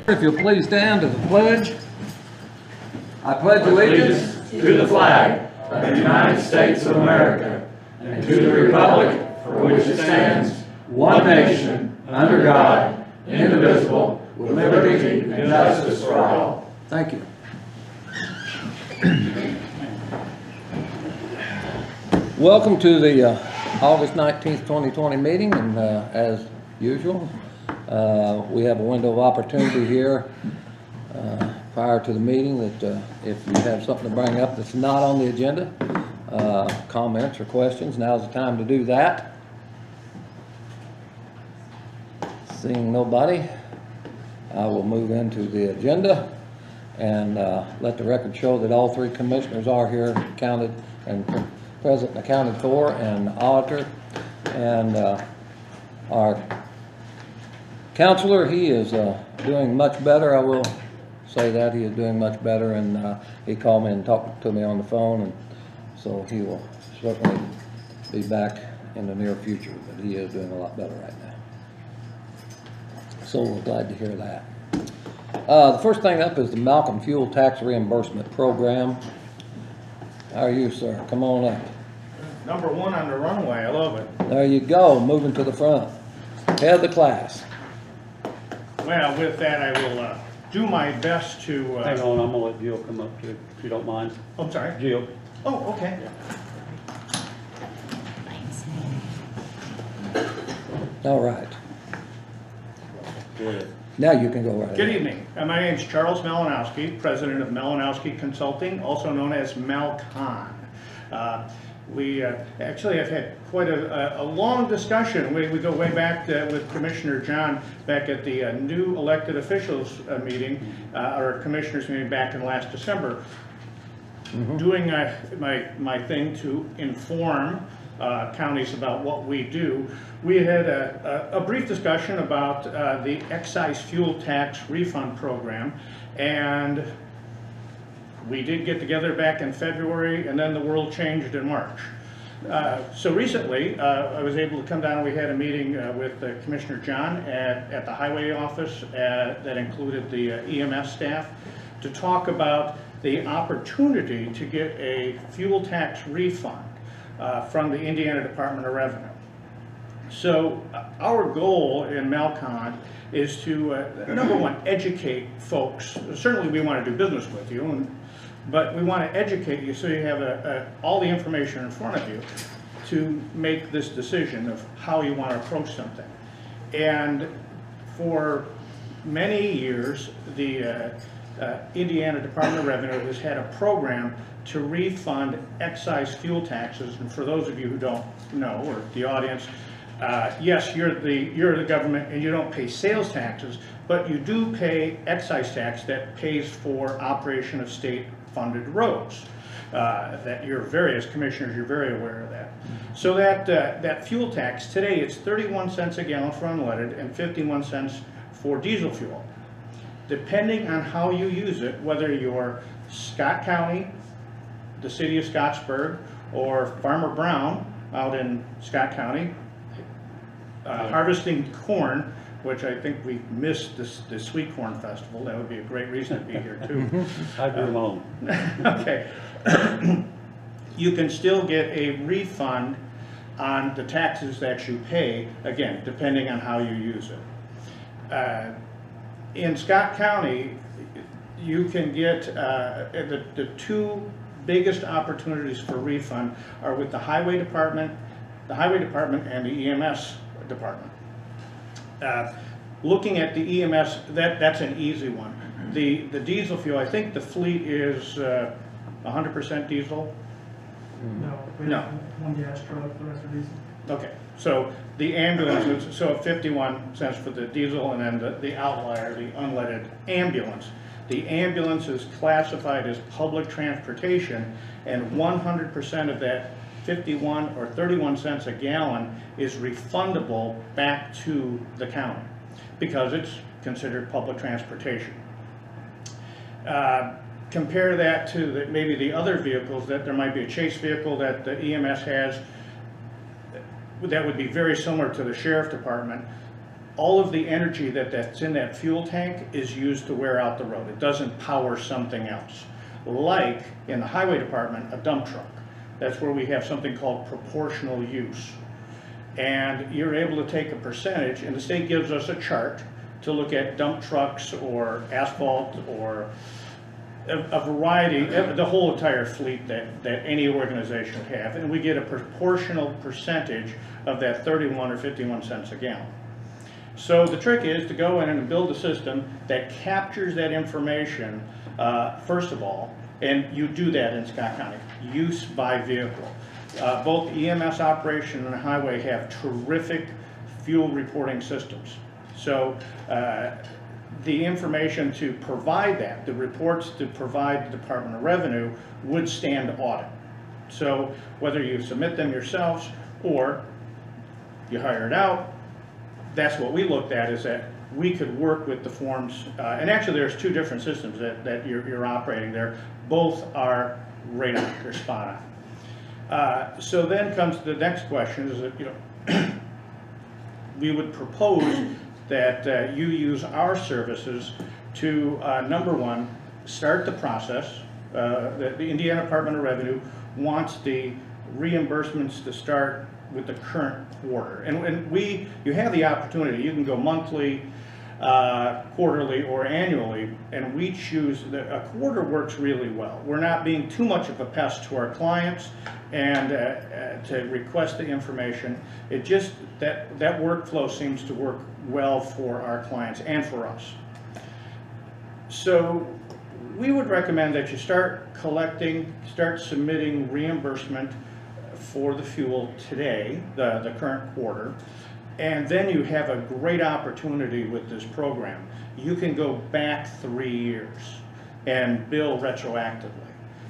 If you'll please stand to the pledge. I pledge allegiance to the flag of the United States of America and to the republic for which it stands, one nation, under God, indivisible, with liberty and justice for all. Thank you. Welcome to the August 19th, 2020 meeting, and as usual, we have a window of opportunity here prior to the meeting that if you have something to bring up that's not on the agenda, comments or questions, now's the time to do that. Seeing nobody, I will move into the agenda and let the record show that all three commissioners are here, counted and present and accounted for, and auditor, and our counselor, he is doing much better. I will say that he is doing much better, and he called me and talked to me on the phone, and so he will certainly be back in the near future, but he is doing a lot better right now. So we're glad to hear that. The first thing up is the Malcolm Fuel Tax Reimbursement Program. How are you, sir? Come on up. Number one on the runway, I love it. There you go, moving to the front. Head of the class. Well, with that, I will do my best to... Hang on, I'm gonna let Jill come up too, if you don't mind. I'm sorry? Jill. Oh, okay. All right. Go ahead. Now you can go right ahead. Good evening. My name is Charles Malinowski, president of Malinowski Consulting, also known as Malcon. We actually have had quite a long discussion. We go way back with Commissioner John back at the new elected officials meeting, or commissioners meeting back in last December, doing my thing to inform counties about what we do. We had a brief discussion about the excise fuel tax refund program, and we did get together back in February, and then the world changed in March. So recently, I was able to come down. We had a meeting with Commissioner John at the highway office that included the EMS staff to talk about the opportunity to get a fuel tax refund from the Indiana Department of Revenue. So our goal in Malcon is to, number one, educate folks. Certainly we want to do business with you, but we want to educate you so you have all the information in front of you to make this decision of how you want to approach something. And for many years, the Indiana Department of Revenue has had a program to refund excise fuel taxes. And for those of you who don't know, or the audience, yes, you're the government and you don't pay sales taxes, but you do pay excise tax that pays for operation of state-funded roads. That your various commissioners, you're very aware of that. So that fuel tax, today it's 31 cents a gallon for unleaded and 51 cents for diesel fuel. Depending on how you use it, whether you're Scott County, the city of Scottsburg, or Farmer Brown out in Scott County, harvesting corn, which I think we missed the Sweet Corn Festival. That would be a great reason to be here too. I grew them on. Okay. You can still get a refund on the taxes that you pay, again, depending on how you use it. In Scott County, you can get the two biggest opportunities for refund are with the Highway Department and the EMS Department. Looking at the EMS, that's an easy one. The diesel fuel, I think the fleet is 100% diesel. No. One gas truck, the rest are diesel. Okay, so the ambulances, so 51 cents for the diesel, and then the outlier, the unleaded ambulance. The ambulance is classified as public transportation, and 100% of that 51 or 31 cents a gallon is refundable back to the county because it's considered public transportation. Compare that to maybe the other vehicles, that there might be a chase vehicle that the EMS has that would be very similar to the sheriff department. all of the energy that's in that fuel tank is used to wear out the road. It doesn't power something else. Like in the highway department, a dump truck. That's where we have something called proportional use. And you're able to take a percentage, and the state gives us a chart to look at dump trucks or asphalt or a variety, the whole entire fleet that any organization would have, and we get a proportional percentage of that 31 or 51 cents a gallon. So the trick is to go in and build a system that captures that information, first of all, and you do that in Scott County, use by vehicle. Both EMS operation and highway have terrific fuel reporting systems. So the information to provide that, the reports to provide the Department of Revenue would stand audit. So whether you submit them yourselves or you hire it out, that's what we looked at, is that we could work with the forms, and actually there's two different systems that you're operating there. Both are right on, they're spot on. So then comes the next question, is that, you know, we would propose that you use our services to, number one, start the process. The Indiana Department of Revenue wants the reimbursements to start with the current quarter. And you have the opportunity, you can go monthly, quarterly, or annually, and we choose, a quarter works really well. We're not being too much of a pest to our clients and to request the information. It just, that workflow seems to work well for our clients and for us. So we would recommend that you start collecting, start submitting reimbursement for the fuel today, the current quarter, and then you have a great opportunity with this program. You can go back 3 years and bill retroactively.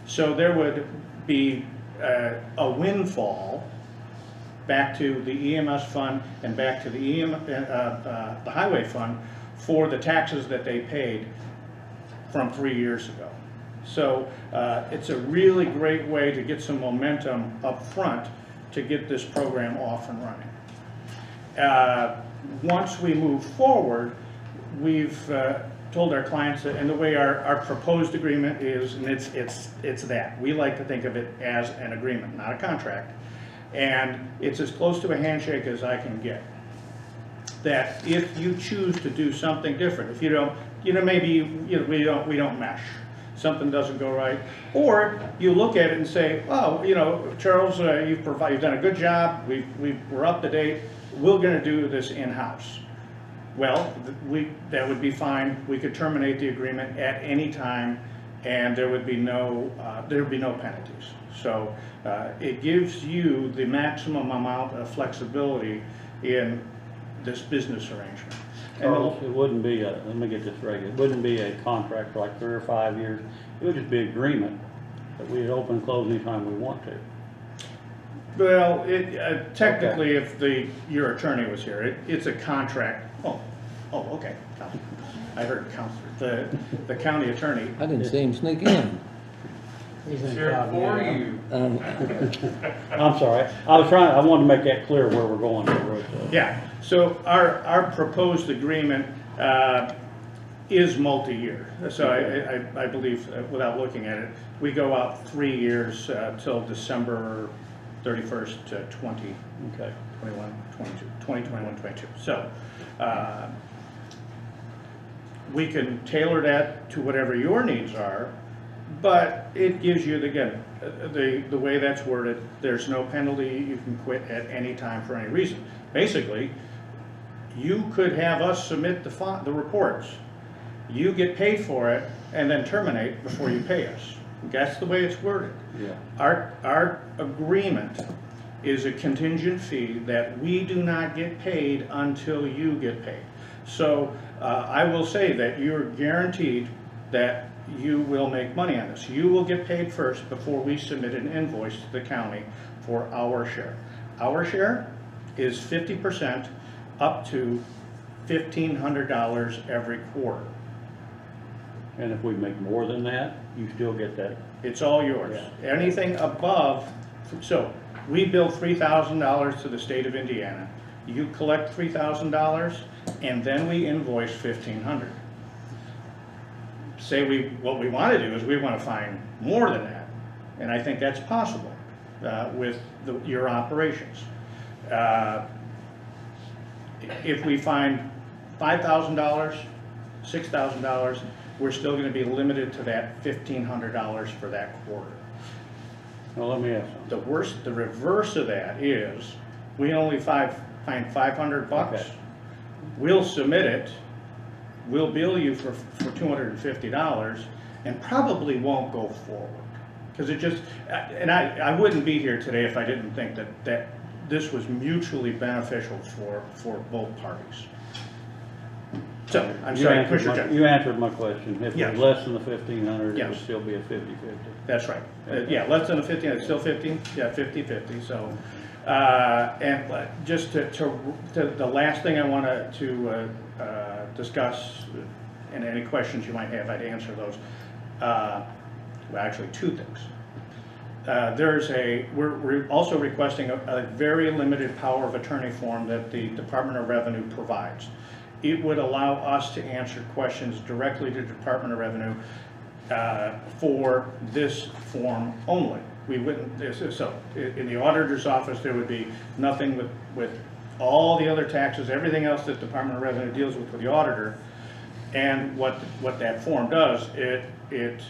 So there would be a windfall back to the EMS fund and back to the the highway fund for the taxes that they paid from 3 years ago. So it's a really great way to get some momentum up front to get this program off and running. Once we move forward, we've told our clients that, and the way our proposed agreement is, and it's that. We like to think of it as an agreement, not a contract. And it's as close to a handshake as I can get. That if you choose to do something different, if you don't, maybe we don't mesh, something doesn't go right, or you look at it and say, oh, Charles, you've done a good job, we're up to date, we're going to do this in-house. Well, that would be fine. We could terminate the agreement at any time, and there would be no penalties. So it gives you the maximum amount of flexibility in this business arrangement. Charles, it wouldn't be let me get this right, it wouldn't be a contract for like 3 or 5 years. It would just be an agreement that we'd open and close anytime we want to. Well, technically, if your attorney was here, it's a contract. Oh, okay. I heard counselor, the county attorney. I didn't see him sneak in. He's here for you. I'm sorry, I wanted to make that clear where we're going here. Yeah, so our proposed agreement is multi-year. So I believe, without looking at it, we go out 3 years till December 31st, 2021-22. So we can tailor that to whatever your needs are, but it gives you, again, the way that's worded, there's no penalty, you can quit at any time for any reason. Basically, you could have us submit the reports, you get paid for it, and then terminate before you pay us. That's the way it's worded. Yeah. Our agreement is a contingent fee that we do not get paid until you get paid. So I will say that you're guaranteed that you will make money on this. You will get paid first before we submit an invoice to the county for our share. Our share is 50% up to $1,500 every quarter. And if we make more than that, you still get that. It's all yours. Yeah. Anything above, so we bill $3,000 to the state of Indiana. You collect $3,000, and then we invoice 1,500. Say what we want to do is we want to find more than that, and I think that's possible with your operations. If we find $5,000, $6,000, we're still going to be limited to that $1,500 for that quarter. Now, let me ask something. The reverse of that is, we only find $500. Okay. We'll submit it, we'll bill you for $250, and probably won't go forward. Because it just, and I wouldn't be here today if I didn't think that this was mutually beneficial for both parties. So, I'm sorry, Commissioner Jenkins. You answered my question. If Yes. it's less than the 1,500, it would Yes. still be a 50/50. That's right. Yeah, less than a 15, it's still 50, yeah, 50/50, so. And just to the last thing I want to discuss, and any questions you might have, I'd answer those. Well, actually, two things. We're also requesting a very limited power of attorney form that the Department of Revenue provides. It would allow us to answer questions directly to the Department of Revenue for this form only. We wouldn't, so in the auditor's office, there would be nothing with all the other taxes, everything else that Department of Revenue deals with the auditor. And what that form does, it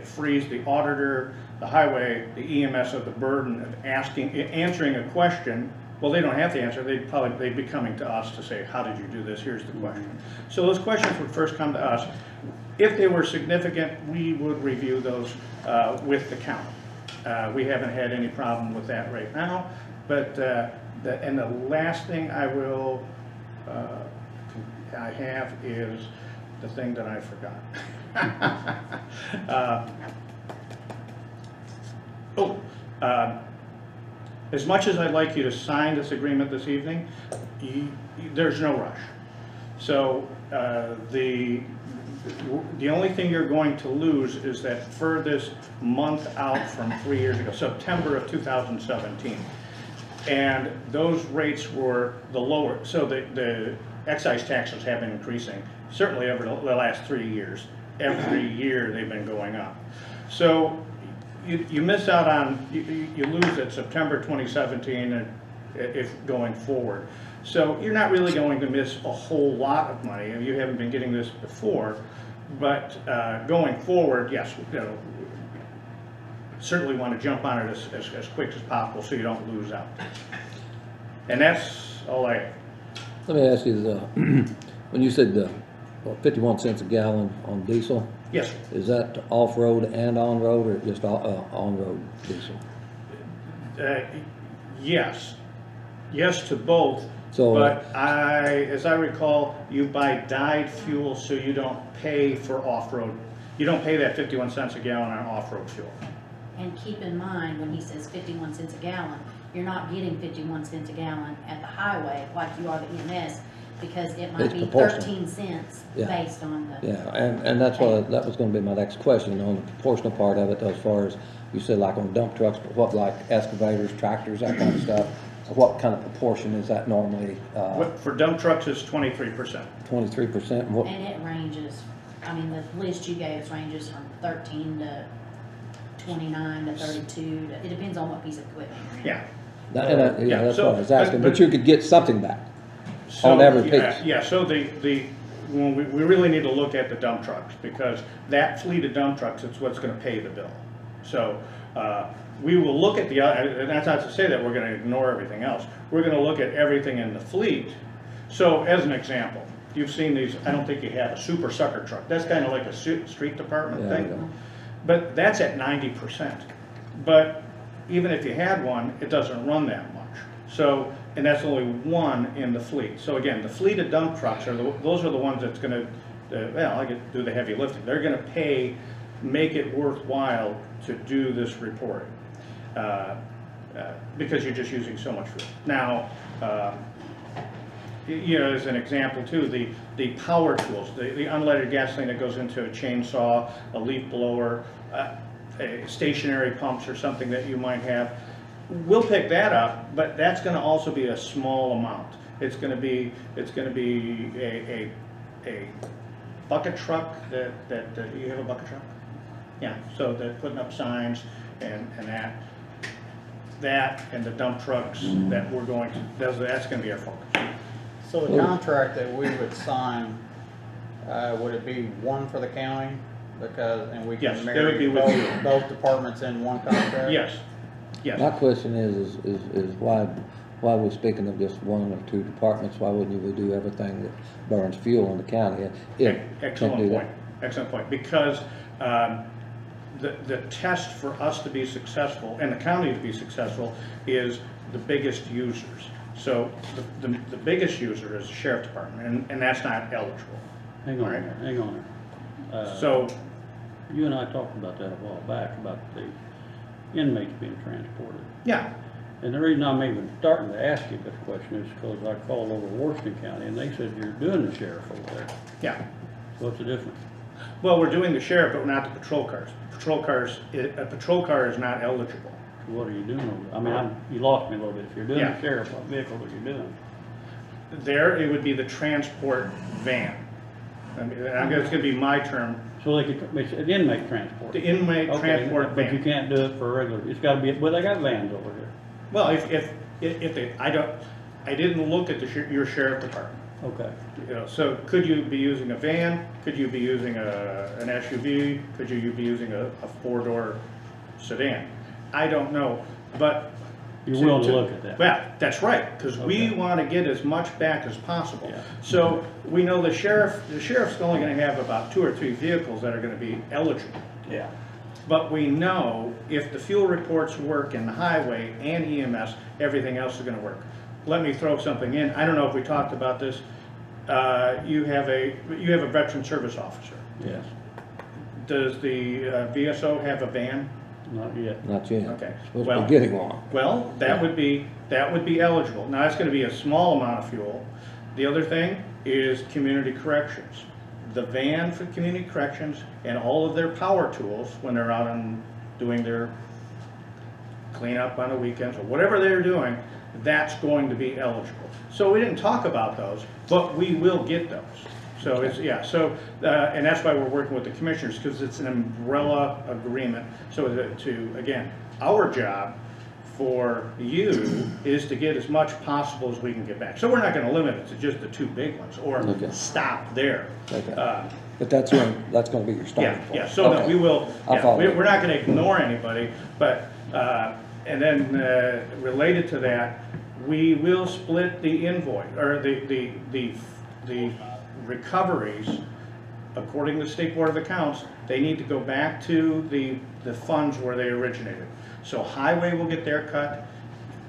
frees the auditor, the highway, the EMS of the burden of answering a question. Well, they don't have to answer, they'd be coming to us to say, how did you do this, here's the question. So those questions would first come to us. If they were significant, we would review those with the county. We haven't had any problem with that right now, but and the last thing I have is the thing that I forgot. As much as I'd like you to sign this agreement this evening, there's no rush. So the only thing you're going to lose is that furthest month out from 3 years ago, September of 2017. And those rates were the lower, so the excise taxes have been increasing, certainly over the last 3 years. Every year they've been going up. So you miss out on, you lose at September 2017 if going forward. So you're not really going to miss a whole lot of money, and you haven't been getting this before, but going forward, yes, certainly want to jump on it as quick as possible so you don't lose out. And that's all I have. Let me ask you, when you said 51 cents a gallon on diesel, Yes, is that off-road and on-road, or just on-road diesel? yes. Yes to both. So, But as I recall, you buy dyed fuel, so you don't pay for off-road. You don't pay that 51 cents a gallon on off-road fuel. And keep in mind, when he says 51 cents a gallon, you're not getting 51 cents a gallon at the highway like you are the EMS, because it might It's be proportional. 13 cents Yeah. based on the. yeah, and that's what, that was gonna be my next question, on the proportional part of it, as far as, you said like on dump trucks, but what, like excavators, tractors, that kind of stuff? What kind of proportion is that normally, For dump trucks, it's 23%. 23%? And what, And it ranges, I mean, the list you gave us ranges from 13 to 29 to 32, it depends on what piece of equipment you're in. Yeah. yeah, that's so- what I was asking, but- but you could get something back. So, On every yeah, piece. Yeah, so when we really need to look at the dump trucks, because that fleet of dump trucks is what's gonna pay the bill. So, we will look at and that's not to say that we're gonna ignore everything else. We're gonna look at everything in the fleet. So, as an example, you've seen these, I don't think you have a super sucker truck. That's kinda like a street department Yeah, thing. yeah. But that's at 90%. But even if you had one, it doesn't run that much. So, and that's only one in the fleet. So again, the fleet of dump trucks those are the ones that's gonna, I could do the heavy lifting. They're gonna make it worthwhile to do this reporting. Because you're just using so much fuel. Now, as an example too, the power tools, the unleaded gasoline that goes into a chainsaw, a leaf blower, stationary pumps or something that you might have, we'll pick that up, but that's gonna also be a small amount. It's gonna be a bucket truck that, you have a bucket truck? Yeah, so they're putting up signs and that and the dump trucks that we're going to, that's gonna be our focus. So the contract that we would sign, would it be one for the county? Because, and we Yes, can that would be marry with both departments in one contract? Yes, yes. My question is why we're speaking of just one or two departments, why wouldn't we do everything that burns fuel in the county? If can't do Excellent that. point, excellent point, because the test for us to be successful, and the county to be successful, is the biggest users. So the biggest user is the sheriff department, and that's not eligible. Hang on All right. there, hang on there. So, You and I talked about that a while back, about the inmates being transported. yeah, And the reason I'm even starting to ask you this question is because I called over Washington County and they said you're doing the sheriff over there. yeah. So what's the difference? Well, we're doing the sheriff, but not the patrol cars. A patrol car is not eligible. So what are you doing over there? I mean, you lost me a little bit. If you're doing Yeah. the sheriff, what vehicle are you doing? There, it would be the transport van. I mean, it's gonna be my term, So they could, it's an inmate transport. the inmate Okay, transport but you van. can't do it for regular, it's gotta be, well, they got vans over here. Well, if they, I didn't look at your sheriff department. Okay. You know, so could you be using a van? Could you be using an SUV? Could you be using a four-door sedan? I don't know, but. You're willing to look at that? Well, that's right, because we Okay. want to get as much back as possible. Yeah. So we know the sheriff's only going to have about 2 or 3 vehicles that are going to be eligible. Yeah. But we know if the fuel reports work in the highway and EMS, everything else is gonna work. Let me throw something in. I don't know if we talked about this. You have a veteran service officer. Yes, Does the VSO have a van? not yet. Not yet. Okay. Supposed Well- to be getting one. Well, that would be eligible. Now, it's gonna be a small amount of fuel. The other thing is community corrections. The van for community corrections and all of their power tools when they're out and doing their cleanup on the weekends or whatever they're doing, that's going to be eligible. So we didn't talk about those, but we will get those. So it's, yeah, so, and that's why we're working with the commissioners, because it's an umbrella agreement. So again, our job for you is to get as much possible as we can get back. So we're not gonna limit it to just the 2 big ones, or Okay. stop there. Okay. Uh, But that's gonna be your starting Yeah, point. yeah, so no, Okay. we will, I'll yeah, follow we're you. we're not gonna ignore anybody, but, and then, related to that, we will split the invoice, or the recoveries, according to the State Board of Accounts, they need to go back to the funds where they originated. So highway will get their cut,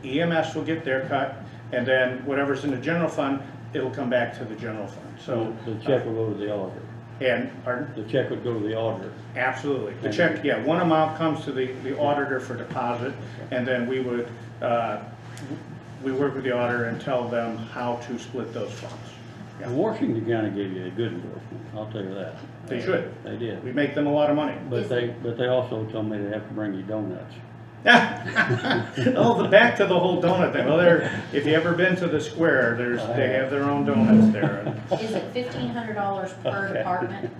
EMS will get their cut, and then whatever's in the general fund, it'll come back to the general fund, so. The check will go to the auditor. And, pardon? The check would go to the auditor. Absolutely. The check, yeah, one amount comes to the auditor for deposit, and then we would, we work with the auditor and tell them how to split those funds. Yeah. And Washington County gave you a good endorsement, I'll tell you that. They should. They did. We make them a lot of money. But they also told me they have to bring you donuts. Oh, back to the whole donut thing. Well, if you ever been to the square, they have their own donuts there. Is it $1,500 per Okay. department?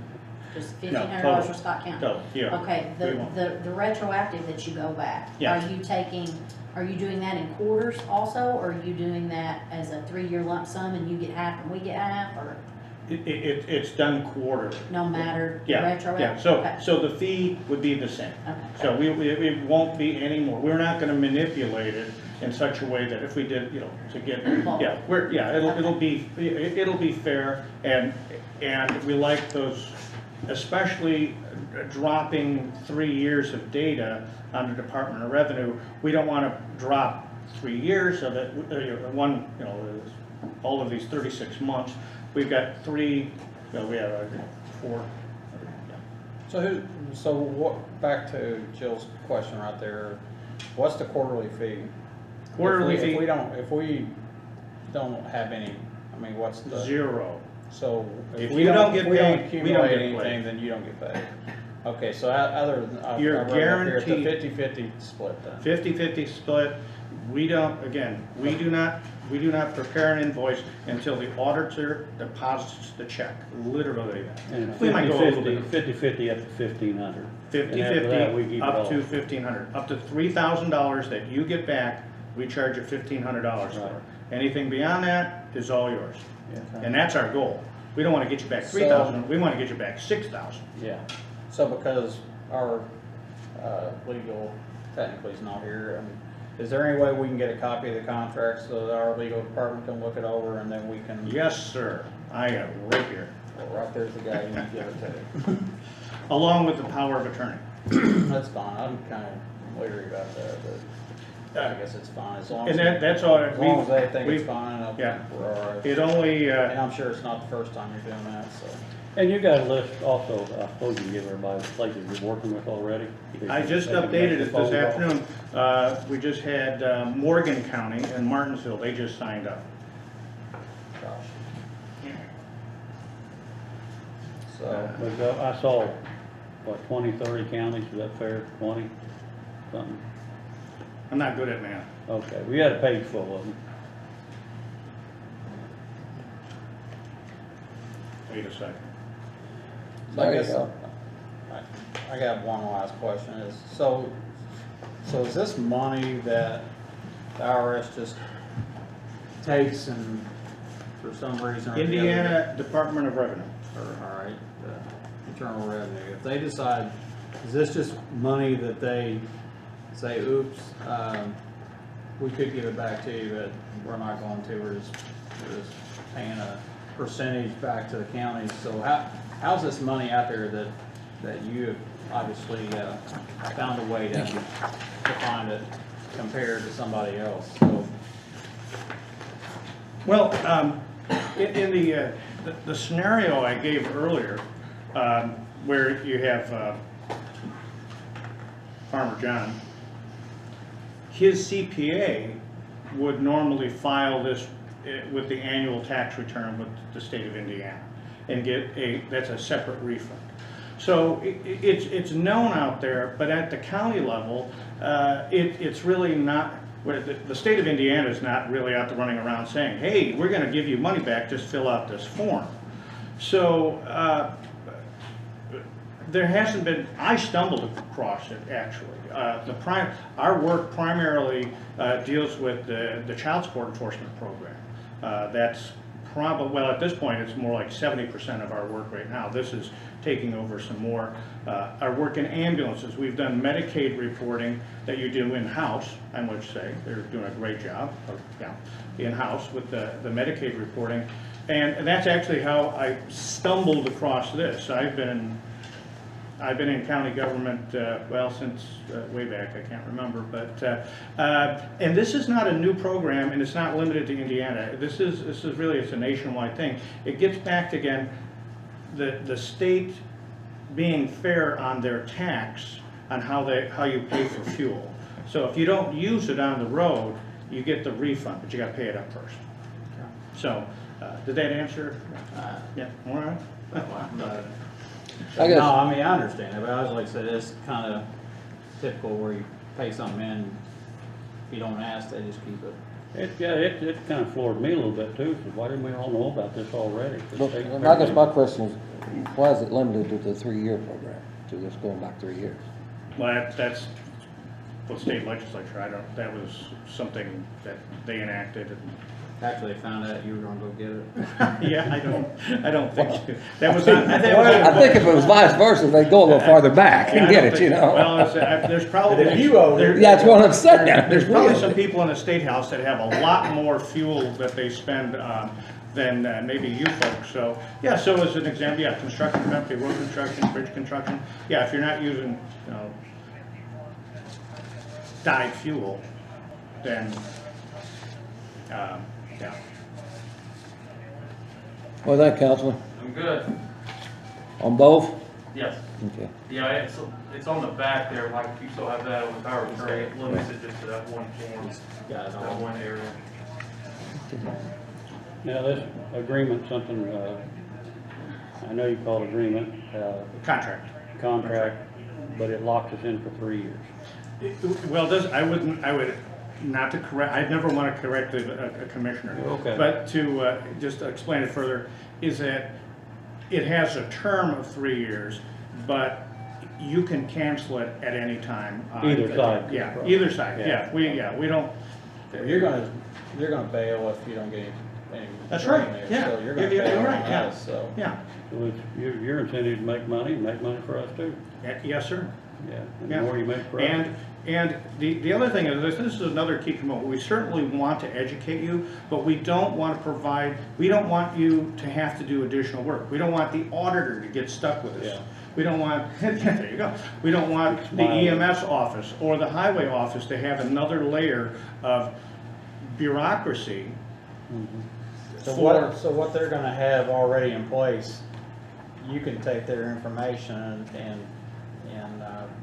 Just No, $1,500 total. for Scott County? So, yeah. Okay, We won't. the retroactive that you go back, Yeah. are you doing that in quarters also, or are you doing that as a 3-year lump sum and you get half and we get half, or It's done quarterly. no matter the Yeah, retroactive? yeah, Okay. so the fee would be the same. Okay. So it won't be any more. We're not gonna manipulate it in such a way that if we did, to get, it'll be fair, and we like those, especially dropping 3 years of data on the Department of Revenue. We don't wanna drop 3 years of it, all of these 36 months. We've got 3, we have 4. So what, back to Jill's question right there, what's the quarterly fee? Quarterly If fee, we don't have any, I mean, what's the? 0. So If if we you don't don't, get if we don't paid, we don't accumulate get anything, paid. then you don't get paid. Okay, so other than, I You're read up here, it's a guaranteed- 50-50 split then. 50-50 split, We don't, again, we do not prepare an invoice until the auditor deposits the check, literally. And We might go a little bit. 50/50 up to 1,500. 50/50, up to 1,500, up to $3,000 that you get back, we charge you $1,500 Right. for. Anything beyond that is all yours. Yeah. And that's our goal. We don't wanna get you back So- 3,000, we wanna get you back 6,000. Yeah. So because our legal technically is not here, is there any way we can get a copy of the contract so that our legal department can look it over and then we can? Yes, sir, I am right here, Well, right there's the guy you need to give it to. along with the power of attorney. That's fine, I'm kind of leery about that, but I guess it's fine, as long as. And that's all. As long as they think it's we- fine, yeah. we're all right. It only, And I'm sure it's not the first time you're doing that, so. And you got a list also, I suppose you can give everybody the places you're working with already. I just They can make updated the it phone this call. afternoon. We just had Morgan County and Martinsville, they just signed up. Gosh. So, But I saw, what, 20, 30 counties, is that fair, 20, something? I'm not good at math. Okay, we had a page full of them. Wait a second. so I There you guess, go. I got one last question is, so is this money that the IRS just takes and for some reason or the other? Indiana Department of Revenue. All right, internal revenue, if they decide, is this just money that they say, oops, we could give it back to you, but we're not going to, we're just paying a percentage back to the counties, so how's this money out there that you have obviously, found a way to find it compared to somebody else, so. Well, in the scenario I gave earlier, where you have Farmer John, his CPA would normally file this with the annual tax return with the state of Indiana and get that's a separate refund. So it's known out there, but at the county level, it's really not, the state of Indiana is not really out there running around saying, hey, we're gonna give you money back, just fill out this form. So there hasn't been, I stumbled across it actually. Our work primarily deals with the child support enforcement program. That's probably, well, at this point, it's more like 70% of our work right now. This is taking over some more. Our work in ambulances, we've done Medicaid reporting that you do in-house, I would say. They're doing a great job, in-house with the Medicaid reporting. And that's actually how I stumbled across this. I've been in county government, well, since way back, I can't remember, but, and this is not a new program, and it's not limited to Indiana. This is really, it's a nationwide thing. It gets back to, again, the state being fair on their tax on how you pay for fuel. So if you don't use it on the road, you get the refund, but you gotta pay it up first. So, did that answer? Yeah, all right. I guess- No, I mean, I understand it, but I was like I said, it's kind of typical where you pay something in, if you don't ask, they just keep it. It kind of floored me a little bit too, so why didn't we all know about this already? Look, I guess my question is, why is it limited to the 3-year program, to just going back 3 years? Well, that's what state legislature, that was something that they enacted. And Actually, I found out you were gonna go get it. yeah, I don't think, that was not, I think it was. I think if it was vice versa, they'd go a little farther back Yeah, and I get don't it, think- you know? Well, there's probably. But if you own it- Yeah, that's what I'm saying. There's There's probably really- some people in the State House that have a lot more fuel that they spend than maybe you folks. So, yeah, so as an example, yeah, construction company, road construction, bridge construction. Yeah, if you're not using, dyed fuel, then, yeah. Well, that, Councilman, I'm good. on both? Yes. Okay. Yeah, it's on the back there, like you still have that on the power of attorney, it limits it just to that one form, Got it that all. one area. Now, this agreement, something, I know you call it agreement, Contract. contract, but it locks us in for 3 years. Well, I would not to correct, I never want to correct a commissioner. Okay. But to just explain it further, is that it has a term of 3 years, but you can cancel it at any time. Either side. Yeah, either side, Yeah. We don't. You're gonna bail if you don't get any. That's right, revenue, yeah. So you're gonna You're bail on right, yeah. us, so. Yeah, So it's your incentive to make money for us too. yes, sir. Yeah, and Yeah. the more you make for us. And the other thing is, this is another key component, we certainly want to educate you, but we don't want to provide, we don't want you to have to do additional work. We don't want the auditor to get stuck with Yeah. us. We don't want, there you go, we don't want the EMS office or the highway office to have another layer of bureaucracy. So For- so what they're gonna have already in place, you can take their information and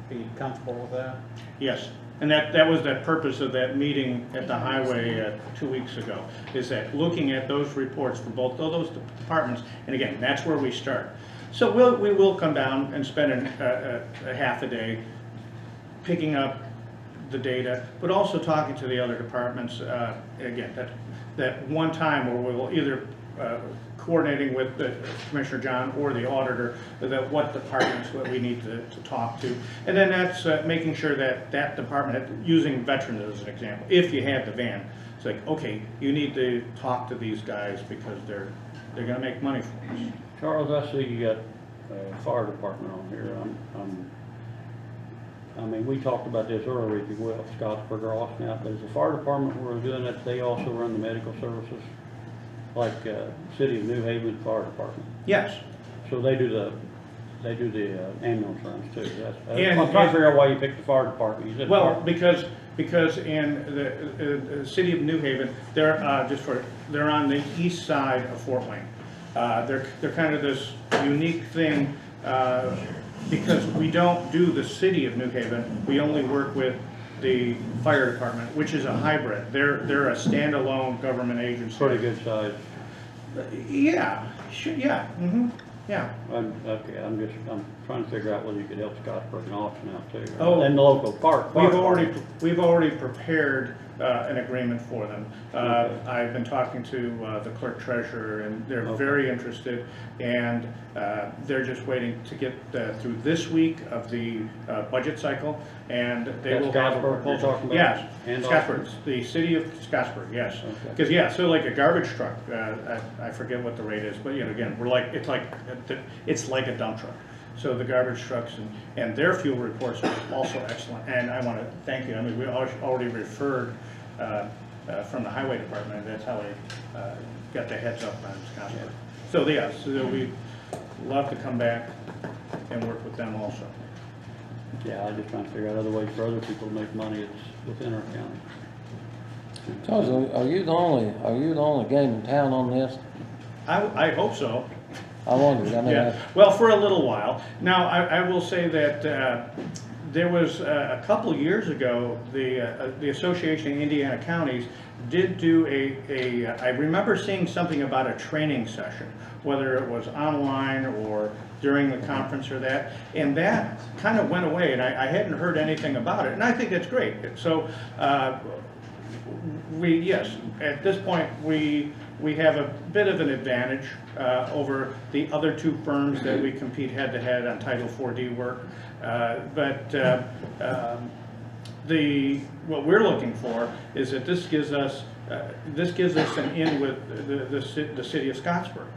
be comfortable with that? Yes, and that was the purpose of that meeting at the highway 2 weeks ago, is that looking at those reports for both of those departments, and again, that's where we start. So we will come down and spend a half a day picking up the data, but also talking to the other departments. Again, that one time where we will either coordinating with Commissioner John or the auditor, that what departments what we need to talk to. And then that's making sure that that department, using veterans as an example, if you had the van, it's like, okay, you need to talk to these guys because they're gonna make money for us. Charles, I see you got fire department on here. I mean, we talked about this earlier, if you will, Scottsburg or Austin out. There's a fire department where we're doing that. They also run the medical services, like City of New Haven Fire Department. Yes. So they do the ambulance runs too. And- I'm trying to figure out why you picked the fire department. You said Well, fire- because in the city of New Haven, they're they're on the east side of Fort Wayne. They're kind of this unique thing, because we don't do the city of New Haven, we only work with the fire department, which is a hybrid. They're a standalone government agency. pretty good size. Yeah, sure, yeah, yeah. I'm trying to figure out whether you could help Scottsburg and Austin out too. Oh. And the local park. We've already prepared an agreement for them. I've been talking to the clerk treasurer, and they're very interested, and they're just waiting to get through this week of the budget cycle, and they That's will have a Scottsburg you're proposal. talking about? Yes, And Scottsburg, the city of Scottsburg, yes. Okay. Because, yeah, so like a garbage truck, I forget what the rate is, but, you know, again, it's like a dump truck. So the garbage trucks and their fuel reports are also excellent, and I want to thank you. I mean, we already referred from the highway department, that's how they got the heads up on Scottsburg. So, yeah, so we'd love to come back and work with them also. Yeah, I'm just trying to figure out other ways for other people to make money that's within our county. Charles, are you the only game in town on this? I hope so. I wondered, I mean, Yeah, well, for a little while. Now, I will say that there was a couple of years ago, the Association of Indiana Counties did do I remember seeing something about a training session, whether it was online or during the conference or that, and that kind of went away, and I hadn't heard anything about it, and I think that's great. So, yes, at this point, we have a bit of an advantage over the other two firms that we compete head-to-head on Title 4D work. What we're looking for is that this gives us an in with the city of Scottsburg.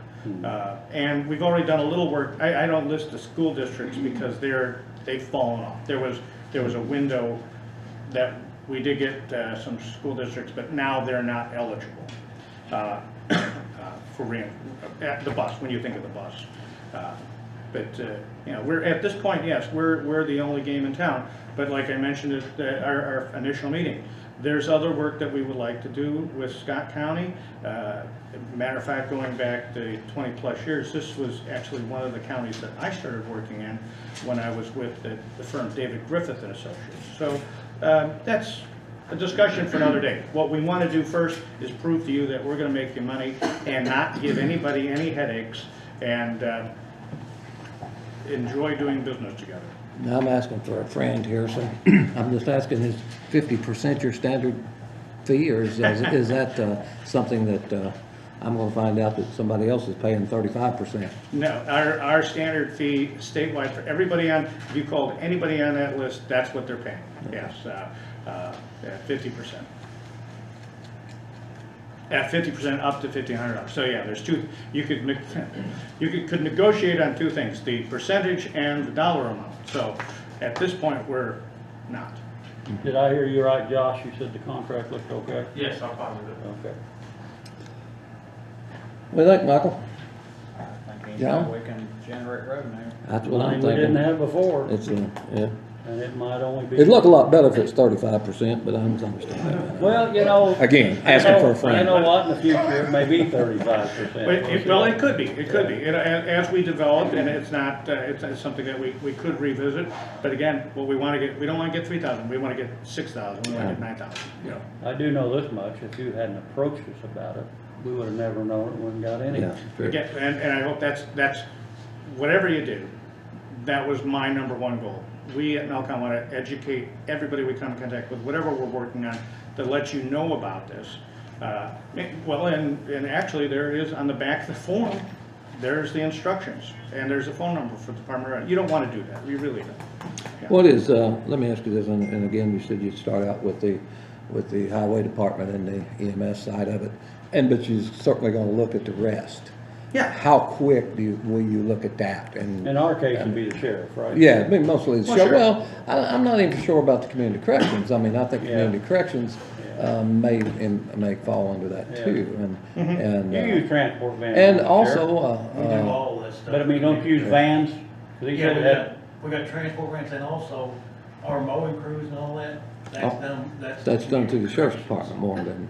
And we've already done a little work. I don't list the school districts because they've fallen off. There was a window that we did get some school districts, but now they're not eligible for the bus, when you think of the bus. You know, we're at this point, yes, we're the only game in town. But like I mentioned at our initial meeting, there's other work that we would like to do with Scott County. Matter of fact, going back to 20+ years, this was actually one of the counties that I started working in when I was with the firm David Griffith and Associates. So that's a discussion for another day. What we want to do first is prove to you that we're going to make you money and not give anybody any headaches, and enjoy doing business together. now I'm asking for a friend here, so I'm just asking, is 50% your standard fee, or is that something that I'm gonna find out that somebody else is paying 35%? No, our standard fee statewide for everybody on, if you called anybody on that list, that's what they're paying, yes, at 50%. At 50% up to $1,500. So yeah, there's two, you could negotiate on two things, the percentage and the dollar amount. So at this point, we're not. Did I hear you right, Josh? You said the contract looked okay? Yes, I'm positive. Okay. What do you think, Michael? I think Yeah. we can generate revenue. That's what I'm Line we didn't thinking. have before, It's, yeah. and it might only be. It'd look a lot better if it's 35%, but I'm understanding. Well, you know. Again, asking for a friend. You know what, in the future, it may be 35%. Well, it could be, it could be. As we develop, and it's not, it's something that we could revisit. But again, what we want to get, we don't want to get 3,000, we want to get 6,000, we want to get 9,000. You know. I do know this much, if you hadn't approached us about it, we would have never known it, wouldn't got any. Yeah, true. Again, and I hope that's, whatever you do, that was my number one goal. We at Melcon want to educate everybody we come in contact with, whatever we're working on, to let you know about this. Well, and actually there is on the back of the form, there's the instructions, and there's a phone number for the Department of Revenue. You don't want to do that, you really don't. Yeah. What is, let me ask you this, and again, you said you'd start out with the highway department and the EMS side of it, but you're certainly gonna look at the rest. Yeah. How quick will you look at that? And In our case, it'd be the sheriff, right? yeah, I mean, mostly the Well, show. sure. Well, I'm not even sure about the community corrections. I mean, I think Yeah. community corrections Yeah. may fall under that Yeah. too. And You use transport vans. and Sheriff. also, We do all this stuff. But I mean, don't you use vans? 'Cause he Yeah, said we it got, had, we got transport rents and also our mowing crews and all that. That's Oh, done, that's done through the sheriff's department more than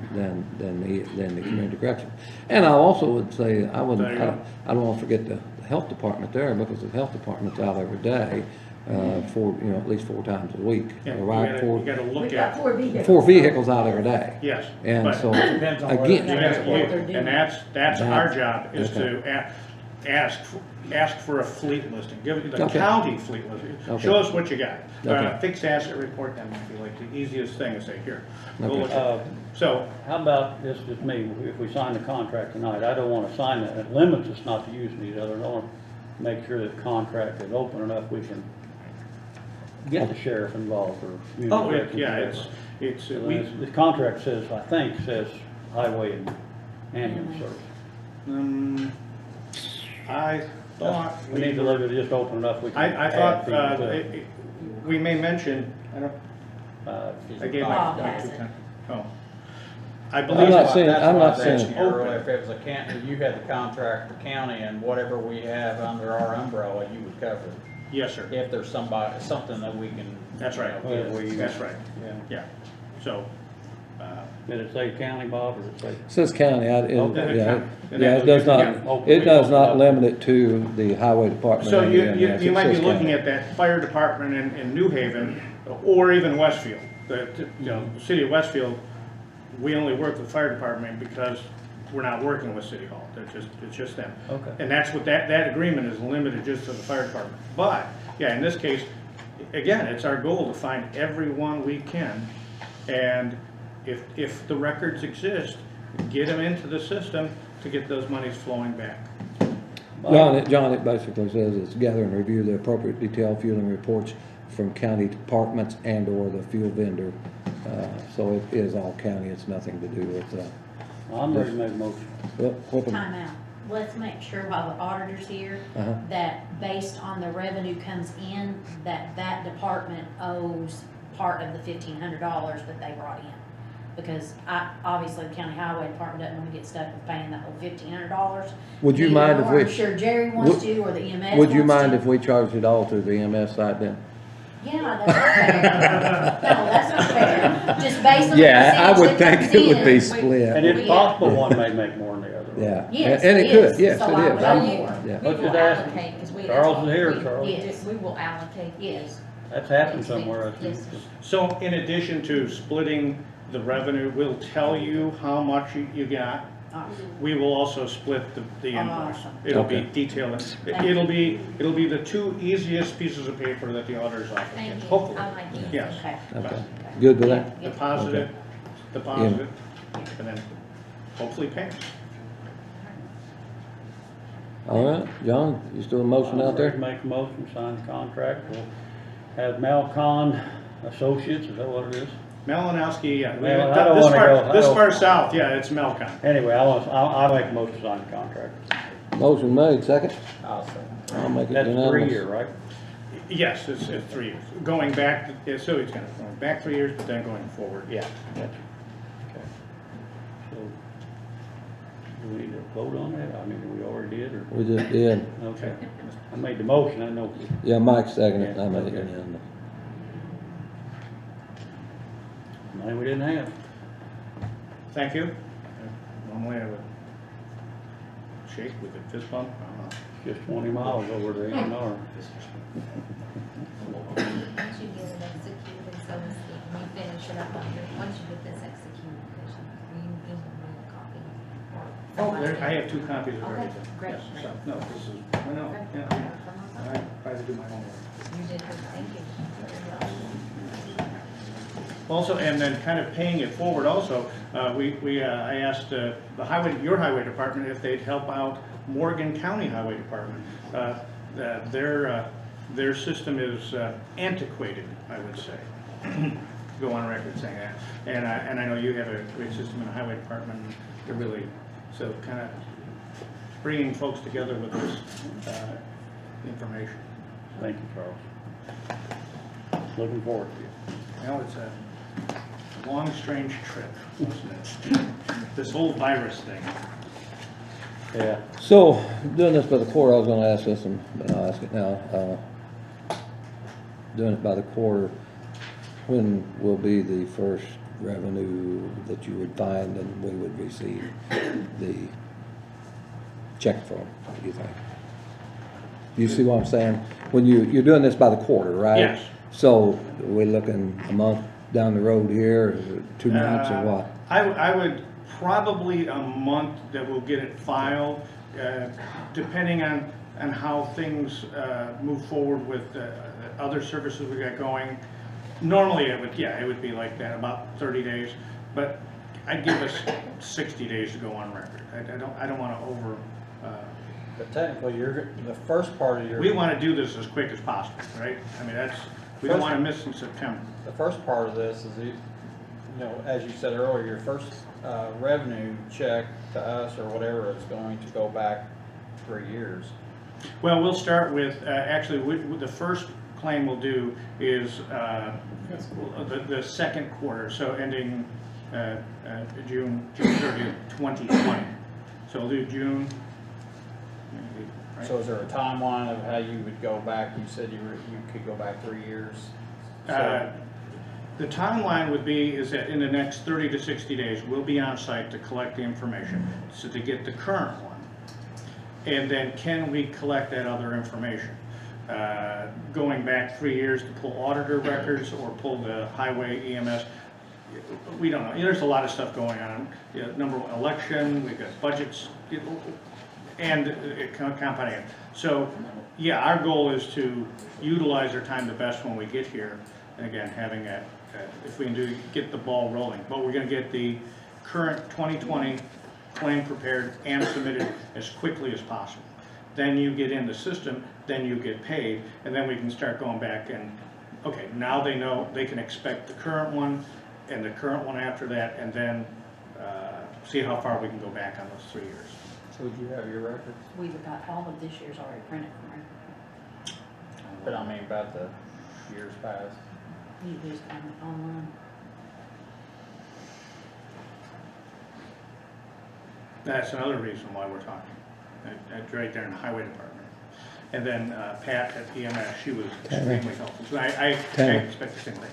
the community correction. And I also would say, I There you go. don't wanna forget the health department there, because the health department's out every day, at least 4 times a week. Yeah, you Right, gotta- four, you gotta look We've got at, 4 vehicles. 4 vehicles out every day. yes. And but- so, Depends on where You again, gotta- what they're doing. And that's our job, is Okay. to ask for a fleet listing, give the Okay. county fleet listing. Okay. Show us what you got. Okay. Fixed asset report, that might be like the easiest thing to say, here, go Okay. look at it. So, how about, this is me, if we sign the contract tonight, I don't wanna sign that, it limits us not to use these other, I wanna make sure that the contract is open enough, we can get the sheriff involved or. community oh, corrections, yeah, whatever. it's, So we, The contract says, I think, says highway and ambulance service. I thought. We need to look at it, just open enough, we can. I add thought, things to it. we may mention, I don't, I gave my. Bob has it. Oh. I I'm believe. not it's- saying- That's I'm what I not was saying- asking you earlier, if it was a county, you had the contract for county and whatever we have under our umbrella, you would cover. Yes, sir. If there's something that we can. That's right. you know, Well, we- That's right, Yeah. yeah. So, Did it say county, Bob, or did it say? says county, Okay. it does not, Okay. it does not limit it to the highway department. so and you EMS. you It might be says looking county. at that fire department in New Haven, or even Westfield. The city of Westfield, we only work with fire department because we're not working with City Hall. It's just them. Okay. And that's what, that agreement is limited just to the fire department. But, yeah, in this case, again, it's our goal to find everyone we can. And if the records exist, get them into the system to get those monies flowing back. John, it basically says it's gather and review the appropriate detailed fueling reports from county departments and/or the fuel vendor. So it is all county, it's nothing to do with, I'm ready to make a motion. whooping. Time out. Let's make sure while the auditor's here, Uh-huh. that based on the revenue comes in, that department owes part of the $1,500 that they brought in. Because obviously the county highway department doesn't wanna get stuck with paying that whole $1,500. Would you mind if we- I'm sure Jerry wants to, or the EMS Would you wants mind to. if we charged it all to the EMS side then? Yeah, that's not fair. No, that's not fair. Just based on the Yeah, I would percentage that think comes it would be in. And split. it's possible one may make more than the other. Yeah, Yes, and it it could, is. yes, So it I is. would- Well, Yeah. we Let's will just ask him. allocate, because we. Charles is here, we- Charles. Yes. We will allocate. Yes. That's happened somewhere, I think. Yes. So in addition to splitting the revenue, we'll tell you how much you got. Awesome. We will also split the invoice. Awesome. It'll be Okay. detailed. Thank It'll be the 2 easiest pieces of paper that the auditor's office Thank gets, you. hopefully. I like it. Yes. Okay. Okay, good with that? Yeah. Deposit it, deposit, and then hopefully pay. All right, John, you still a motion out there? Make a motion, sign the contract. We'll have Malcon Associates, is that what it is? Malinowski, yeah. Well, I don't wanna go- This far south, yeah, it's Melcon. Anyway, I'll make a motion to sign the contract. Motion made, second? I'll say. I'll make it That's unanimous. 3 year, right? Yes, it's 3 years. Going back, so it's kind of going back 3 years, but then going forward. Yeah. Gotcha. Okay. So, do we need to vote on that? I mean, we already did, or? We just did. Okay. I made the motion, I know. Yeah, Mike seconded, I made it Okay. unanimous. Money we didn't have. Thank you. Normally I would shake with a fist bump. Just 20 miles over to A&R. Once you get it executed, so to speak, and you finish it up under, once you get this executed, because you give me a copy. Oh, I have 2 copies of Okay, everything. great, Yes, great. so, no, this is, I know, yeah. I try to do my homework. You did good, thank you. Also, and then kind of paying it forward also, I asked your highway department if they'd help out Morgan County Highway Department. Their system is antiquated, I would say. Go on record saying that. And I know you have a great system in the highway department. They're really, so kind of bringing folks together with this information. Thank you, Charles. Looking forward to it. Well, it's a long, strange trip, wasn't it? This whole virus thing. Yeah. So, doing this by the quarter, I was gonna ask this, but I'll ask it now. Doing it by the quarter, when will be the first revenue that you would find and we would receive the check from, do you think? You see what I'm saying? When you're doing this by the quarter, right? Yes. So, we're looking a month down the road here, is it 2 months or what? I would probably a month that we'll get it filed, depending on how things move forward with other services we got going. Normally it would be like that, about 30 days, but I'd give us 60 days to go on record. I don't want to over. But technically, the first part of your. We want to do this as quick as possible, right? I mean, we don't want to miss in September. The first part of this is, you know, as you said earlier, your first revenue check to us or whatever is going to go back 3 years. Well, we'll start with, actually, the first claim we'll do is the second quarter, so ending June 30th, 2020. So we'll do June. Right? So is there a timeline of how you would go back? You said you could go back 3 years. So, The timeline would be is that in the next 30 to 60 days, we'll be on site to collect the information, so to get the current one. And then can we collect that other information? Going back 3 years to pull auditor records or pull the highway EMS, we don't know. There's a lot of stuff going on. Number one, election, we've got budgets, and compounding it. So, yeah, our goal is to utilize our time the best when we get here. And again, having that, if we can get the ball rolling. But we're gonna get the current 2020 claim prepared and submitted as quickly as possible. Then you get in the system, then you get paid, and then we can start going back and, okay, now they know they can expect the current one and the current one after that, and then see how far we can go back on those 3 years. so would you have your records? We've got all of this year's already printed from record. But I mean about the years past. You just kind of online. That's another reason why we're talking. That's right there in the highway department. And then Pat at EMS, she was extremely helpful. So I expect the same thing.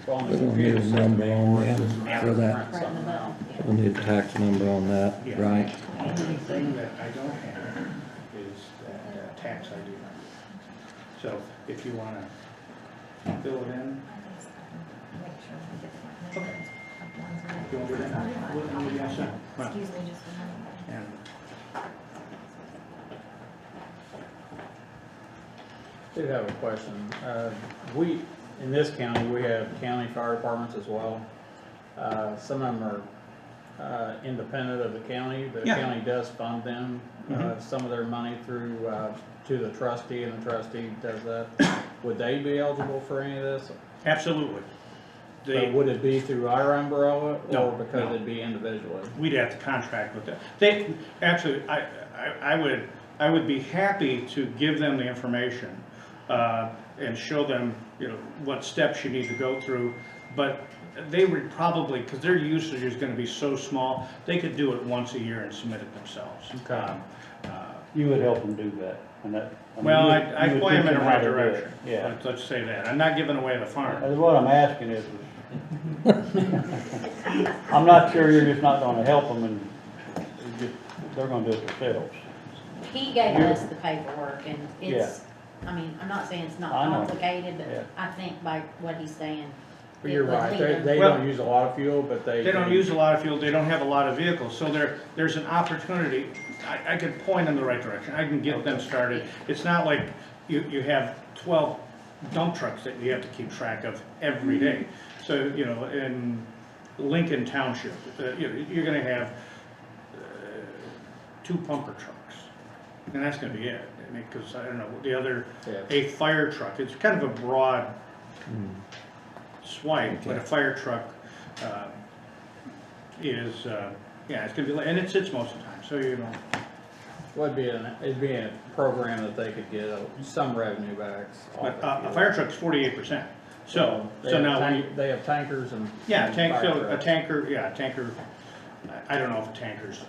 So on We're the gonna need a computer number system, on or that, just for print that. Right in the something out. middle. We'll need a tax number on that, Yeah. right? The only thing that I don't have is that tax ID number. So if you want to fill it in, Make sure we get the right numbers of ones we have. you want to do that? We'll be all set. Right. Excuse me just a minute. And I did have a question. In this county, we have county fire departments as well. some of them are, independent of the county. The Yeah. county does fund them, some of their money through, to the trustee, and the trustee does that. Would they be eligible for any of this? Absolutely. But would it be through our umbrella, No, or because no. it'd be individually? We'd have to contract with them. Actually, I would be happy to give them the information, and show them, you know, what steps you need to go through, but they would probably, because their usage is gonna be so small, they could do it once a year and submit it themselves. Okay. You would help them do that, and that. I mean, Well, you- I you would point them in teach the how right to do it. direction. Yeah. Let's say that. I'm not giving away the farm. That's what I'm asking is, I'm not sure you're just not gonna help them and they're gonna do it themselves. He gave us the paperwork and it's, I mean, I'm not saying it's not I know. complicated, Yeah. but I think by what he's saying. But it you're would right, lead they, them- they Well- don't use a lot of fuel, but they. They don't use a lot of fuel, they don't have a lot of vehicles, so there's an opportunity. I could point in the right direction, I can get them started. It's not like you have 12 dump trucks that you have to keep track of every day. So, you know, in Lincoln Township, you're gonna have 2 pumper trucks, and that's gonna be it. I mean, because I don't know, the other, Yeah. a fire truck, it's kind of a broad swipe, but a fire truck is, yeah, it's gonna be, and it sits most of the time, so you know. It'd be a program that they could get some revenue backs. off But of a fuel. fire truck's 48%, so They have now, they have tankers and. yeah, and tank, fire so a trucks. tanker, yeah, a tanker, I don't know if a tanker's,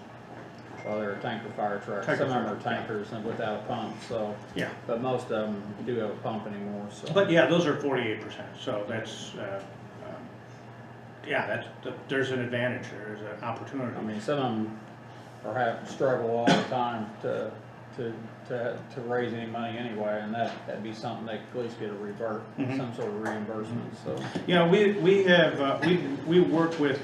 Well, they're a tanker fire truck, Tanker some of them fire, are yeah. tankers and without a pump, so, yeah. but most of them do have a pump anymore, so. But yeah, those are 48%, so that's, yeah, there's an advantage, there's an opportunity. I mean, some of them struggle all the time to raise any money anyway, and that'd be something they could at least get a revert, Mhm. some sort of reimbursement, so. You know, we have, we work with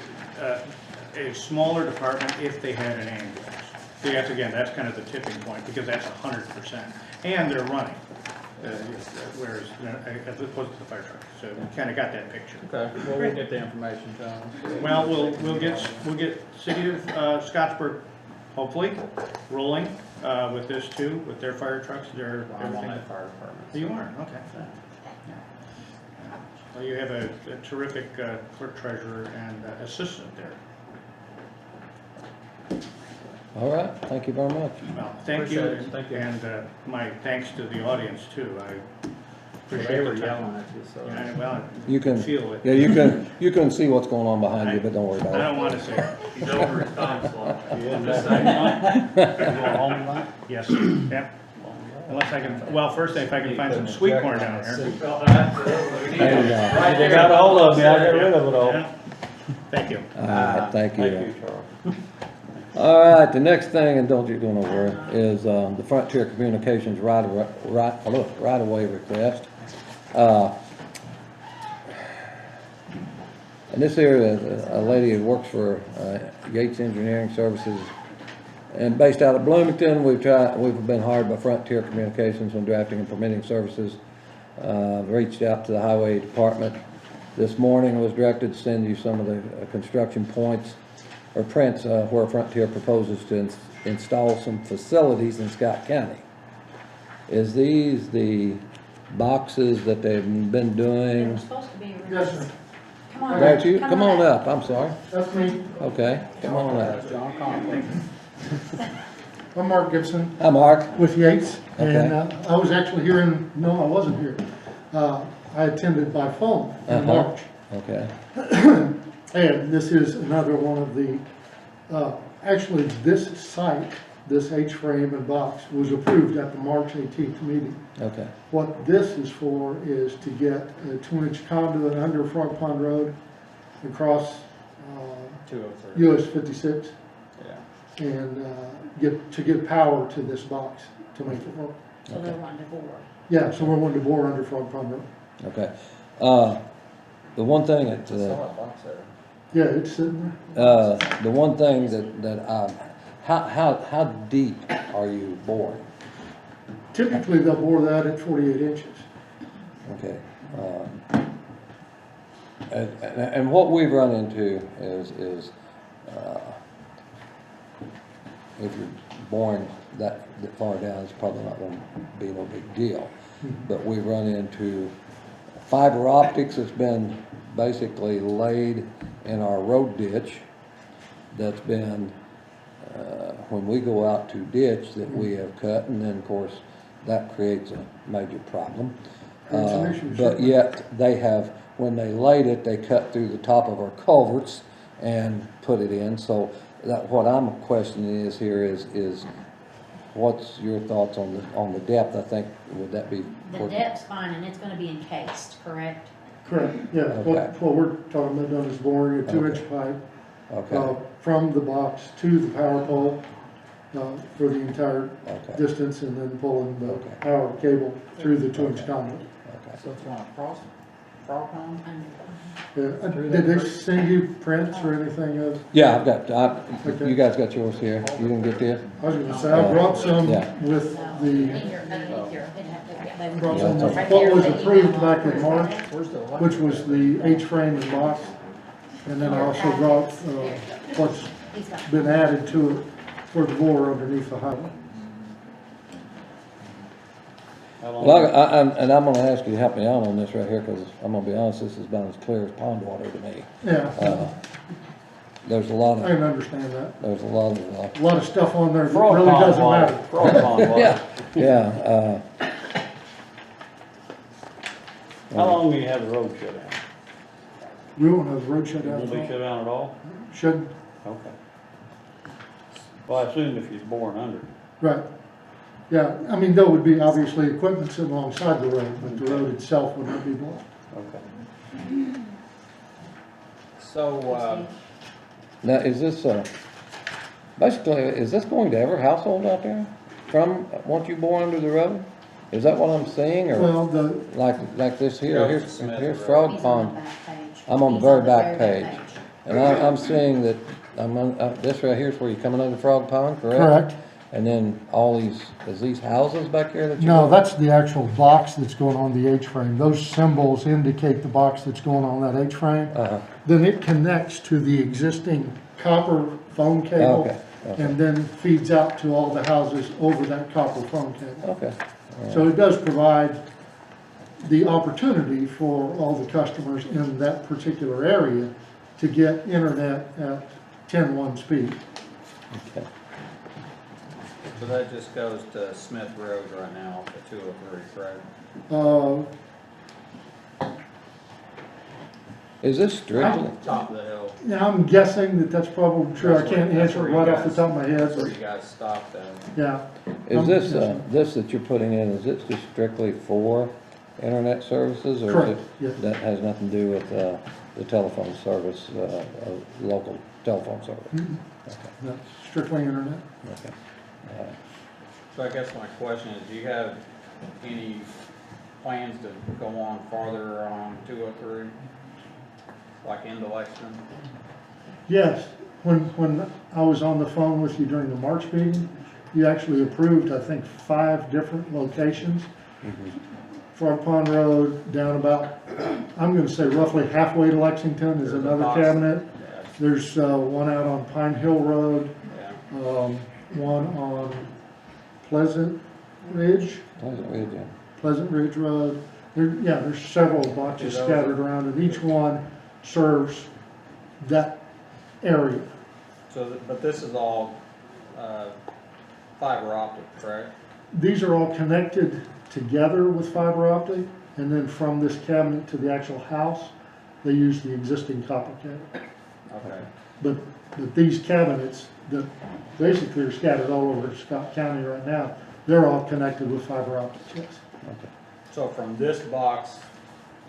a smaller department if they had an ambulance. See, that's, again, that's kind of the tipping point, because that's 100%, and they're running. Whereas, as opposed to the fire truck, so we kind of got that picture. Okay, well, we'll get the information to them. Well, we'll get City of Scottsburg, hopefully, rolling with this too, with their fire trucks, their I'm on everything. that fire department. You are, okay. Well, you have a terrific clerk treasurer and assistant there. All right, thank you very much. Well, thank you, Appreciate it. Thank you. and my thanks to the audience too. I Well, appreciate they the were time. yelling at you, so. Yeah, well, You can, feel it. yeah, you can see what's going on behind you, but don't worry I about don't it. want to say it. He's over his time slot. You in that tonight? You going home tonight? Yes, yep. Unless I can, well, first if I can find some sweet corn down here. And, They got ahold of me, I got rid of it all. Yeah. Thank you. all right, thank Thank you. you, Charles. All right, the next thing, and don't you go nowhere, is the Frontier Communications right-of-way request. And this here is a lady who works for Yates Engineering Services, and based out of Bloomington. We've been hired by Frontier Communications on drafting and permitting services. Reached out to the Highway Department this morning, and was directed to send you some of the construction points or prints where Frontier proposes to install some facilities in Scott County. Is these the boxes that they've been They were doing? supposed to be released. Yes, sir. Come on That up. you? Come on up, I'm sorry. That's me. Okay, come on up. John Conklin. I'm Mark Gibson Hi, Mark. with Yates, and Okay. I was actually here in, no, I wasn't here. I attended by phone in March. Okay, And this is another one of the, actually, this site, this H-frame and box was approved at the March 18th meeting. okay, What this is for is to get a 2-inch conduit under Frog Pond Road across 203. US 56 Yeah. and get power to this box to make it work. So they're wanting to bore. Yeah, so we're wanting to bore under Frog Pond Road. okay. The one thing I that, saw that box there. Yeah, it's sitting there. the one thing how deep are you boring? Typically, they'll bore that at 48 inches. Okay, And what we've run into is, if you're boring that far down, it's probably not gonna be no big deal. But we've run into fiber optics that's been basically laid in our road ditch that's been, when we go out to ditch that we have cut, and then of course, that creates a major problem. Creates an issue, But certainly. yet, they have, when they laid it, they cut through the top of our culverts and put it in, so that, what I'm questioning is what's your thoughts on the depth? I think, would that be? The depth's fine, and it's gonna be encased, correct? Correct, yeah, Okay. what we're talking about doing is boring a 2-inch pipe, Okay, from the box to the power pole, for the entire okay, distance, and then pulling the Okay. power cable through the 2-inch Okay. conduit. okay. So it's going across Frog Pond? Did they send you prints or anything of, Yeah, I've got, Okay. you guys got yours here, you didn't get this? I was gonna say, I brought some Yeah. with No, the, in your, underneath your, they would- brought some Yeah, with right what there, was the email approved on back in where's March, that? Where's the electric? which was the H-frame and box. And then I also brought, what's He's got- been added to it for the bore underneath the highway. How long- Well, and I'm gonna ask you to help me out on this right here, cause I'm gonna be honest, this is about as clear as pond water to me. Yeah, There's a lot I of, can understand that. there's a lot of, A lot of stuff on there that Frog really pond doesn't water, matter. frog pond water. yeah, yeah, How long will you have the road shut down? We won't have the road shut It down won't at be all. shut down at all? Shouldn't, Okay. Well, I assumed if you're boring under. right. Yeah, I mean, there would be obviously equipment sitting alongside the road, but the road itself would not be blocked. Okay. So, now, is this, basically, is this going to every household out there? From, once you bore under the road? Is that what I'm seeing, or Well, the, like this here, Goes to here's Smith here's Road. Frog He's on the Pond. back page. I'm on the He's very back page. page. And I'm seeing that, this right here is where you're coming under Frog Pond, correct? correct. And then all these, is these houses back here that you? No, that's the actual box that's going on the H-frame. Those symbols indicate the box that's going on that H-frame. Uh-huh, Then it connects to the existing copper phone cable. Okay, okay. And then feeds out to all the houses over that copper phone cable. okay. So it does provide the opportunity for all the customers in that particular area to get internet at 10-1 speed. Okay. so that just goes to Smith Road right now, the 203, correct? Is this strictly, Top of the hill. Yeah, I'm guessing that that's probably true. I can't answer it right off the top of my head, That's where but you guys stopped at. yeah. is this, this that you're putting in, is this just strictly for internet services? Or Correct, is yes. it, that has nothing to do with, the telephone service, local telephone service? Mhm. Okay, That's strictly internet. okay. So I guess my question is, do you have any plans to go on farther on 203? Like into Lexington? Yes, when I was on the phone with you during the March meeting, you actually approved, I think, 5 different locations. Frog Pond Road, down about, I'm gonna say roughly halfway to Lexington is There's a another box. cabinet. Yeah, There's one out on Pine Hill Road, yeah. one on Pleasant Ridge, Pleasant Ridge, yeah. Road. There's several boxes Do those- scattered around, and each one serves that area. So, but this is all, fiber optic, correct? These are all connected together with fiber optic, and then from this cabinet to the actual house, they use the existing copper cable. Okay. But these cabinets that basically are scattered all over Scott County right now, they're all connected with fiber optics, yes. So from this box,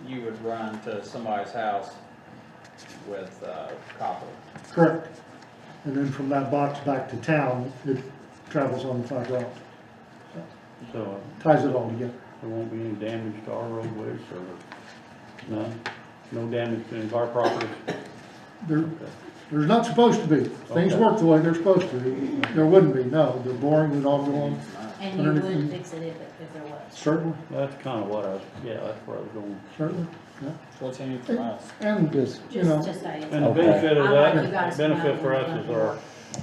you would run to somebody's house with, copper? Correct. And then from that box back to town, it travels on the fiber optic, So ties it all together. there won't be any damage to our roadways or none? No damage to any of our properties? there's not supposed to be. Things Okay. work the way they're supposed to. There wouldn't be, no. They're boring and ongoing, And you would fix it if there was. certainly, That's kinda what I was, yeah, that's where I was going. certainly, yeah. What's he need from us? And, Just, you know, Just to say it's. And the Okay. benefit of I like you that, guys to benefit know for us what is we're our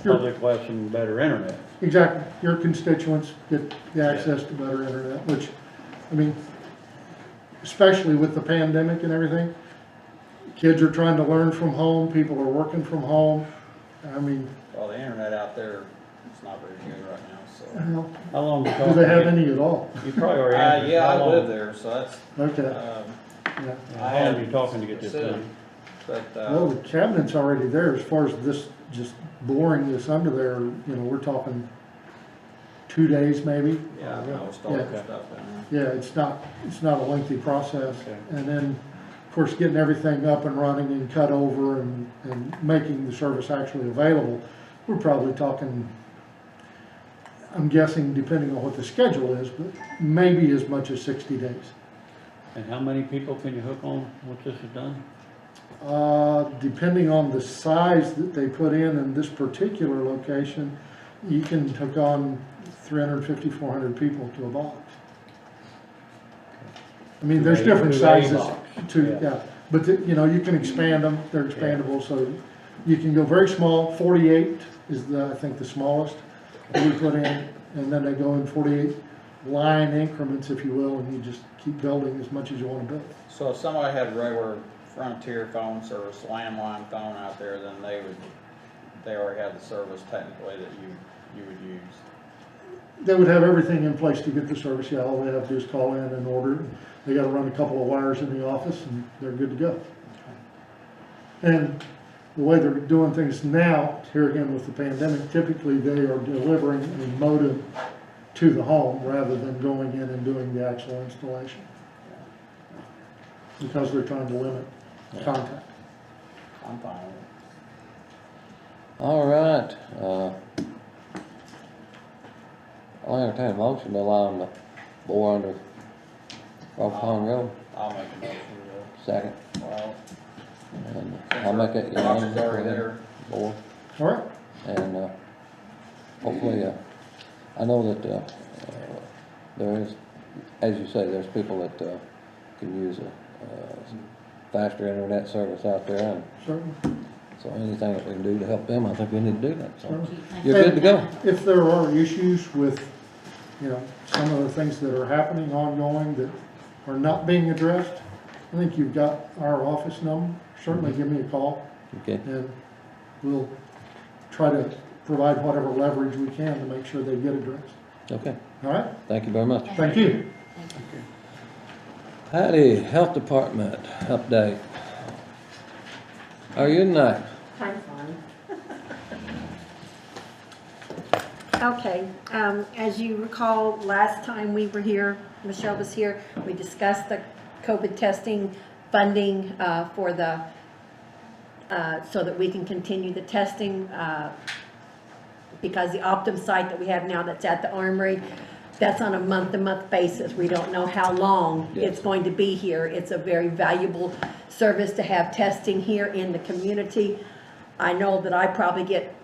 public less and better internet. exactly, your constituents get the access to better internet, which, I mean, especially with the pandemic and everything, kids are trying to learn from home, people are working from home. I mean, Well, the internet out there is not very good right now, so. well, How long you do talking? they have any at all? You probably already answered. Yeah, How I long- live there, so that's, Okay, um, yeah. How long are you talking to get this done? but, Well, the cabinet's already there, as far as this, just boring this under there, you know, we're talking 2 days maybe. yeah, I know, starting Yeah. stuff in Yeah, it's not a lengthy process. Okay. And then, of course, getting everything up and running and cut over and making the service actually available, we're probably talking, I'm guessing, depending on what the schedule is, but maybe as much as 60 days. And how many people can you hook on once this is done? Depending on the size that they put in this particular location, you can hook on 350, 400 people to a box. I mean, there's To a- different to a sizes box, to, yeah. yeah, but you know, you can expand them, they're expandable, so you can go very small, 48 is I think the smallest that we put in, and then they go in 48 line increments, if you will, and you just keep building as much as you wanna build. So if somebody had regular Frontier phone service, landline phone out there, then they already have the service technically that you would use. They would have everything in place to get the service, yeah, all they have to do is call in and order it. They gotta run a couple of wires in the office and they're good to go. And the way they're doing things now, here again with the pandemic, typically they are delivering a modem to the home rather than going in and doing the actual installation. Because they're trying to limit contact. I'm fine with it. all right, I'll entertain a motion to allow them to bore under Rock Pond Road, I'll make a motion to, second, well, and I'll make it box unanimous is for already them there. bore. All right, And, hopefully, I know that, there is, as you say, there's people that, can use a, faster internet service out there, and certainly. so anything that we can do to help them, I think we need to do that, so. Certainly. You're good to go. If there are issues with, you know, some of the things that are happening ongoing that are not being addressed, I think you've got our office number. Certainly give me a call Okay, and we'll try to provide whatever leverage we can to make sure they get addressed. okay, All right? thank you very much. Thank you. Patty, Health Department update. How are you tonight? I'm fine. Okay, as you recall, last time we were here, Michelle was here, we discussed the COVID testing funding for the, so that we can continue the testing, because the Optum site that we have now that's at the Armory, that's on a month-to-month basis. We don't know how long Yes. it's going to be here. It's a very valuable service to have testing here in the community. I know that I probably get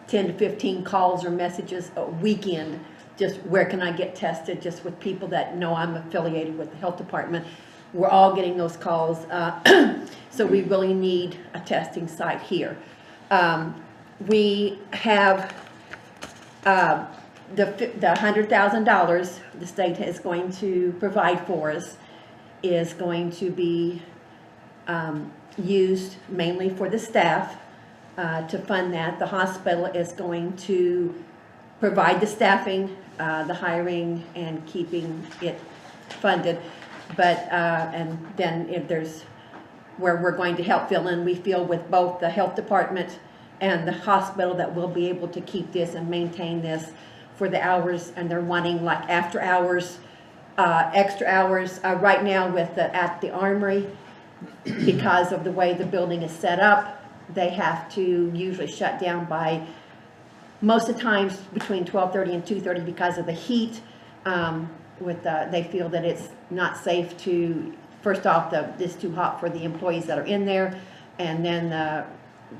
10 to 15 calls or messages a weekend, just where can I get tested, just with people that know I'm affiliated with the health department. We're all getting those calls, so we really need a testing site here. We have the $100,000 the state is going to provide for us is going to be used mainly for the staff to fund that. The hospital is going to provide the staffing, the hiring, and keeping it funded. But, and then if there's, where we're going to help fill in, we feel with both the health department and the hospital that we'll be able to keep this and maintain this for the hours, and they're wanting like after hours, extra hours, right now with the, at the Armory, because of the way the building is set up, they have to usually shut down by, most of the times between 12:30 and 2:30 because of the heat. They feel that it's not safe to, first off, it's too hot for the employees that are in there, and then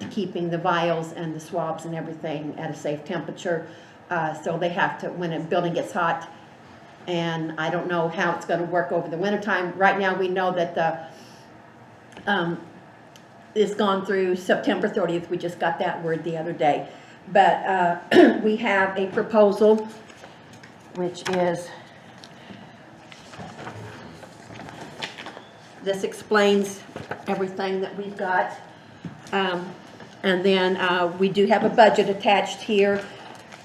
keeping the vials and the swabs and everything at a safe temperature. So they have to, when a building gets hot, and I don't know how it's gonna work over the wintertime. Right now, we know that it's gone through September 30th. We just got that word the other day. But we have a proposal, which is, this explains everything that we've got. And then we do have a budget attached here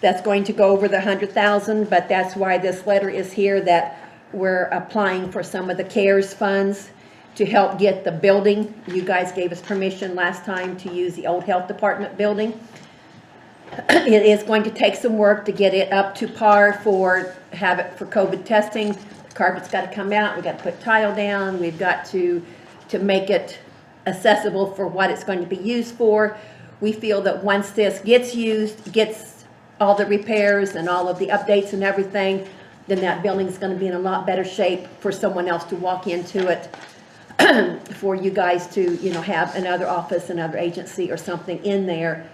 that's going to go over the 100,000, but that's why this letter is here, that we're applying for some of the CARES funds to help get the building. You guys gave us permission last time to use the old health department building. It is going to take some work to get it up to par have it for COVID testing. The carpet's got to come out, we've got to put tile down, we've got to make it accessible for what it's going to be used for. We feel that once this gets used, gets all the repairs and all of the updates and everything, then that building's going to be in a lot better shape for someone else to walk into it, for you guys to, you know, have another office, another agency or something in there,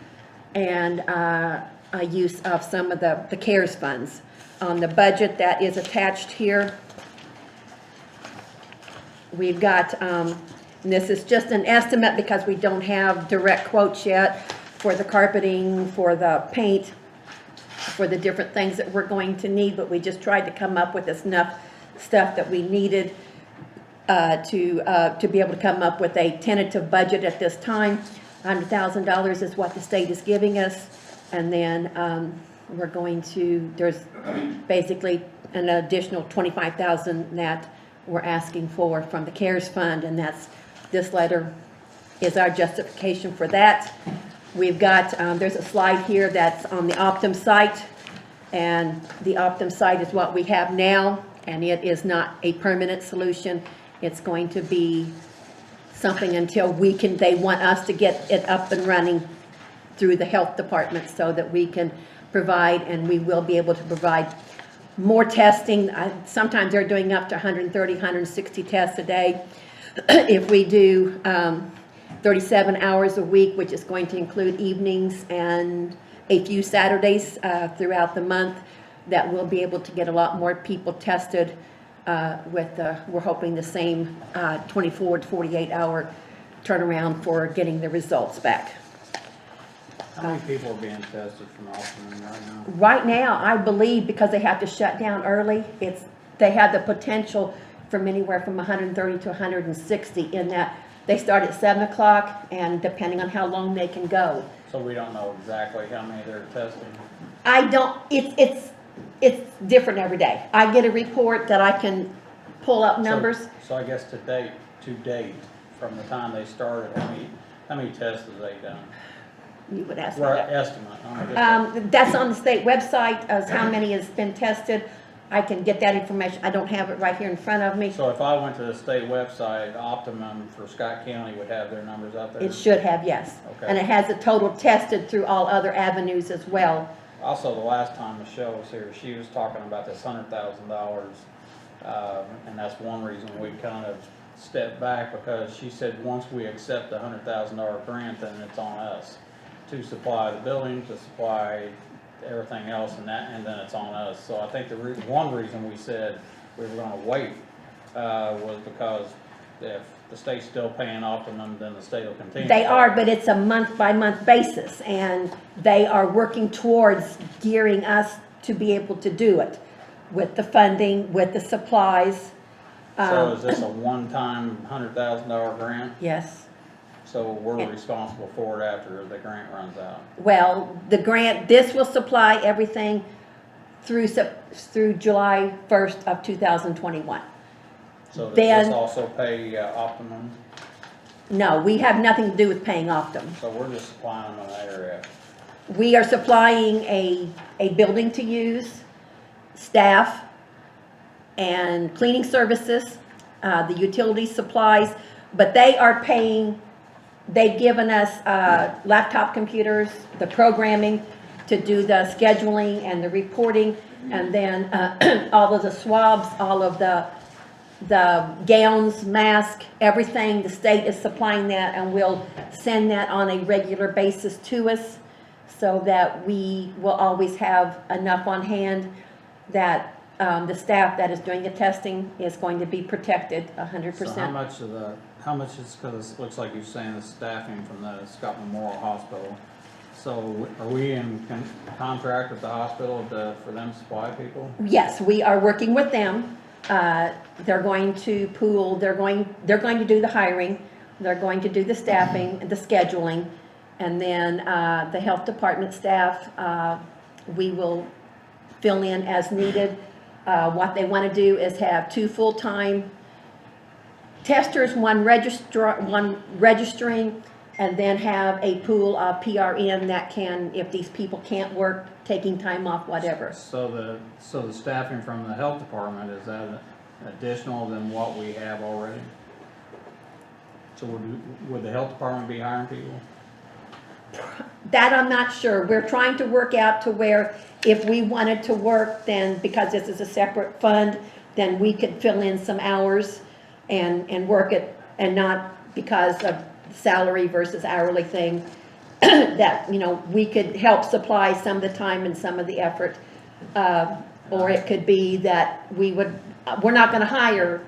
and a use of some of the CARES funds. On the budget that is attached here, we've got, and this is just an estimate because we don't have direct quotes yet for the carpeting, for the paint, for the different things that we're going to need, but we just tried to come up with enough stuff that we needed to be able to come up with a tentative budget at this time. $100,000 is what the state is giving us, and then we're going to, there's basically an additional $25,000 that we're asking for from the CARES fund, and that's, this letter is our justification for that. We've got, there's a slide here that's on the Optum site, and the Optum site is what we have now, and it is not a permanent solution. It's going to be something until they want us to get it up and running through the health department so that we can provide, and we will be able to provide more testing. Sometimes they're doing up to 130, 160 tests a day. If we do 37 hours a week, which is going to include evenings and a few Saturdays throughout the month, that we'll be able to get a lot more people tested we're hoping the same 24 to 48 hour turnaround for getting the results back. How many people are being tested from Optimum right now? Right now, I believe, because they have to shut down early, they have the potential from anywhere from 130 to 160 in that they start at 7 o'clock, and depending on how long they can go. So we don't know exactly how many they're testing? I don't, it's different every day. I get a report that I can pull up numbers. So I guess to date, from the time they started, how many tests have they done? You would ask Well, that. estimate. That's on the state website, as how many has been tested. I can get that information. I don't have it right here in front of me. So if I went to the state website, Optimum for Scott County would have their numbers out there? It should have, yes. Okay. And it has the total tested through all other avenues as well. Also, the last time Michelle was here, she was talking about this $100,000, and that's one reason we kind of stepped back, because she said once we accept the $100,000 grant, then it's on us to supply the building, to supply everything else, and then it's on us. So I think one reason we said we were going to wait was because if the state's still paying Optimum, then the state will continue. They are, but it's a month-by-month basis, and they are working towards gearing us to be able to do it with the funding, with the supplies. So is this a one-time $100,000 grant? Yes. So we're responsible for it after the grant runs out? Well, the grant, this will supply everything through July 1st of 2021. So does Then- this also pay Optimum? No, we have nothing to do with paying Optum. So we're just supplying them in that area? We are supplying a building to use, staff, and cleaning services, the utility supplies, but they are paying, they've given us laptop computers, the programming to do the scheduling and the reporting, and then all of the swabs, all of the the gowns, mask, everything, the state is supplying that, and we'll send that on a regular basis to us so that we will always have enough on hand that the staff that is doing the testing is going to be protected 100%. So how much is, because it looks like you're saying the staffing from the Scott Memorial Hospital. So are we in contract with the hospital for them to supply people? Yes, we are working with them. They're going to pool, they're going to do the hiring, they're going to do the staffing, the scheduling, and then the health department staff, we will fill in as needed. What they want to do is have 2 full-time testers, one registering, and then have a pool of PRN that can, if these people can't work, taking time off, whatever. So the staffing from the health department, is that additional than what we have already? So would the health department be hiring people? That I'm not sure. We're trying to work out to where if we wanted to work, then because this is a separate fund, then we could fill in some hours and work it, and not because of salary versus hourly thing, that, you know, we could help supply some of the time and some of the effort. Or it could be that we're not gonna hire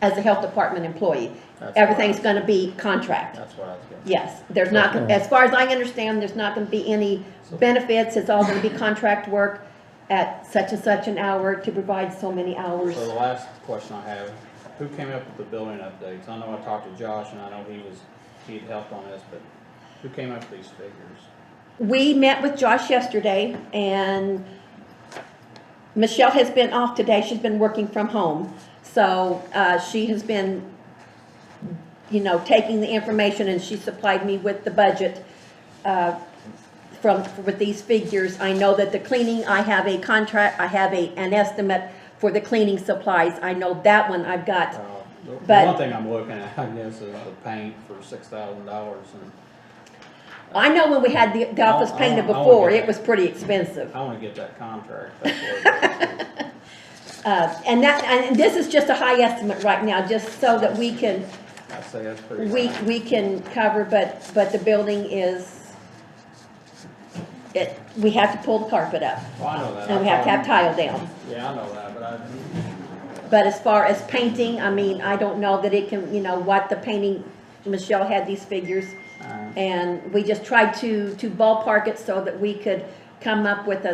as a health department employee. That's Everything's right. gonna be contract. That's what I was getting. Yes, there's not, as far as I understand, there's not gonna be any benefits, it's all gonna be contract work at such and such an hour to provide so many hours. So the last question I have, who came up with the building updates? I know I talked to Josh, and I know he'd helped on this, but who came up with these figures? We met with Josh yesterday, and Michelle has been off today, she's been working from home. So, she has been, you know, taking the information, and she supplied me with the budget, with these figures. I know that the cleaning, I have a contract, I have an estimate for the cleaning supplies. I know that one I've got. The But- one thing I'm looking at, I guess, is the paint for $6,000, and I know when we had the office painted I wanna before, get it was pretty expensive. I wanna get that contract. That's what it is. And this is just a high estimate right now, just so that we can, I say that's pretty high. we can cover, but the building is, we have to pull the carpet up, Well, I know that. and we have to have tile down. Yeah, I know that, but But as far as painting, I mean, I don't know that it can, you know, what the painting, Michelle had these figures, and we just tried to ballpark it so that we could come up with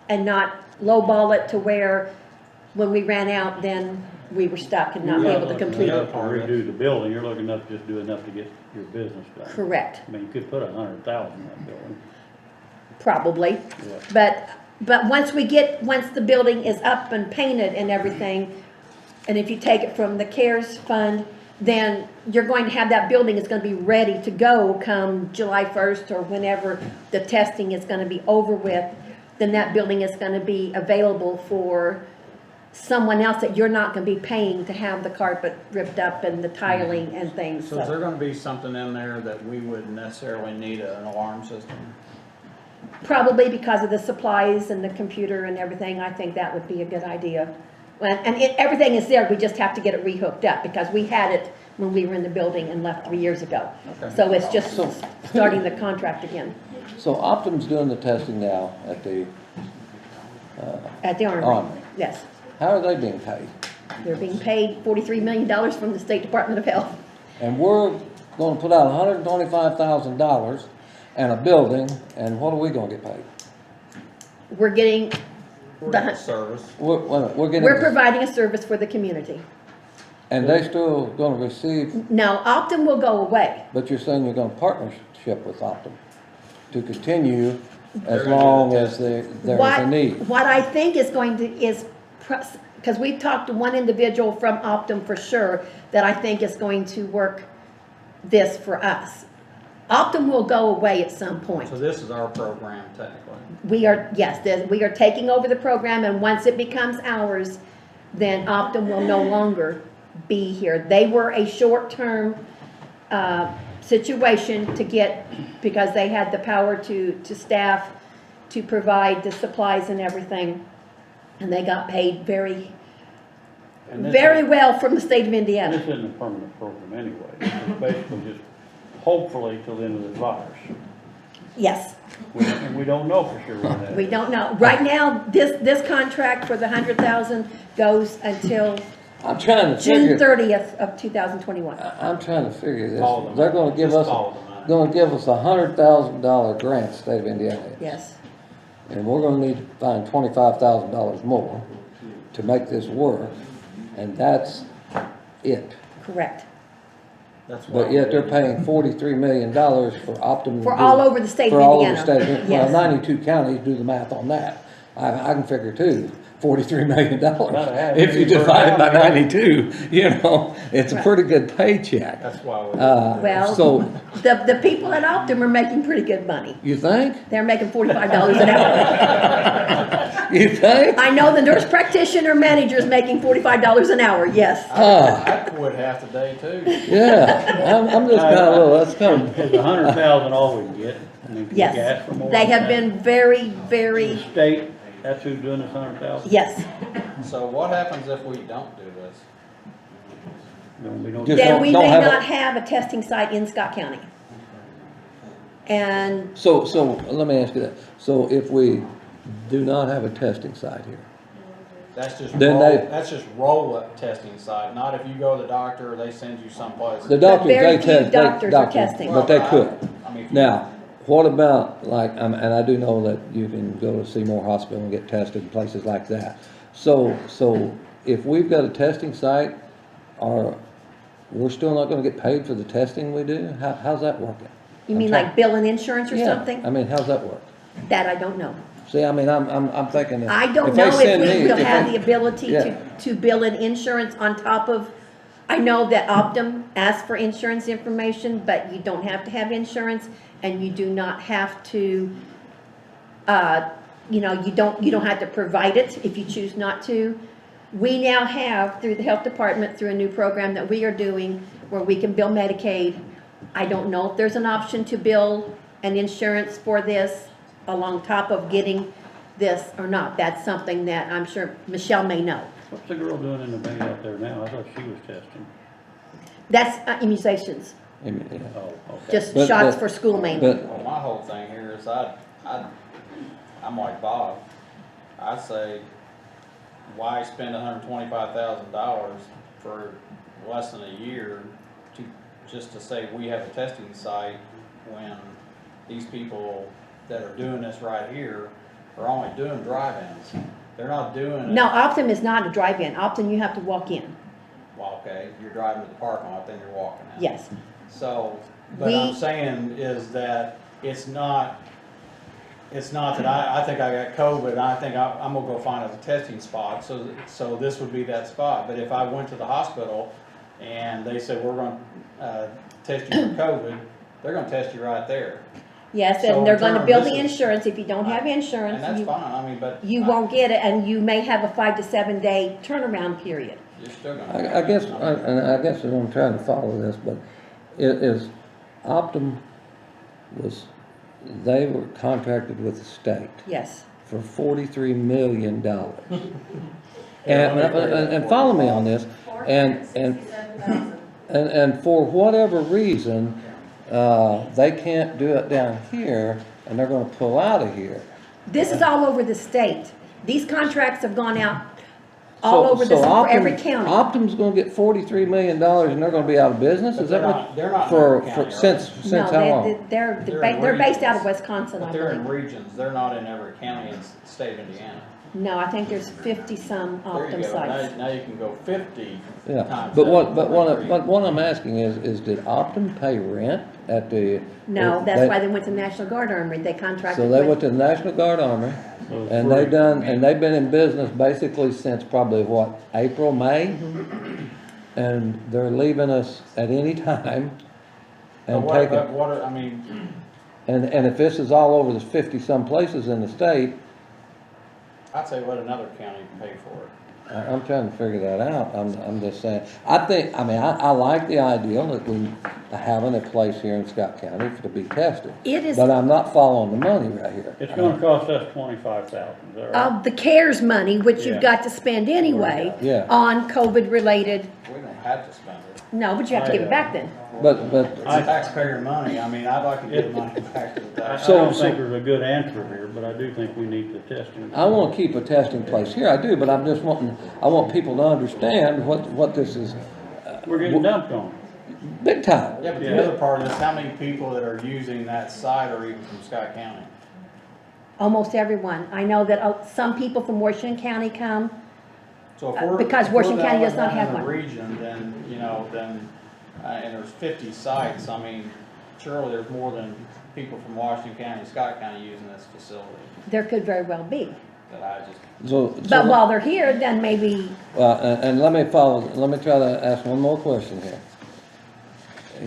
and not lowball it to where when we ran out, then we were stuck and not be able to complete To it. redo the building, you're looking up, just do enough to get your business done. Correct, I mean, you could put 100,000 in that building. probably. Yeah. But once the building is up and painted and everything, and if you take it from the CARES fund, then you're going to have that building, it's gonna be ready to go come July 1st or whenever the testing is gonna be over with, then that building is gonna be available for someone else that you're not gonna be paying to have the carpet ripped up and the tiling and things, so is there gonna be something in there that we wouldn't necessarily need an alarm system? Probably because of the supplies and the computer and everything, I think that would be a good idea. Everything is there, we just have to get it rehooked up, because we had it when we were in the building and left 3 years ago. Okay. So it's just starting the contract again So Optum's doing the testing now at the, at the Armory. Armory. Yes, how are they being paid? they're being paid $43 million from the State Department of Health. And we're gonna put out $125,000 and a building, and what are we gonna get paid? We're getting, We're getting service. We're getting, we're providing a service for the community. and they still gonna receive, Now, Optum will go away. but you're saying you're gonna partnership with Optum to continue They're as gonna do long the as there's a need. What I think is going to, because we've talked to one individual from Optum for sure, that I think is going to work this for us. Optum will go away at some point. So this is our program technically. We are taking over the program, and once it becomes ours, then Optum will no longer be here. They were a short-term situation to get, because they had the power to staff, to provide the supplies and everything, and they got paid very And this very is- well from the state of This Indiana. isn't a permanent program anyway. This is basically just hopefully till the end of the virus. Yes, And we don't know for sure when that. we don't know. Right now, this contract for the 100,000 goes until I'm trying to June figure, 30th of 2021. I'm trying to figure this. All of them. They're gonna give Just us, all of them. gonna give us $100,000 grant, state of Indiana. is. Yes, And we're gonna need to find $25,000 more to make this work, and that's it. correct. That's why But yet they're we- paying $43 million for Optimum. For all over the state of For all over Indiana. the state, of- well, Yes. 92 counties, do the math on that. I can figure too, $43 million. About a half If you million per divide it by county. 92, you know, it's a Right. pretty good paycheck. That's why we. Well, So, the people at Optum are making pretty good money. you think? They're making $45 an hour. You think? I know the nurse practitioner manager is making $45 an hour, yes. Ah, I quit half the day too. yeah, I'm just kinda little, that's kind of, Is 100,000 all we can get? I mean, can we ask Yes, for more they than have that? been very, very, State, that's who's doing this 100,000? yes. So what happens if we don't do this? We don't. Just Then don't- we don't may have a- not have a testing site in Scott County. And so let me ask you that. So if we do not have a testing site here, That's just Then roll, they- that's just roll-up testing site, not if you go to the doctor or they send you someplace. the doctors, very they few test, doctors are testing. but they Well, could. I mean, if you- Now, what about, like, and I do know that you can go to Seymour Hospital and get tested and places like that. So if we've got a testing site, we're still not gonna get paid for the testing we do? How's that working? you mean like bill and insurance or Yeah, something? I mean, how's that work? That I don't know. See, I mean, I'm thinking that. I don't they know send if me- we will if have they- the ability Yeah. to bill in insurance on top of, I know that Optum asks for insurance information, but you don't have to have insurance, and you do not have to, you don't have to provide it if you choose not to. We now have, through the health department, through a new program that we are doing, where we can bill Medicaid. I don't know if there's an option to bill an insurance for this along top of getting this or not. That's something that I'm sure Michelle may know. What's the girl doing in the bank out there now? I thought she was testing. That's immunizations, I mean, yeah. Oh, okay. just But- shots but- for school mainly. But, Well, my whole thing here is I'm like Bob. I say, why spend $125,000 for less than a year just to say we have a testing site when these people that are doing this right here are only doing drive-ins. They're not doing it. No, Optum is not a drive-in. Optum, you have to walk in. Well, okay, you're driving to the parking lot, then you're walking out. Yes. So, but We- I'm saying is that it's not that I think I got COVID, and I think I'm gonna go find a testing spot, so this would be that spot. But if I went to the hospital and they said, we're gonna, test you for COVID, they're gonna test you right there. Yes, So and they're in gonna turn, bill this the is- insurance. If you don't have And insurance, that's fine, I mean, but. you won't get it, and you may have a 5 to 7 day turnaround period. You're still gonna. I guess, and I guess I'm trying to follow this, but is Optum they were contracted with the state Yes. for $43 million. And follow me on this, and for whatever reason, they can't do it down here, and they're gonna pull out of here. This is all over the state. These contracts have gone out all So- over so for every Optum- county. Optum's gonna get $43 million and they're gonna be out of business? But Is that they're what? not- they're not in For, every county, are since No, how they- long? they're based out of Wisconsin, I But they're in believe. regions, they're not in every county in the state of Indiana. No, I think there's 50-some There Optum you go, sites. now you can go 50 Yeah, times. but that, what 43. what I'm asking is did Optum pay rent at the? No, that's why they went to National Guard Armory. They contracted So they with. went to the National Guard Army, So it's and free. they've been in business basically since probably what, April, May? Mm-hmm. And they're leaving us at any time But and what, taking, but what, I mean, and if this is all over the 50-some places in the state, I'd say let another county pay for it. I'm trying to figure that out. I'm just saying, I like the ideal that we having a place here in Scott County to be tested. It is But I'm not following the money right here. It's gonna cost us 25,000, is that right? of the CARES money, which Yeah. you've got to spend anyway Yeah. on COVID-related, We don't have to spend it. no, but you have to give it back then. But, It's taxpayer money, I mean, I'd like to get money back to the I tax. don't think there's a good answer here, but I do think we need the testing. I wanna keep a testing place here, I do, but I'm just wanting, I want people to understand what this is, We're getting dumped on. big time. Yeah, but Yeah. the other part is how many people that are using that site are even from Scott County? Almost everyone. I know that some people from Washington County come. So if we're. Because if we're Washington the County only does not have in the one. region, then, you know, and there's 50 sites, I mean, surely there's more than people from Washington County and Scott County using this facility There could very well be. that I just. But while they're here, then maybe, Well, and let me try to ask one more question here.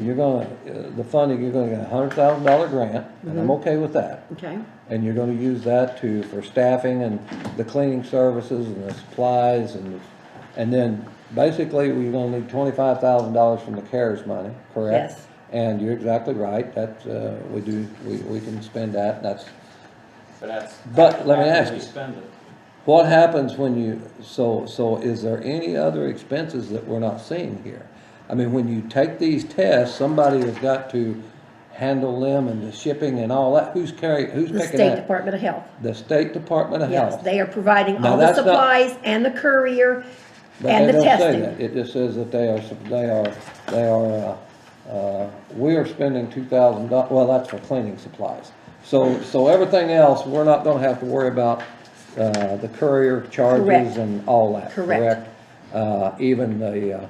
You're gonna, the funding, you're gonna get $100,000 grant, and I'm okay with that. okay, And you're gonna use that for staffing and the cleaning services and the supplies and then basically we're gonna need $25,000 from the CARES money, correct? Yes. And you're exactly right, that, we can spend that, that's, But that's. But let me after ask we you. spend it. what happens when you, so is there any other expenses that we're not seeing here? I mean, when you take these tests, somebody has got to handle them and the shipping and all that, who's the picking State that? Department of Health. The State Department of Yes, Health. they are providing Now, all the that's not- supplies and the courier But and they the don't say testing. that. It just says that we are spending $2,000, well, that's for cleaning supplies. So everything else, we're not gonna have to worry about, the courier charges Correct. and all that, Correct. correct? Even the,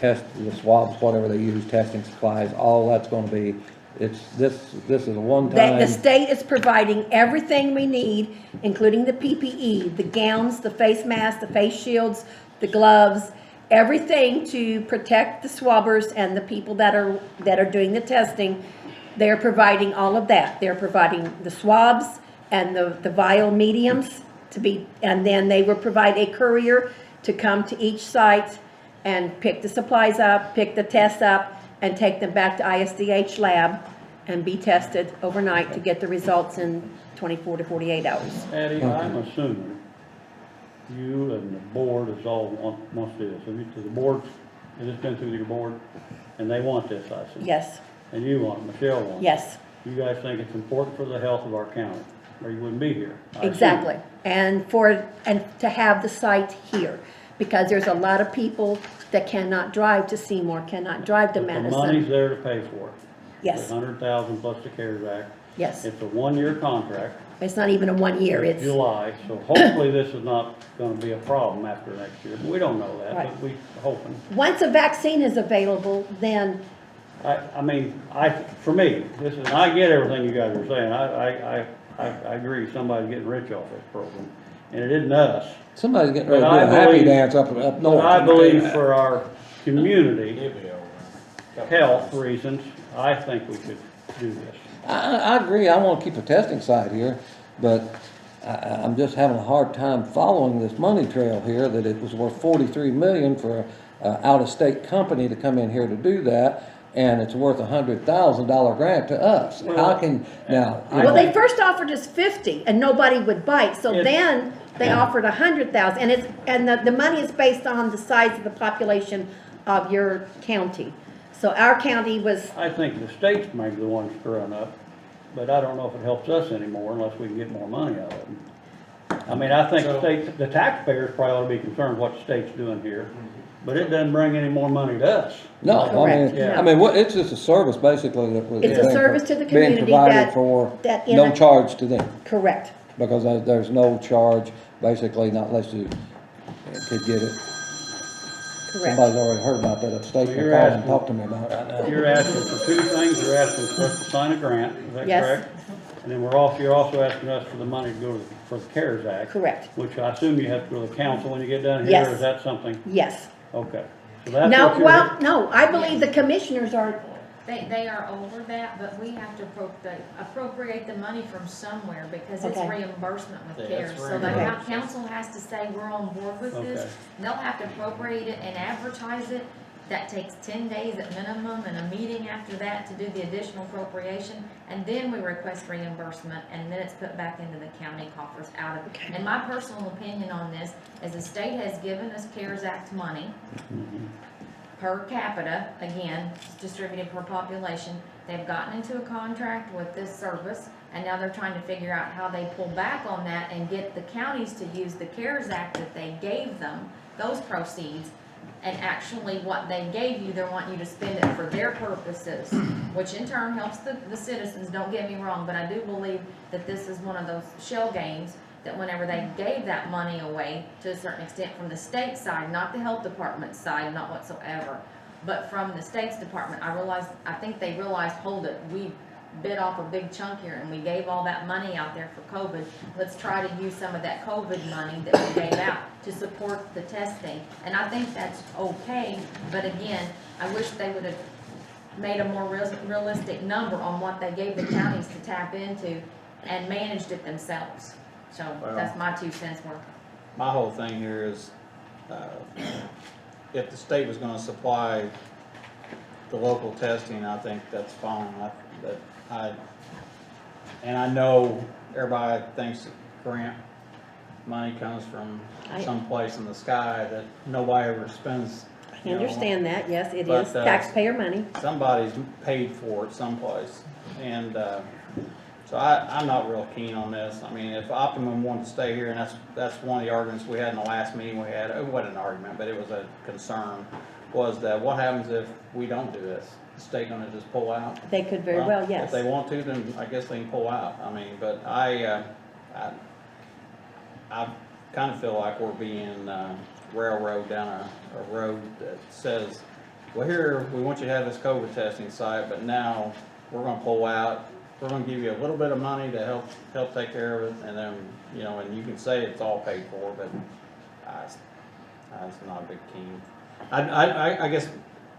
the swabs, whatever they use, testing supplies, all that's gonna be, this is a one-time. The state is providing everything we need, including the PPE, the gowns, the face masks, the face shields, the gloves, everything to protect the swabbers and the people that are doing the testing. They're providing all of that. They're providing the swabs and the vial mediums and then they will provide a courier to come to each site and pick the supplies up, pick the tests up, and take them back to ISDH lab and be tested overnight to get the results in 24 to 48 hours. Addie, I'm assuming you and the board is all wants to do this. So the board, has this been through your board? And they want this, I assume? Yes, And you want it, Michelle wants it? yes, You guys think it's important for the health of our county, or you wouldn't be here? I assume. exactly. And to have the site here, because there's a lot of people that cannot drive to Seymour, cannot drive to But the money's Madison. there to pay for it. Yes, The $100,000 plus the CARES Act. yes. It's a one-year contract. It's not even a 1 year, it's, July, so hopefully this is not gonna be a problem after next year. We don't know that, Right. but we hoping. once a vaccine is available, then, I mean, for me, this is, I get everything you guys are saying. I agree, somebody's getting rich off this program, and it isn't us. Somebody's getting ready to But do I a happy believe- dance up north. But I let me tell you believe that. for our community, It'll be over in a couple health months. reasons, I think we should do this. I agree, I wanna keep a testing site here, but I'm just having a hard time following this money trail here, that it was worth 43 million for a out-of-state company to come in here to do that, and it's worth $100,000 grant to us. How Well, can, now, well, they first offered us 50 and nobody would bite, so It- then they offered 100,000. And the money is based on the size of the population of your county. So our county was, I think the state's maybe the one screwing up, but I don't know if it helps us anymore unless we can get more money out of them. I mean, I think the taxpayers probably ought to be concerned what the state's doing here, but it doesn't bring any more money to us. no, Correct, yeah. it's just a service basically that was. It's a being service to the being community provided for that in no a- charge to them, correct, because there's no charge, basically, not unless you could get it. correct. Somebody's already heard about that upstate, Well, they're you're calling and asking- talk to me about it right now. You're asking for two things, you're asking for us to sign a grant, is that Yes. correct? And then you're also asking us for the money to go for the CARES Act. Correct. Which I assume you have to go to the council when you get down here, Yes. or is that something? Yes. Okay. So that's No, what you're. well, no, I believe the commissioners are, They are over that, but we have to appropriate the money from somewhere because it's Okay. reimbursement with Yeah, CARES. it's So the reimbursement. council has to say we're on board with this. Okay. They'll have to appropriate it and advertise it, That takes 10 days at minimum and a meeting after that to do the additional appropriation. And then we request reimbursement and then it's put back into the county coffers out of. And my personal opinion on this is the state has given us CARES Act money per capita, again, it's distributed per population. They've gotten into a contract with this service and now they're trying to figure out how they pull back on that and get the counties to use the CARES Act that they gave them, those proceeds, and actually what they gave you, they want you to spend it for their purposes, which in turn helps the citizens, don't get me wrong, but I do believe that this is one of those shell games that whenever they gave that money away to a certain extent from the state side, not the health department side, not whatsoever, but from the state's department, I think they realized, hold it, we bit off a big chunk here and we gave all that money out there for COVID. Let's try to use some of that COVID money that we gave out to support the testing. And I think that's okay, but again, I wish they would have made a more realistic number on what they gave the counties to tap into and managed it themselves. So that's my 2 cents worth. My whole thing here is, if the state was gonna supply the local testing, I think that's fine. And I know everybody thinks that grant money comes from someplace in the sky that nobody ever spends. I understand that, yes, it But, is taxpayer money. Somebody's paid for it someplace, and, so I'm not real keen on this. I mean, if Optimum wanted to stay here, and that's one of the arguments we had in the last meeting we had, it wasn't an argument, but it was a concern, was that what happens if we don't do this? The state gonna just pull out? They could very well, yes. If they want to, then I guess they can pull out. I mean, but I kind of feel like we're being railroad down a road that says, well, here, we want you to have this COVID testing site, but now we're gonna pull out. We're gonna give you a little bit of money to help take care of it, and then, you know, and you can say it's all paid for, but it's not a big keen. I guess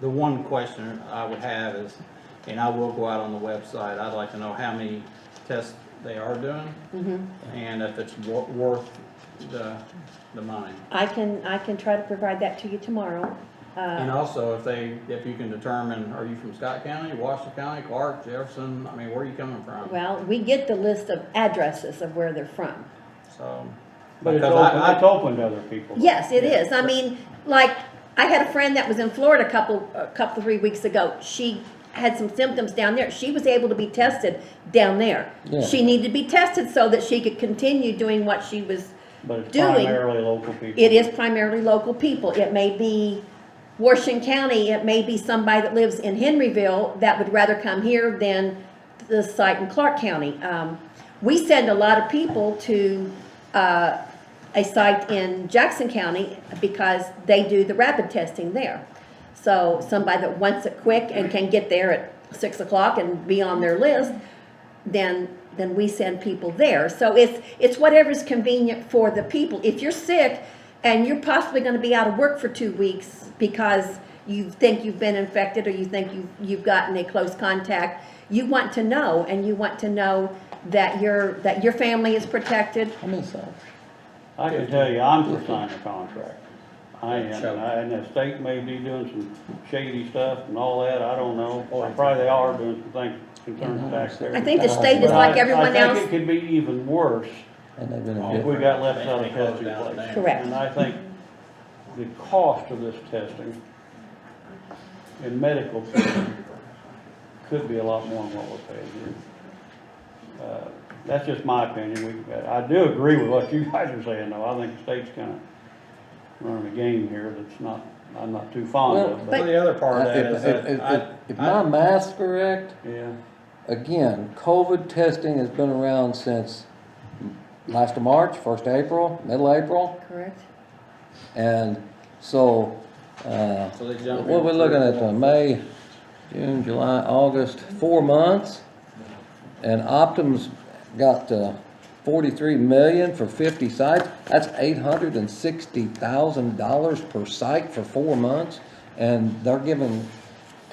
the one question I would have is, and I will go out on the website, I'd like to know how many tests they are doing, and if it's worth the money. I can try to provide that to you tomorrow. And also, if you can determine, are you from Scott County, Washington County, Clark, Jefferson, I mean, where are you coming from? Well, we get the list of addresses of where they're from. So, But it's because open, it's open to other people. Yes, it is. I mean, like, I had a friend that was in Florida a couple 3 weeks ago. She had some symptoms down there. She was able to be tested down there. Yeah. She needed to be tested so that she could continue doing what she was But it's doing. primarily local people. It is primarily local people. It may be Washington County, it may be somebody that lives in Henryville that would rather come here than the site in Clark County. We send a lot of people to a site in Jackson County because they do the rapid testing there. So somebody that wants it quick and can get there at 6 o'clock and be on their list, then we send people there. So it's whatever's convenient for the people. If you're sick and you're possibly going to be out of work for 2 weeks because you think you've been infected or you think you've gotten a close contact, you want to know, and you want to know that your family is protected. How many sites? I can tell you, I'm for signing a contract. I am, and the state may be doing some shady stuff and all that, I don't know. Or probably they are doing some things concerning taxpayers. I think the state is But like everyone I else. think it could be even worse And they've been in if we different. got left out of testing place. Correct. And I think the cost of this testing in medical testing could be a lot more than what we're paying here. That's just my opinion. I do agree with what you guys are saying, though. I think the state's kind of running a game here that's I'm not too fond of. Well, the other part of that is If my math's correct, Yeah. again, COVID testing has been around since last of March, 1st of April, middle of April. Correct. And so, so they jump what we're in looking three or at, four. May, June, July, August, 4 months. And Optum's got 43 million for 50 sites. That's $860,000 per site for 4 months. And they're giving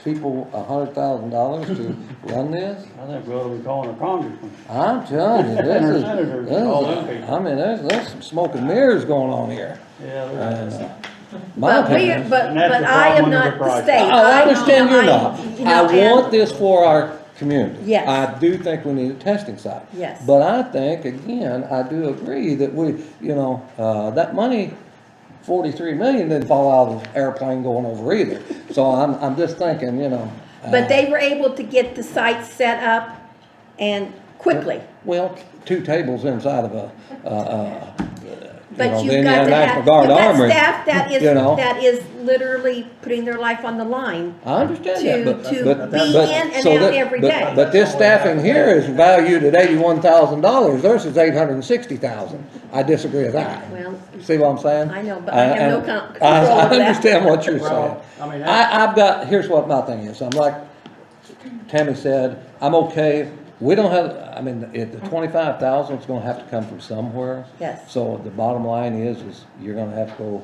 people $100,000 to run this? I think we ought to be calling a congressman. I'm telling you, this Or is, senators and all them people. I mean, there's some smoke and mirrors going on here. Yeah, My But we, opinion. but, And that's but the I am problem not under the the price. state. I understand you're not. you know, I and- want this for our community. Yes. I do think we need a testing site. Yes. But I think, again, I do agree that we, that money, 43 million didn't fall out of the airplane going over either. So I'm just thinking, But they were able to get the site set up and quickly. Well, 2 tables inside of But the you've Indiana got to National have, Guard you've got Armory. staff that is, you know. that is literally putting their life on the line. I understand that, but, to but, be but, in and so out that- every but- day. But this staffing here is valued at $81,000 versus $860,000. I disagree with that. Well, See what I'm saying? I know, but I have no And control I over that. understand what you're saying. Well, I mean, that's- I've got, here's what my thing is, I'm like Tammy said, I'm okay, we don't have, if the 25,000 is gonna have to come from somewhere. Yes. So the bottom line is you're gonna have to go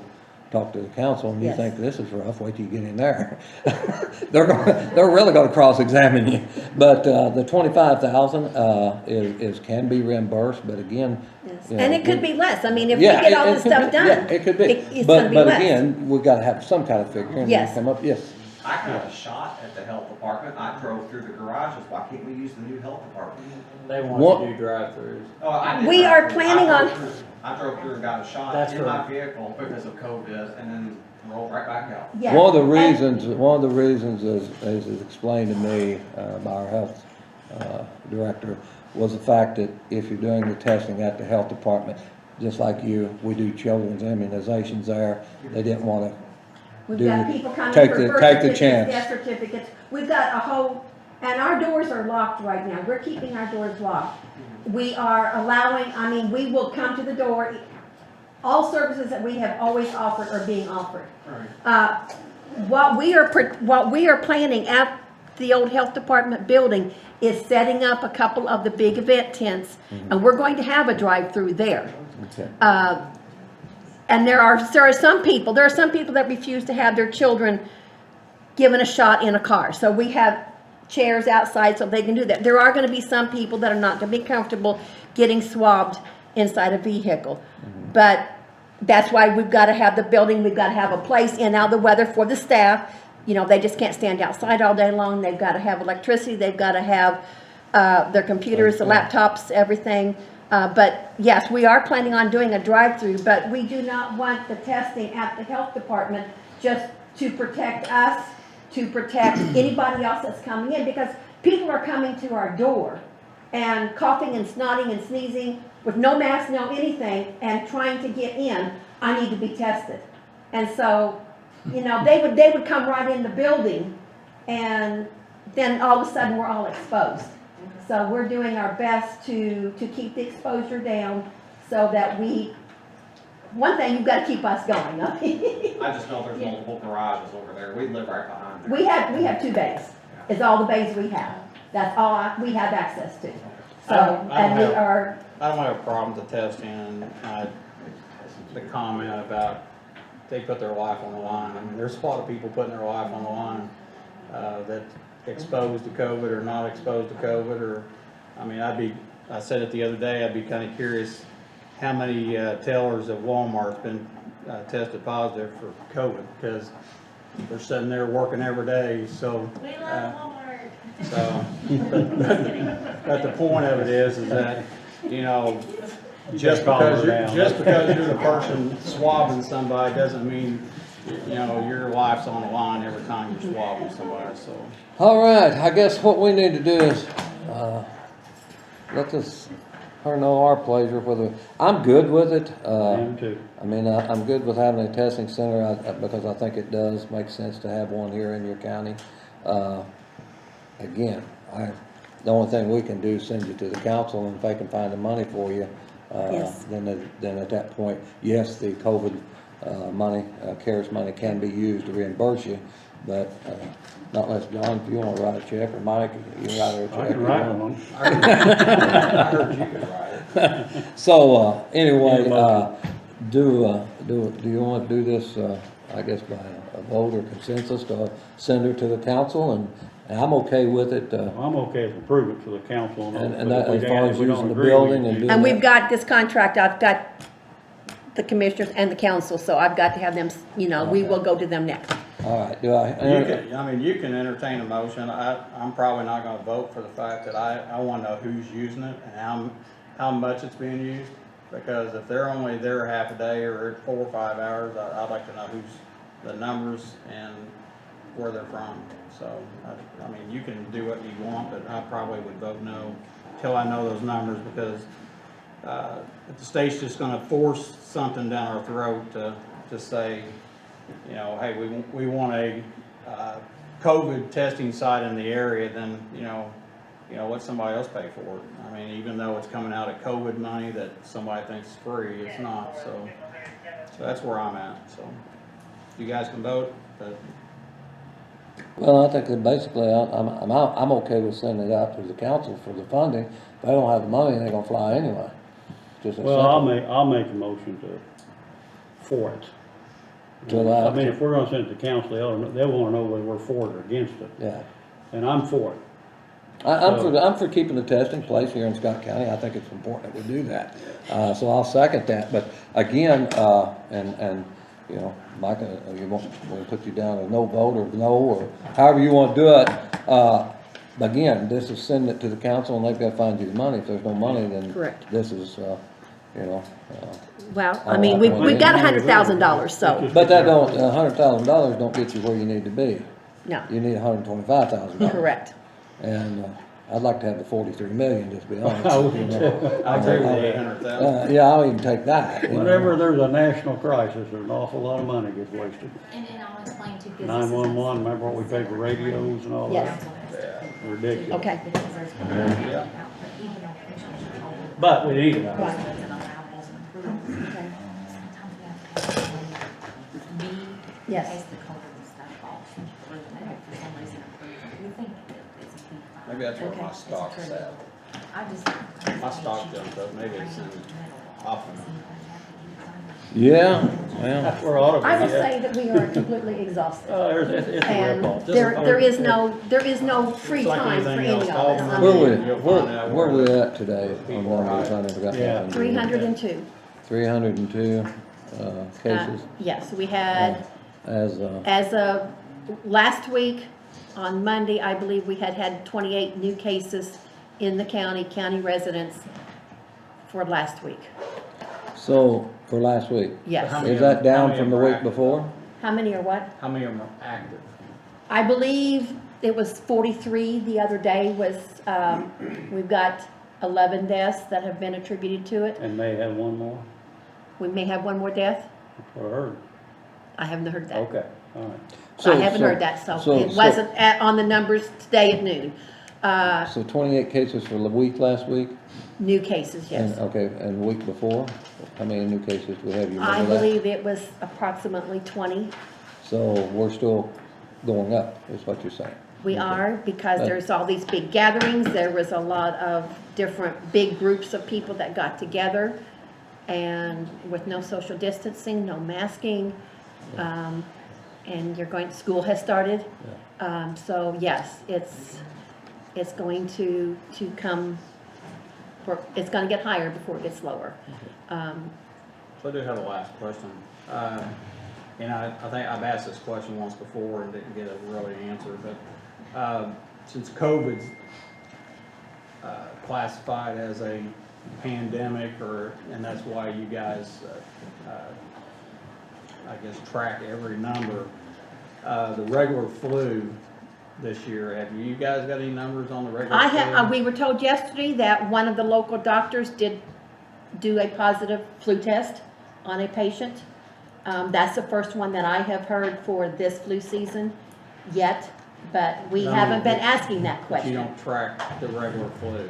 talk to the council, and you Yes. think this is rough, wait till you get in there. They're really gonna cross-examine you. But, the 25,000, can be reimbursed, but again, Yes. you know, And it could we- be less. I mean, if we yeah, get all it this could stuff be- done. Yeah, it could be. It's gonna be But less. again, we've gotta have some kind of figure and Yes. come up, yes. I got a shot at the health department. I drove through the garages. Why can't we use the new health department? They What- want to do drive-throughs. Oh, I did We drive are through. planning on- I drove through and got a shot That's in my right. vehicle because of COVID and then rolled right back out. Yeah. One of the And- reasons is explained to me, by our health, director, was the fact that if you're doing the testing at the health department, just like you, we do children's immunizations there, they didn't wanna We've got people coming take for the- birth take the certificates, chance. death certificates. We've got a whole, and our doors are locked right now. We're keeping our doors locked. We are allowing, we will come to the door. All services that we have always offered are being offered. What we are planning at the old health department building is setting up a couple of the big event tents, and we're going to have a drive-through there. Okay. And there are some people that refuse to have their children given a shot in a car. So we have chairs outside so they can do that. There are gonna be some people that are not gonna be comfortable getting swabbed inside a vehicle. But that's why we've gotta have the building, we've gotta have a place in out of the weather for the staff. They just can't stand outside all day long. They've gotta have electricity, they've gotta have, their computers, the laptops, everything. But yes, we are planning on doing a drive-through, but we do not want the testing at the health department just to protect us, to protect anybody else that's coming in, because people are coming to our door and coughing and snotting and sneezing with no mask, no anything, and trying to get in. I need to be tested. And so, they would come right in the building, and then all of a sudden we're all exposed. So we're doing our best to keep the exposure down so that one thing, you've got to keep us going. I just know there's multiple garages over there. We live right behind there. We have 2 bays, is all the bays we have. That's all we have access to. So, I don't and we have- are, I don't have a problem with the testing, the comment about they put their life on the line. There's a lot of people putting their life on the line, that exposed to COVID or not exposed to COVID, or, I said it the other day, I'd be kinda curious how many, tellers of Walmart's been, tested positive for COVID, because they're sitting there working every day, so. We love Walmart. So, but the point of it is that, just because you're the person swabbing somebody doesn't mean, your life's on the line every time you're swabbing somebody, so. All right, I guess what we need to do is, let her know our pleasure, whether, I'm good with it. Them too. I'm good with having a testing center, because I think it does make sense to have one here in your county. Again, the only thing we can do is send you to the council, and if they can find the money for you, Yes. then at that point, yes, the COVID, money, CARES money can be used to reimburse you, but, not unless, John, if you wanna write a check, or Mike, you can write her a check. I can write one. I heard you could write it. So, anyway, Yeah, do you want to do this, I guess by a vote or consensus to send her to the council, and I'm okay with it, I'm okay with approving it to the council. and but that, if we as don't- far if as we don't using the agree, we building can and do- doing and that. we've got this contract, I've got the commissioners and the council, so I've got to have them, we will go to them next. All right, do I? You can entertain a motion. I'm probably not gonna vote for the fact that I wanna know who's using it and how much it's being used. Because if they're only there half a day or 4 or 5 hours, I'd like to know who's the numbers and where they're from. So, I mean, you can do what you want, but I probably would vote no till I know those numbers, because if the state's just gonna force something down our throat to say, hey, we want a COVID testing site in the area, then, let somebody else pay for it. I mean, even though it's coming out of COVID money that somebody thinks is free, it's not, so that's where I'm at, so. You guys can vote, but Well, I think that basically, I'm okay with sending it out to the council for the funding. If they don't have the money, they're gonna fly anyway. Just a Well, second. I'll make a motion for it. To allow- I mean, if we're gonna send it to council, they'll wanna know whether we're for it or against it, Yeah. and I'm for it. I'm for keeping the testing place here in Scott County. I think it's important that we do that. So I'll second that, but again, Mike, we'll put you down as no vote or no, or however you want to do it. Again, this is sending it to the council and they've got to find you the money. If there's no money, then Correct. this is, Well, I mean, we've got $100,000, so, but that don't, $100,000 don't get you where you need to be. no, You need $125,000. correct. And, I'd like to have the 43 million, just to be honest. I would you too. know. I agree with 800,000. Yeah, I'll even take that. you know. Whenever there's a national crisis, there's an awful lot of money gets wasted. And I'll explain to businesses. 911, remember what we paid for radios and all that? Yes. Ridiculous. Okay. Yeah. But we need it. Right. Yes. Maybe that's where my stock's at. My stock jumped up, maybe it's in Hoffman. Yeah, well, That's where it ought to be. I would yeah. say that we are completely exhausted. It's a And ripoff. there is no free It's like time for anything any else, all of the us. I where mean, we at today on numbers? I never got that. 302. 302, cases Yes, we had, as, as of last week, on Monday, I believe we had 28 new cases in the county residents for last week. so, for last week. Yes. How many Is that how down many from the are week active? before? How many are what? How many of them are active? I believe it was 43 the other day was, we've got 11 deaths that have been attributed to it. And may have one more, We may have one more death. that's what I heard. I haven't heard that. Okay, all right. I haven't heard that, so it wasn't on the numbers today at noon. So 28 cases for the week last week? New cases, yes. And, okay, and the week before? How many new cases do we have? You I remember that? believe it was approximately 20. So we're still going up, is what you're saying? We are, because there's all these big gatherings, there was a lot of different big groups of people that got together, and with no social distancing, no masking, and school has started. So yes, it's going to come, it's gonna get higher before it gets lower. So I do have a last question. And I think I've asked this question once before and didn't get a really answer, but since COVID's classified as a pandemic, and that's why you guys, I guess, track every number, the regular flu this year, have you guys got any numbers on the regular flu? We were told yesterday that one of the local doctors did do a positive flu test on a patient. That's the first one that I have heard for this flu season yet, but we No, haven't been but- asking that But you question. don't track the regular flu.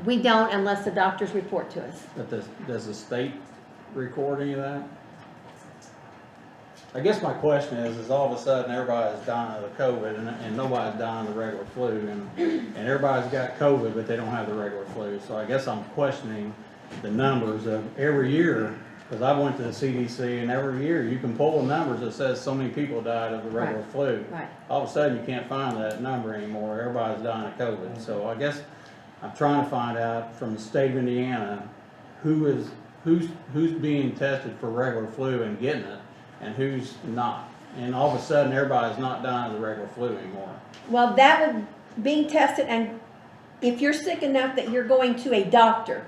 We don't unless the doctors report to us. But does the state record any of that? I guess my question is all of a sudden everybody's dying of the COVID and nobody's dying of the regular flu, and everybody's got COVID, but they don't have the regular flu. So I guess I'm questioning the numbers of every year, because I went to the CDC and every year you can pull the numbers that says so many people died of the regular Right. flu. Right. All of a sudden you can't find that number anymore. Everybody's dying of COVID. So I guess I'm trying to find out from the state of Indiana, who is who's being tested for regular flu and getting it, and who's not. And all of a sudden, everybody's not dying of the regular flu anymore. Well, that would, being tested, and if you're sick enough that you're going to a doctor,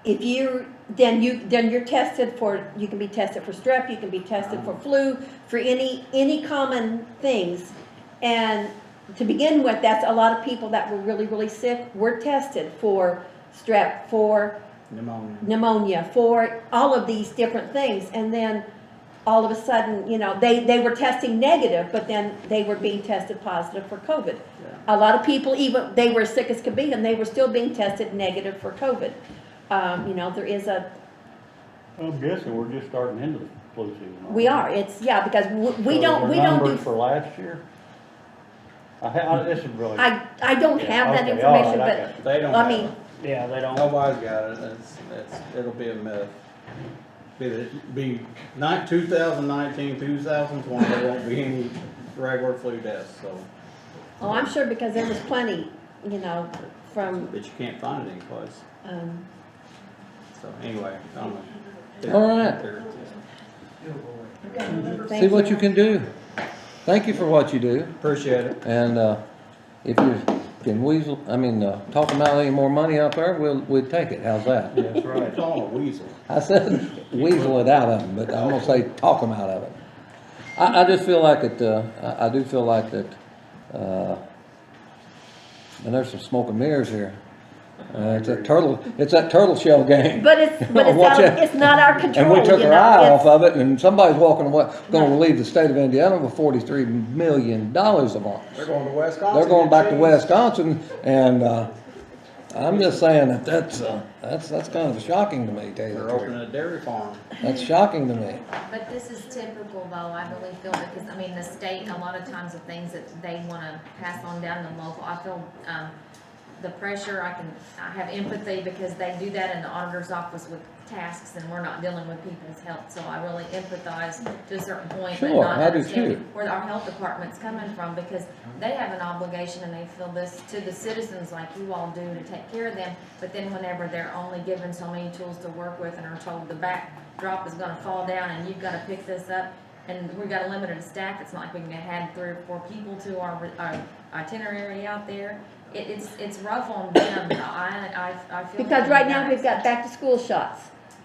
if you, then you're tested for, you can be tested for strep, you can be tested for flu, for any common things. And to begin with, that's a lot of people that were really, really sick were tested for strep, for pneumonia, for all of these different things. And then all of a sudden, you know, they were testing negative, but then they were being tested positive for COVID. A lot of people, even they were sick as could be, and they were still being tested negative for COVID. You know, there is a, I'm guessing we're just starting into the flu season. aren't we are, it's, yeah, because we So don't your numbers do, for last year? This is really. I don't have that Okay, all right, information, I but, got you. They don't I have mean, it. Yeah, they don't. Nobody's got it. It'll be a myth. Be 2019, 2020, there won't be any regular flu deaths, so, oh, I'm sure because there was plenty, you know, from, but you can't find it anyplace. um, So anyway, I don't know. All right. thank See what you can do. Thank you for what you do. Appreciate it. And, if you can weasel, talk about any more money up there, we'll take it. How's that? That's right. It's all a weasel. I said weasel it out of them, but I'm gonna say talk them out of it. I just feel like it, I do feel like that, and there's some smoke and mirrors here. It's that turtle shell game. but it's Watch out. it's not our And control, we took you our know, eye it's- off of it, and somebody's walking away, gonna relieve the state of Indiana with $43 million of bonds. They're going to Wisconsin. They're going back to Cheese. Wisconsin, and, I'm just saying that that's kind of shocking to me, tell you They're the opening truth. a dairy farm. That's shocking to me. But this is typical though, I really feel, because, I mean, the state, a lot of times the things that they wanna pass on down to local, I feel, the pressure, I have empathy because they do that in the auditor's office with tasks and we're not dealing with people's health, so I really empathize to a certain point, but Sure, not I do understanding too. where our health department's coming from, because they have an obligation and they feel this to the citizens like you all do to take care of them, but then whenever they're only given so many tools to work with and are told the backdrop is gonna fall down and you've gotta pick this up, and we've got a limited staff, it's not like we can add 3 or 4 people to our itinerary out there. It's rough on them, I feel. because right now that. we've got back to school shots.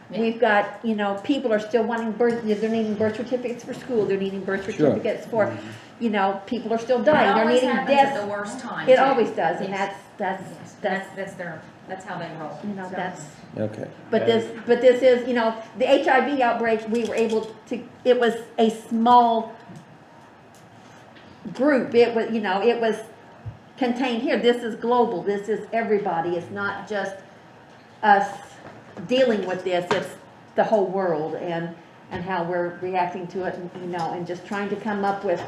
Yeah. We've got, you know, people are still wanting they're needing birth certificates for school, they're needing birth Sure. certificates for, you know, people are still It dying, they're always needing happens at the deaths. worst time. It too. always does, and Yes. That's how they roll. you know, So- that's, Okay. but this is, you know, the HIV outbreak, we were able to, it was a small group, it was, you know, it was contained here, this is global, this is everybody, it's not just us dealing with this, it's the whole world, and how we're reacting to it, and, you know, and just trying to come up with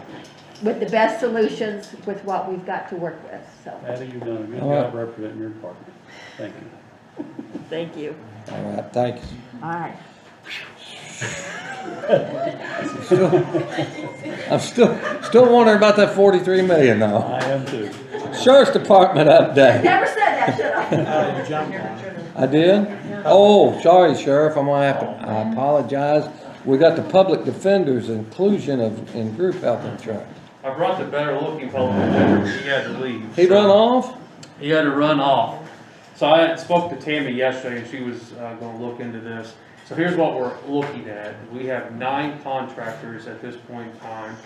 the best solutions with what we've got to work with, so, Patty, you've done a good All right. job representing your department. Thank you. thank you. All right, thank you. All right. I'm still wondering about that 43 million though. I am too. Sheriff's Department update. Never said that, should I? You jumped on it. I did? Oh, sorry, Sheriff, I'm gonna have to, I apologize. We got the public defender's inclusion in group health insurance. I brought the better looking public defender, he had to leave. He run off? He had to run off. So I spoke to Tammy yesterday and she was gonna look into this. So here's what we're looking at. We have 9 contractors at this point in time.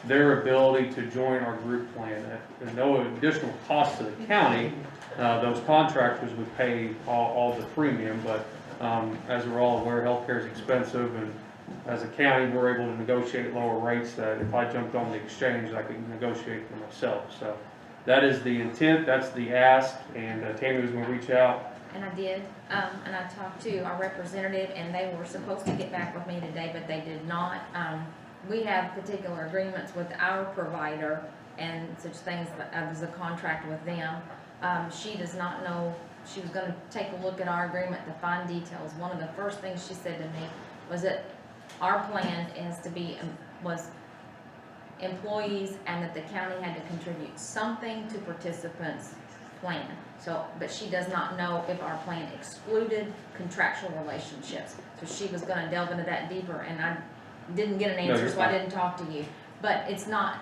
Their ability to join our group plan at no additional cost to the county. Those contractors would pay all the premium, but as we're all aware, healthcare is expensive, and as a county, we're able to negotiate lower rates that if I jumped on the exchange, I could negotiate for myself. So that is the intent, that's the ask, and Tammy was gonna reach out. And I did, and I talked to our representative, and they were supposed to get back with me today, but they did not. We have particular agreements with our provider and such things as a contract with them. She does not know, she was gonna take a look at our agreement to find details. One of the first things she said to me was that our plan is to be, was employees, and that the county had to contribute something to participants plan. So, but she does not know if our plan excluded contractual relationships. So she was gonna delve into that deeper, and I didn't get an No, answer, you're so I fine. didn't talk to you. But it's not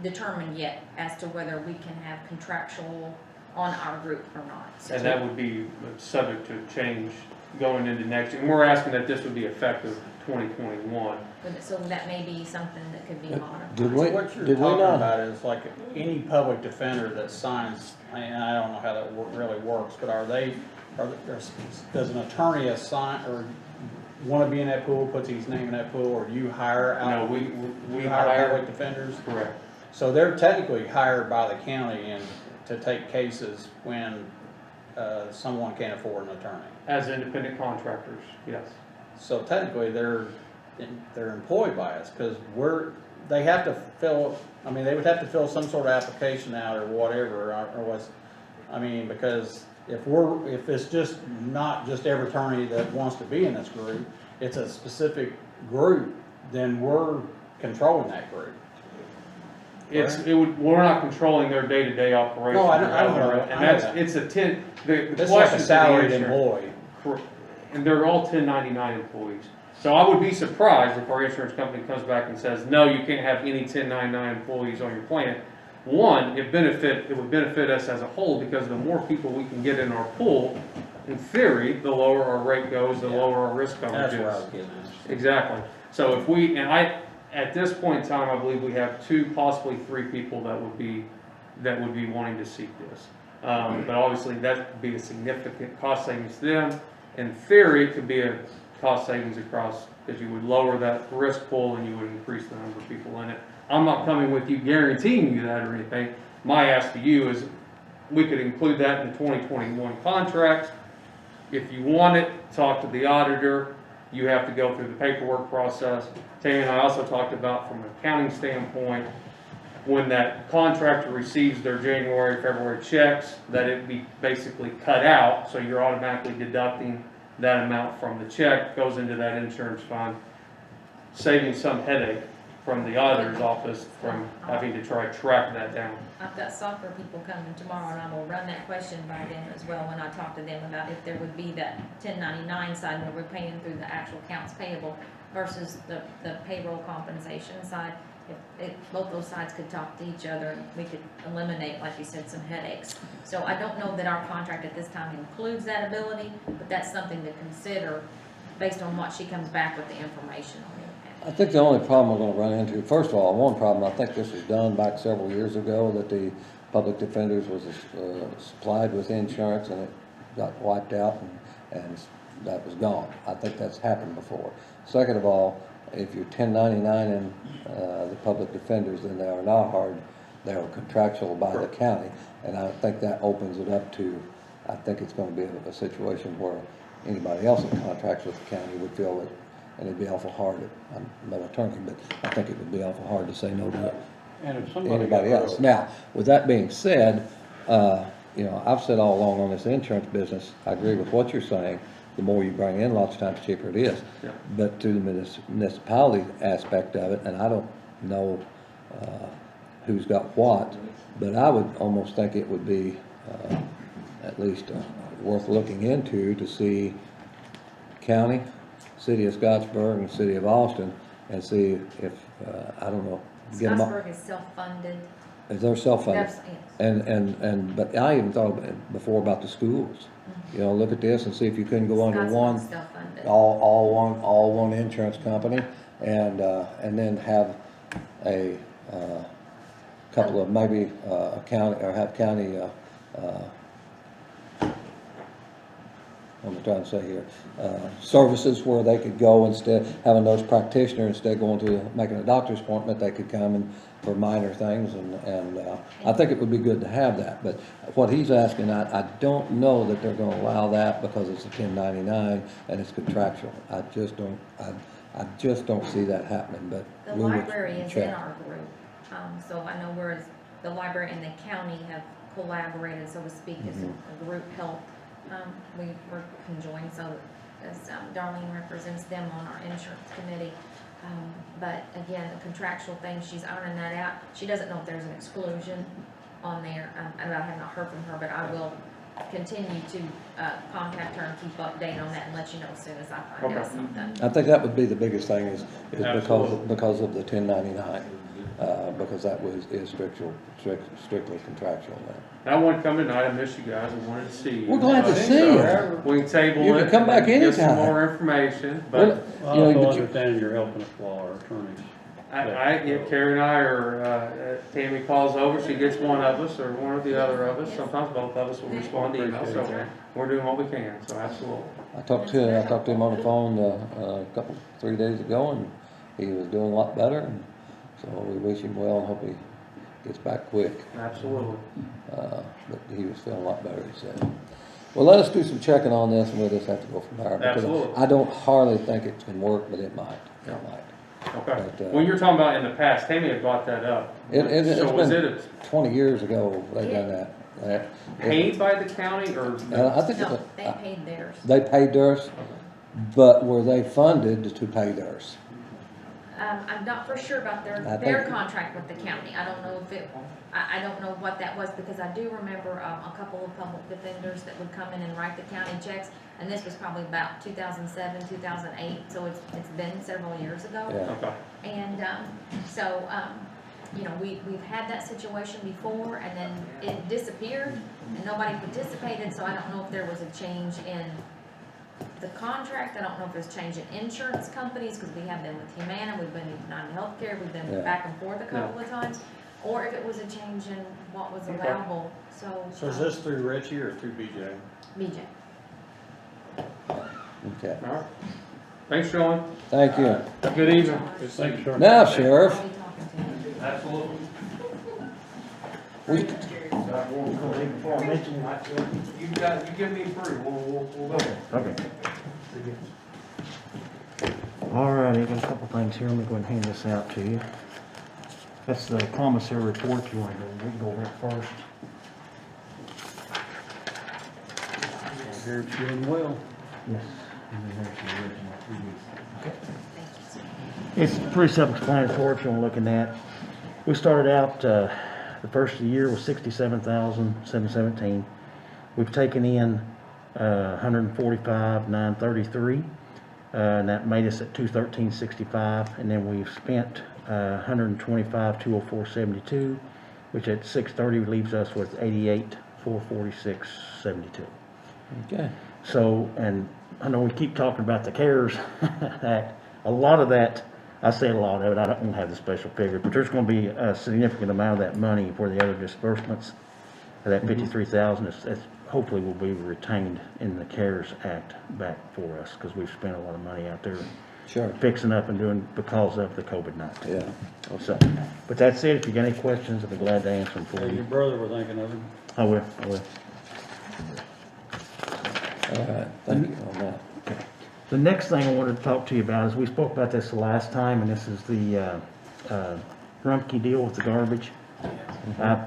determined yet as to whether we can have contractual on our group or not. So- And that would be subject to change going into next year. And we're asking that this would be effective 2021. So that may be something that could be modified. Did So we, what you're did we talking not? about is like any public defender that signs, and I don't know how that really works, but does an attorney assign, or wanna be in that pool, puts his name in that pool, or you hire No, out? we You hire hire, public defenders? correct. So they're technically hired by the county and to take cases when, someone can't afford an attorney. As independent contractors, yes. So technically, they're employed by us, cause they have to fill, I mean, they would have to fill some sort of application out or whatever, or what's, I mean, because if it's just not just every attorney that wants to be in this group, it's a specific group, then we're controlling that group. We're not controlling their day-to-day operation. No, I know that. And that's, it's a the It's like question a to the salaried insurance- employee. Correct. And they're all 1099 employees. So I would be surprised if our insurance company comes back and says, no, you can't have any 1099 employees on your plan. One, it would benefit us as a whole, because the more people we can get in our pool, in theory, the lower our rate goes, the lower our risk coverage That's what I was is. getting at. Exactly. So at this point in time, I believe we have 2, possibly 3 people that would be wanting to seek this. But obviously, that would be a significant cost savings to them. In theory, it could be a cost savings across, because you would lower that risk pool and you would increase the number of people in it. I'm not coming with you guaranteeing you that or anything. My ask to you is, we could include that in the 2021 contracts. If you want it, talk to the auditor. You have to go through the paperwork process. Tammy and I also talked about, from an accounting standpoint, when that contractor receives their January, February checks, that it be basically cut out, so you're automatically deducting that amount from the check, goes into that insurance fund, saving some headache from the auditor's office from having to try to track that down. I've got software people coming tomorrow, and I will run that question by them as well when I talk to them about if there would be that 1099 side where we're paying through the actual accounts payable versus the payroll compensation side. If both those sides could talk to each other, we could eliminate, like you said, some headaches. So I don't know that our contract at this time includes that ability, but that's something to consider based on what she comes back with the information on. I think the only problem we're gonna run into, first of all, one problem, I think this was done back several years ago, that the public defenders was supplied with insurance and it got wiped out and that was gone. I think that's happened before. Second of all, if you're 1099 in the public defenders, then they are not hard, they are contractual by the county. And I think that opens it up to, I think it's gonna be a situation where anybody else that contracts with the county would feel that, and it'd be awful hard, I'm no attorney, but I think it would be awful hard to say no to And if somebody. anybody else. Now, with that being said, you know, I've said all along on this insurance business, I agree with what you're saying. The more you bring in, lots of times cheaper it is. Yeah. But to the municipality aspect of it, and I don't know who's got what, but I would almost think it would be at least worth looking into to see county, city of Scottsburg and city of Austin, and see if, I don't know, get them all. Scottsburg is self-funded. If they're self-funded. That's, yes. But I even thought before about the schools. You know, look at this and see if you couldn't go under one, Scottsburg's self-funded. all one insurance company, and then have a couple of, maybe, a county, or have county, what am I trying to say here, services where they could go instead, having those practitioners, instead of going to, making a doctor's appointment, they could come and for minor things, and I think it would be good to have that, but what he's asking, I don't know that they're gonna allow that because it's a 1099 and it's contractual. I just don't see that happening, but. The we would library is in check. our group, so I know where the library and the county have collaborated, so to speak, as a group help. We were conjoined, so as Darlene represents them on our insurance committee. But again, the contractual thing, she's ironing that out. She doesn't know if there's an exclusion on there, and I have not heard from her, but I will continue to, contact her and keep update on that and let you know as soon as I find out Okay. something. I think that would be the biggest thing is Absolutely. because of the 1099, because that is strictly contractual now. I wanted to come tonight, I missed you guys, I wanted to see you. We're glad to see you. So, we can table it. You can come back Get some anytime. more information, Well, but I you know, also but you- understand you're helping us while our attorneys. Carrie and I are, Tammy calls over, she gets one of us, or one or the other of us, sometimes both of us will respond to emails, so we're doing what we can, so absolutely. I talked to him on the phone a 3 days ago, and he was doing a lot better, and so we wish him well and hope he gets back quick. Absolutely. But he was feeling a lot better, he said. Well, let us do some checking on this, and we'll just have to go from there. because Absolutely. I don't hardly think it can work, but it might, it might. Okay, But, when you're talking about in the past, Tammy had brought that up. It's So was been it 20 years ago they done that. paid by the county, or? I think No, it- they paid theirs. they paid theirs, but were they funded to pay theirs? I'm not for sure about I their think- contract with the county. I don't know if it, I don't know what that was, because I do remember, a couple of public defenders that would come in and write the county checks, and this was probably about 2007, 2008, so it's been several years ago. Yeah. Okay, And, you know, we've had that situation before, and then it disappeared, and nobody participated, so I don't know if there was a change in the contract. I don't know if there's change in insurance companies, because we have been with Humana, we've been with United Healthcare, we've been Yeah. back and forth a couple of times, or if it was a change in what was Okay. allowable, so. So is this through Richie or through BJ? BJ. Okay, all right. Thanks, Sean. thank you. Good evening. Thanks, sir. Now, Sheriff, I'll be talking to him. Absolutely. we, Before I mention You give me free, we'll go. Okay. All righty, got a couple things here, let me go ahead and hand this out to you. That's the commissary report, you want to go, we can go over it first. I hear it's doing well. Yes. And then there's the original previous. Okay. It's pretty self-explanatory if you want to look in that. We started out, the first of the year was 67,717. We've taken in, 145,933, and that made us at 213,65, and then we've spent, 125,204.72, which at 6/30 leaves us with 88,446.72. okay, So, and I know we keep talking about the CARES Act, a lot of that, I say a lot of it, I don't have the special figure, but there's gonna be a significant amount of that money for the other disbursements. That 53,000 is hopefully will be retained in the CARES Act back for us, because we've spent a lot of money out there sure, fixing up and doing because of the COVID-19. yeah. So, but that's it, if you got any questions, I'll be glad to answer them for Your you. brother were thinking of him. I will. All right, thank you on that. The next thing I wanted to talk to you about is, we spoke about this the last time, and this is the Rumpke deal with the garbage. I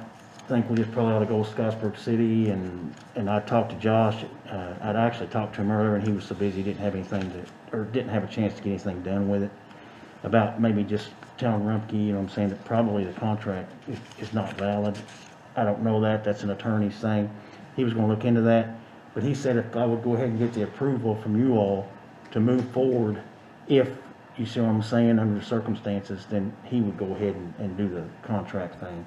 think we just probably ought to go with Scottsburg City, and I talked to Josh. I'd actually talked to him earlier, and he was so busy, he didn't have anything to, or didn't have a chance to get anything done with it. About maybe just telling Rumpke, you know what I'm saying, that probably the contract is not valid. I don't know that, that's an attorney's thing. He was gonna look into that, but he said if I would go ahead and get the approval from you all to move forward, if, you see what I'm saying, under the circumstances, then he would go ahead and do the contract thing.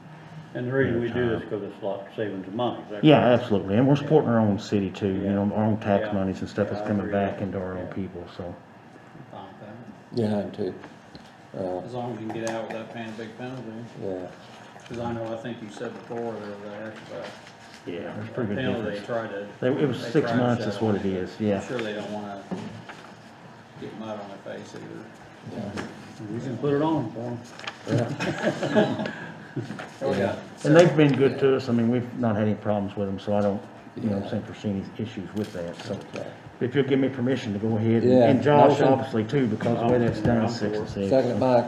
And the reason we do this is because it's a lot savings of money. Is that Yeah, correct? absolutely, and we're supporting our own city too, you know, our own tax Yeah. monies and stuff Yeah, that's I coming agree back with into our own that. people, so. Fine with that. Yeah, I am too. As long as you can get out without paying a big penalty. Yeah, Because I know, I think you said before, there was a heck of Yeah, there's a pretty good penalty they difference. tried to. It was they 6 tried to months is settle what it, it is, but yeah. I'm sure they don't wanna get mud on their face either. We can put it on for them. yeah, And they've been good to us, I mean, we've not had any problems with them, so I don't, you know what I'm saying, foresee any issues with that, so. okay. If you'll give me permission to go ahead, Yeah, and Josh motion. obviously too, because the way that's done is 6 and 6. Second it back,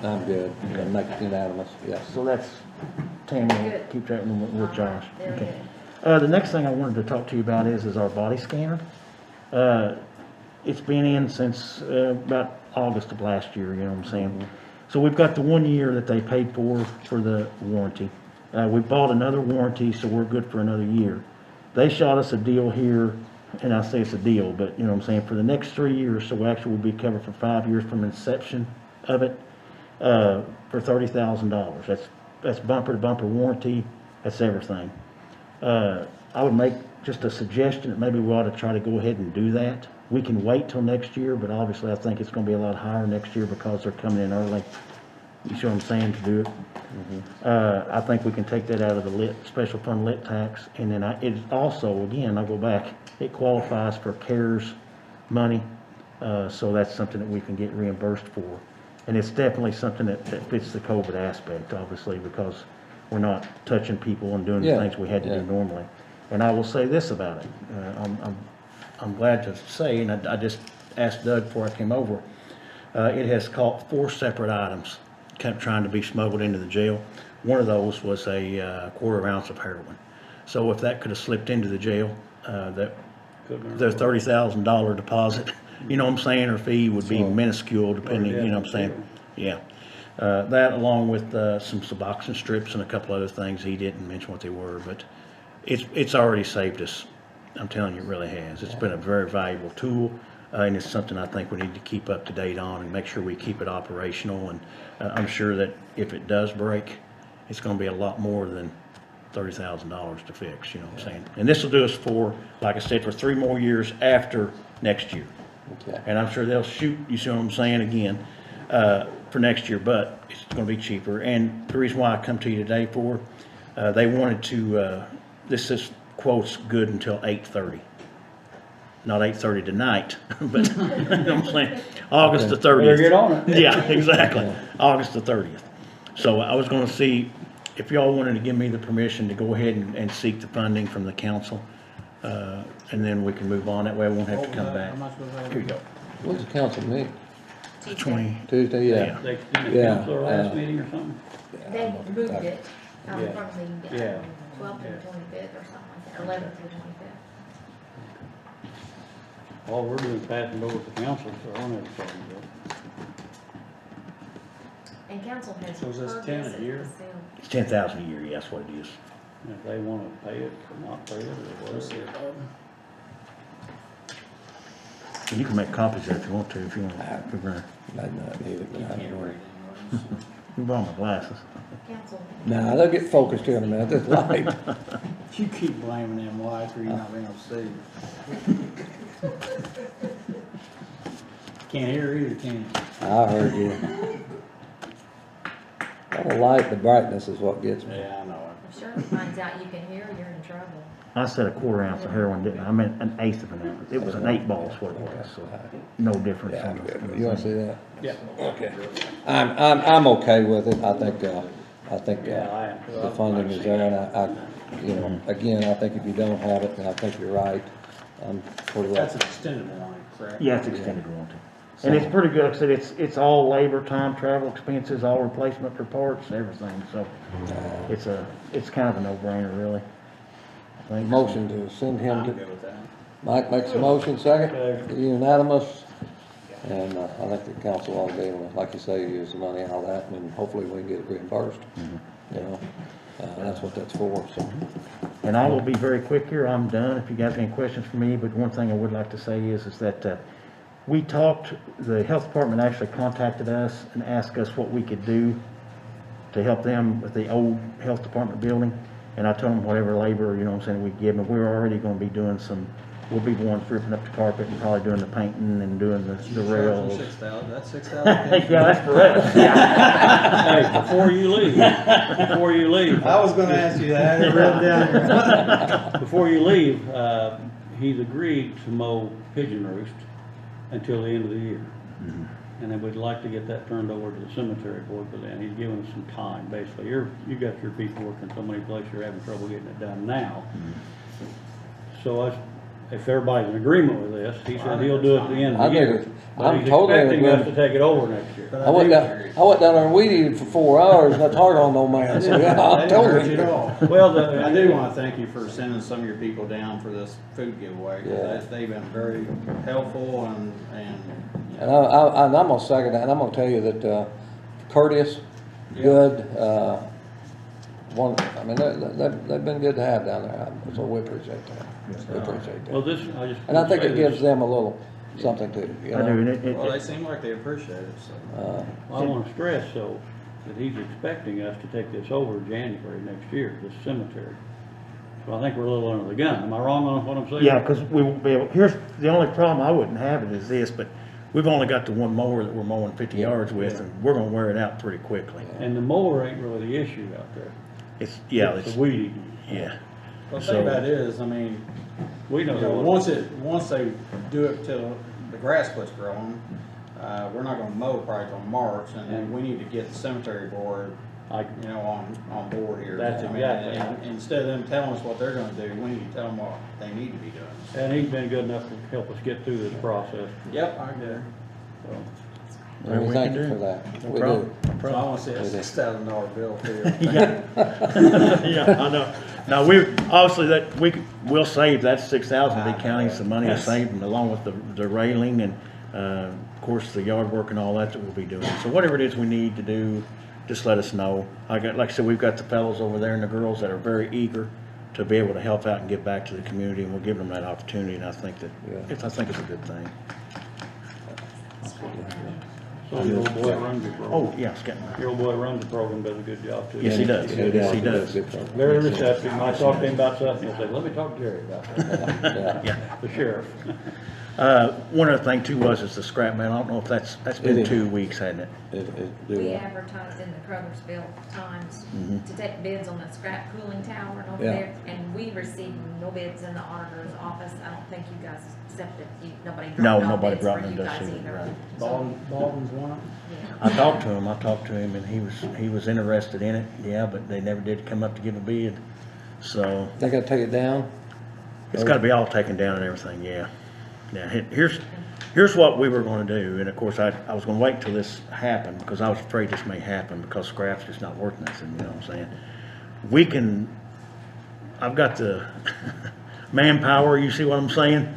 I'm good, and make it unanimous, yes. So that's, Tammy, will Good. keep that one with Josh. Very Okay. good. The next thing I wanted to talk to you about is our body scanner. It's been in since, about August of last year, you know what I'm saying? So we've got the 1 year that they paid for the warranty. We bought another warranty, so we're good for another year. They shot us a deal here, and I say it's a deal, but you know what I'm saying, for the next 3 years, so actually we'll be covered for 5 years from inception of it, for $30,000. That's bumper to bumper warranty, that's everything. I would make just a suggestion that maybe we ought to try to go ahead and do that. We can wait till next year, but obviously I think it's gonna be a lot higher next year because they're coming in early. You see what I'm saying, to do it? I think we can take that out of the special fund lit tax, and then it also, again, I go back, it qualifies for CARES money, so that's something that we can get reimbursed for. And it's definitely something that fits the COVID aspect, obviously, because we're not touching people and doing the Yeah, things we had to yeah. do normally. And I will say this about it, I'm glad to say, and I just asked Doug before I came over, it has caught 4 separate items kept trying to be smuggled into the jail. One of those was a quarter ounce of heroin. So if that could have slipped into the jail, the $30,000 deposit, you know what I'm saying, or fee would be minuscule depending, you know what I'm saying? Yeah. That along with some Suboxone strips and a couple other things, he didn't mention what they were, but it's already saved us. I'm telling you, it really has. It's been a very valuable tool, and it's something I think we need to keep up to date on and make sure we keep it operational. And I'm sure that if it does break, it's going to be a lot more than $30,000 to fix, you know what I'm saying? And this will do us for, like I said, for 3 more years after next year. Okay. And I'm sure they'll shoot, you see what I'm saying, again, for next year, but it's going to be cheaper. And the reason why I come to you today for, they wanted to, this is quotes good until 8:30. Not 8:30 tonight, but, you know what I'm saying, August the 30th. Better get on it. Yeah, exactly, August the 30th. So I was gonna see if y'all wanted to give me the permission to go ahead and seek the funding from the council, and then we can move on, that way I won't have to come back. How much was that? Here you go. When's the council meet? 20, Tuesday, yeah. They, Yeah, cancel their last meeting or something? They moved it, Yeah. from the Yeah. 12th to the 25th or something like that, 11th to the 25th. All we're doing is passing it over to council, so I don't have a problem with it. And council has So is this heard 10 a this at year? the sale. it's 10,000 a year, yes, what it is. And if they wanna pay it or not pay it or whatever. And you can make copies of it if you want to, if you want. If you're gonna- I'd not need it, but I don't know. You borrow my glasses. Council. Nah, they'll get focused here in a minute, this light. You keep blaming them lights or you're not being able to see. Can't hear either, can you? I heard you. Well, the light, the brightness is what gets me. Yeah, I know If Shirley finds out you can hear, you're in trouble. I said a quarter ounce of heroin, didn't I? I meant an eighth of an ounce. It was an 8 ball is what it was, so no difference. Yeah, on the- you wanna see that? Yeah. Okay. I'm okay with it, I think, Yeah, I am too. the funding is there, and I, you know, again, I think if you don't have it, then I think you're right. I'm pretty well. That's an extended warranty, correct? Yeah, it's extended warranty. And it's pretty good, like I said, it's all labor, time, travel expenses, all replacement for parts, everything, so it's kind of a no-brainer, really. I think. Motion to send him I'm to, good with that. Mike makes a motion, second, Second. unanimous. And, I think the council ought to be able to, like you say, use the money out of that, and hopefully we can get it reimbursed. You know, that's what that's for, so. And I will be very quick here, I'm done, if you guys have any questions for me, but one thing I would like to say is that, we talked, the health department actually contacted us and asked us what we could do to help them with the old health department building, and I told them whatever labor, you know what I'm saying, we give them. We're already gonna be doing we'll be the ones ripping up the carpet and probably doing the painting and doing the rails. 6,000, that's 6,000. Yeah, that's for us, yeah. Hey, before you leave, I was gonna ask you that, I had it written down here. before you leave, he's agreed to mow Pigeon Roost until the end of the year. And then we'd like to get that turned over to the cemetery board, but then he's giving us some time, basically. You got your people working so many places, you're having trouble getting it done now. So if everybody's in agreement with this, he said he'll do it at the end I of the think year. it's- But I'm he's totally in expecting us to agreement. take it over next year. I went down there and weed eated for 4 hours, that's hard on no man, so yeah, I That didn't hurt totally. you at all. Well, I do wanna thank you for sending some of your people down for this food giveaway, Yeah. cause they've been very helpful and. And I'm gonna second that, and I'm gonna tell you that, courteous, good, I mean, they've been good to have down there, so we appreciate that. We appreciate Well, that. this, I just. And I think say it gives this. them a little something too, you I do, know? and Well, they seem like they appreciate it, so. I wanna stress though, that he's expecting us to take this over January next year, this cemetery. So I think we're a little under the gun. Am I wrong on what I'm saying? yeah, because we won't be able, here's, the only problem I wouldn't have it is this, but we've only got the one mower that we're mowing 50 yards with, and we're gonna wear it out pretty quickly. And the mower ain't really the issue out there. It's, yeah, It's it's, the weed eating. yeah. The So- thing about it is, I mean, We you know know, what. once they do it till the grass quits growing, we're not gonna mow probably till March, and then we need to get the cemetery board, I, you know, on board here. That's I mean, exactly and right. instead of them telling us what they're gonna do, we need to tell them what they need to be doing. and he's been good enough to help us get through this process. Yep, I agree. So, And we we thank can you do. for that. No We problem. do. No So I problem. wanna see a It is. $6,000 bill too. Yeah, yeah, I know. Now, we, obviously, that, we'll save that 6,000, the county some money to save, and along with the railing and, of course, the yard work and all that we'll be doing. So whatever it is we need to do, just let us know. Like I said, we've got the fellows over there and the girls that are very eager to be able to help out and give back to the community, and we'll give them that opportunity, and I think that, I think it's a good thing. so your old boy runs your program. Oh, yeah, it's getting, Your old boy runs the program, does a good job too. Yes, he does. Yes, he does. Very receptive. I talk to him about stuff, and he'll say, let me talk to Jerry about that. Yeah. yeah. The sheriff. One other thing too was, is the scrap metal. I don't know if that's It been is. 2 weeks, hasn't it? It We do, advertised in the Crothersville Times Mhm. to take bids on the scrap cooling tower over Yeah. there, and we received no bids in the auditor's office. I don't think you guys accepted, nobody No, dropped off nobody bids brought for none you to us guys either, either. right. So, Baldwin's one? yeah. I talked to him and he was interested in it, yeah, but they never did come up to give a bid. So, They gotta take it down? it's gotta be all taken down and everything, yeah. Now, here's what we were gonna do, and of course, I was gonna wait till this happened, because I was afraid this may happen, because scrap's just not worth nothing, you know what I'm saying? I've got the manpower, you see what I'm saying?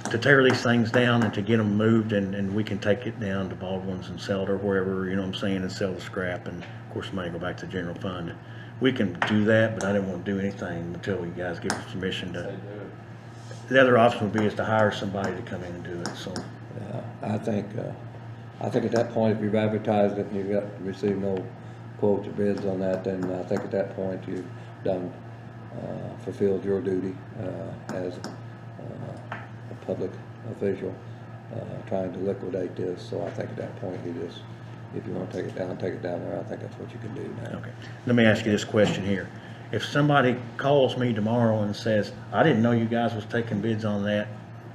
To tear these things down and to get them moved, and we can take it down to Baldwin's and sell it or wherever, you know what I'm saying, and sell the scrap, and of course, the money go back to the general fund. We can do that, but I didn't want to do anything until you guys give us permission They to. do it. The other option would be is to hire somebody to come in and do it, so. Yeah, I think at that point, if you've advertised it and you've got, received no quotes or bids on that, then I think at that point you've done, fulfilled your duty, as a public official, trying to liquidate this. So I think at that point, you just, if you wanna take it down there. I think that's what you can do now. Okay, let me ask you this question here. If somebody calls me tomorrow and says, I didn't know you guys was taking bids on that,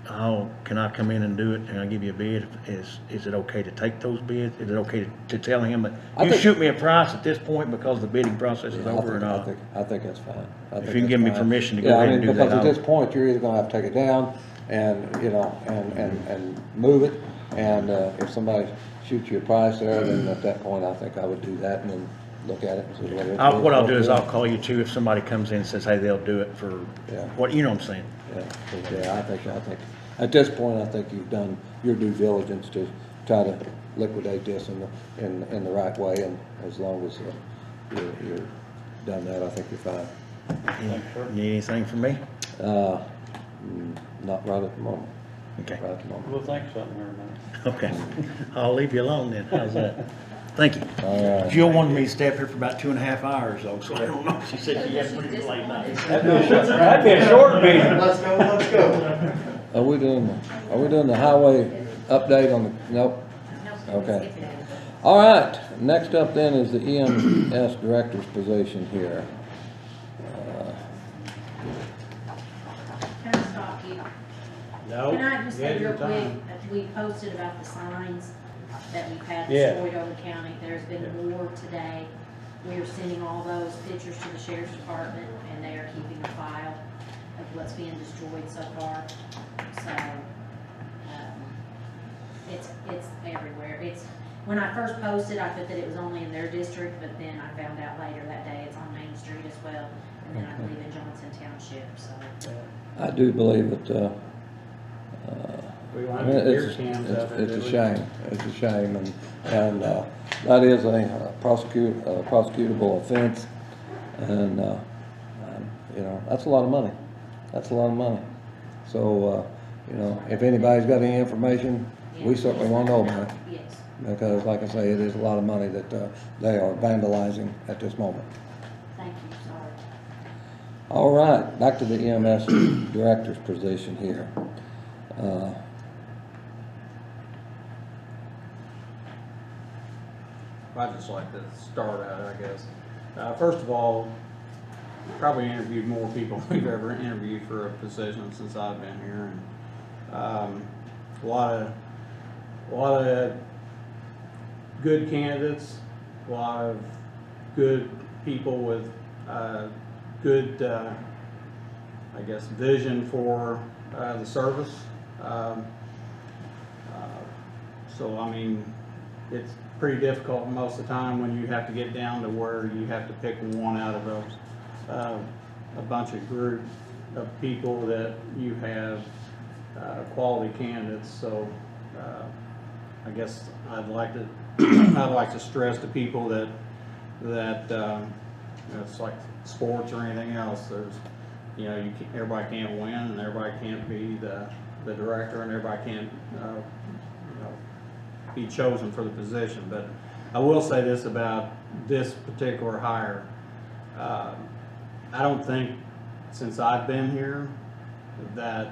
how, can I come in and do it, and I give you a bid? Is it okay to take those bids? Is it okay to tell him that, I you think- shoot me a price at this point because the bidding process is over or not? I think that's fine. I think If you can that's give me fine. permission to go Yeah, I ahead and mean, do that, because at I'll- this point, you're either gonna have to take it down and, you know, and move it. And, if somebody shoots you a price there, then at that point, I think I would do that and then look at it and see what it is. What I'll do is I'll call you too if somebody comes in and says, hey, they'll do it for, Yeah. what, you know what I'm saying? Yeah, I think, at this point, I think you've done your due diligence to try to liquidate this in the right way, and as long as, you're done that, I think you're fine. Need anything from me? Not right at the moment, Okay, right at the moment. We'll think something here in a minute. okay. I'll leave you alone then, how's that? Thank you. All right. Jill wanted me to stay up here for about 2.5 hours though, so I don't know. She said she had a pretty late night. That'd be a short meeting. Let's go. Are we doing the highway update on the, nope? Okay. All right, next up then is the EMS director's position here. Can I stop you? No. Can I just you had say your real quick, time. we posted about the signs that we've had Yeah. destroyed over the county. There's been Yeah. more today. We are sending all those pictures to the sheriff's department, and they are keeping a file of what's being destroyed so far. So, it's everywhere. When I first posted, I put that it was only in their district, but then I found out later that day it's on Main Street as well, and then I believe in Johnson Township, so. I do believe that, We I want mean, to beer it's cans out there. a did we? shame, it's a shame, and that is a prosecutable offense. And, you know, that's a lot of money. That's a lot of money. So, you know, if anybody's got any information, we certainly want to know about it. Yes. Because like I say, it is a lot of money that they are vandalizing at this moment. Thank you, sorry. All right, back to the EMS director's position here. I'd just like to start out, I guess. First of all, probably interviewed more people than we've ever interviewed for a position since I've been here. And a lot of good candidates, a lot of good people with good, I guess, vision for the service. So, I mean, it's pretty difficult most of the time when you have to get down to where you have to pick one out of a bunch of group of people that you have quality candidates. So I guess I'd like to I'd like to stress to people that you know, it's like sports or anything else. There's, you know, everybody can't win, and everybody can't be the director, and everybody can't you know, be chosen for the position. But I will say this about this particular hire. I don't think, since I've been here, that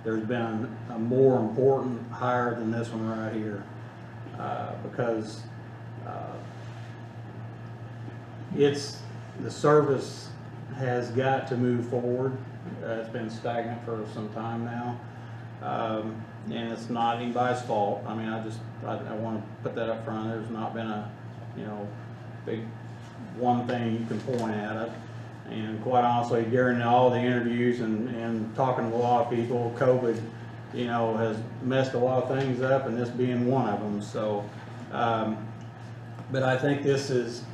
there's been a more important hire than this one right here, because the service has got to move forward. It's been stagnant for some time now. And it's not anybody's fault. I mean, I want to put that up front. There's not been a, you know, big one thing you can point at it. And quite honestly, during all the interviews and talking to a lot of people, COVID, you know, has messed a lot of things up, and this being one of them. So, but I think this is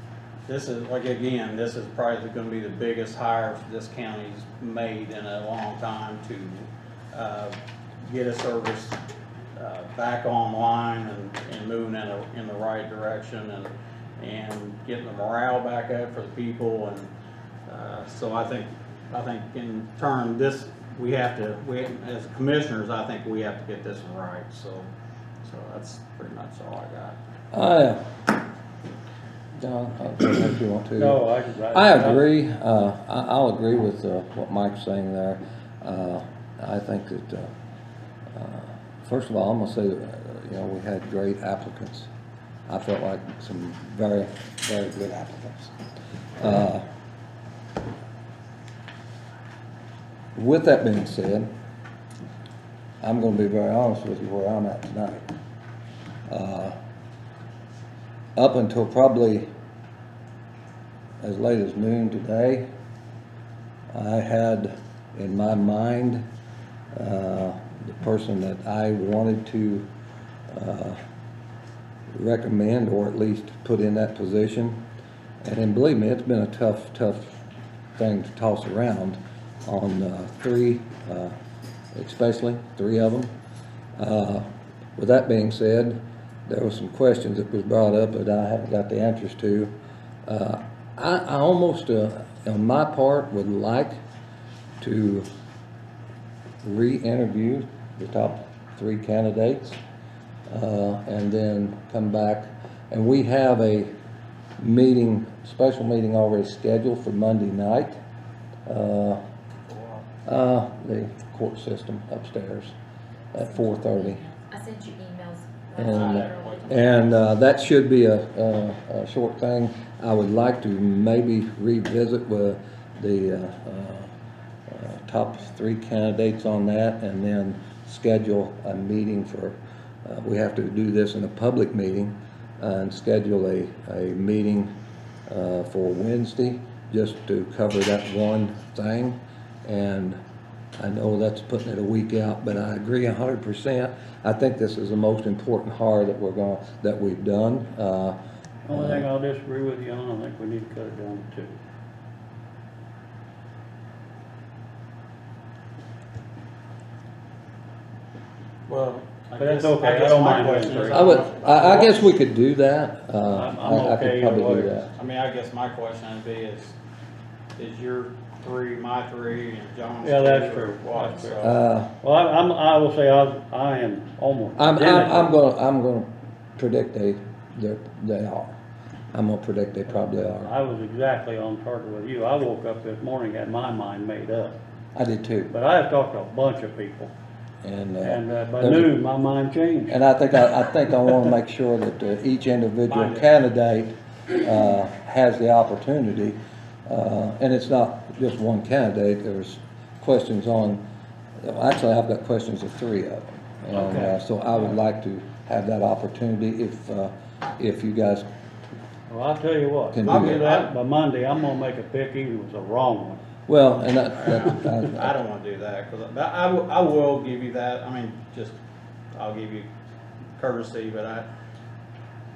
like, again, this is probably going to be the biggest hire this county's made in a long time to get a service back online and moving in the right direction, and getting the morale back up for the people. And so I think in turn, we as commissioners, I think we have to get this one right. So that's pretty much all I got. John, I don't know if you want to. No, I agree. I'll agree with what Mike's saying there. I think that, first of all, I'm gonna say that, you know, we had great applicants. I felt like some very, very good applicants. With that being said, I'm gonna be very honest with you where I'm at tonight. Up until probably as late as noon today, I had in my mind the person that I wanted to recommend, or at least put in that position. And then believe me, it's been a tough thing to toss around on three, especially three of them. With that being said, there were some questions that was brought up that I haven't got the answers to. I almost, on my part, would like to re-interview the top three candidates, and then come back. And we have a meeting, special meeting already scheduled for Monday night. The court system upstairs at 4:30. I sent you emails. And that should be a short thing. I would like to maybe revisit with the top three candidates on that, and then schedule a meeting for, we have to do this in a public meeting, and schedule a meeting for Wednesday, just to cover that one thing. And I know that's putting it a week out, but I agree 100%. I think this is the most important hire that we've done. Only thing I'll disagree with you on, I think we need to cut it down to 2. Well, But that's okay, I don't mind doing three. I guess we could do that, I'm I could okay probably either do way. that. I mean, I guess my question would be is your three, my three, and John's? Yeah, that's two, or true. what? That's true. So- Well, I will say I am almost. I'm identical. gonna predict they are. I'm gonna predict they probably are. I was exactly on target with you. I woke up this morning, had my mind made up. I did too, But I have talked to a bunch of people, and, and by there's a- noon, my mind changed. and I think I wanna make sure that each individual candidate, has the opportunity, and it's not just one candidate, there's questions on, actually, I've got questions of three of them. And, Okay. so I would like to have that opportunity if you guys, Well, I'll tell you what, Can I'll do do that. that, by Monday, I'm gonna make a pick, even if it's a wrong one. well, and I don't wanna do that, cause I will give you that, I mean, just, I'll give you courtesy, but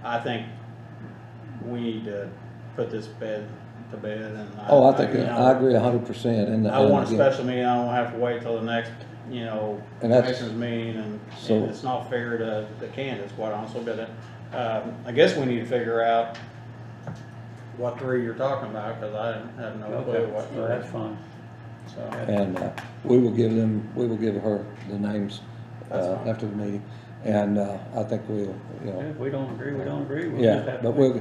I think we need to put this to bed and. oh, I think, you know, I agree 100%, and. I want a again, special meeting, I don't have to wait till the next, you know, And that's- commissioners meeting, and So- it's not fair to the candidates, quite honestly, but, I guess we need to figure out what three you're talking about, cause I have no clue Okay, what. so that's fine. So, And we will give her the names That's fine. after the meeting, and I think we'll, If we don't agree, we don't agree. We'll just yeah, have to but we'll,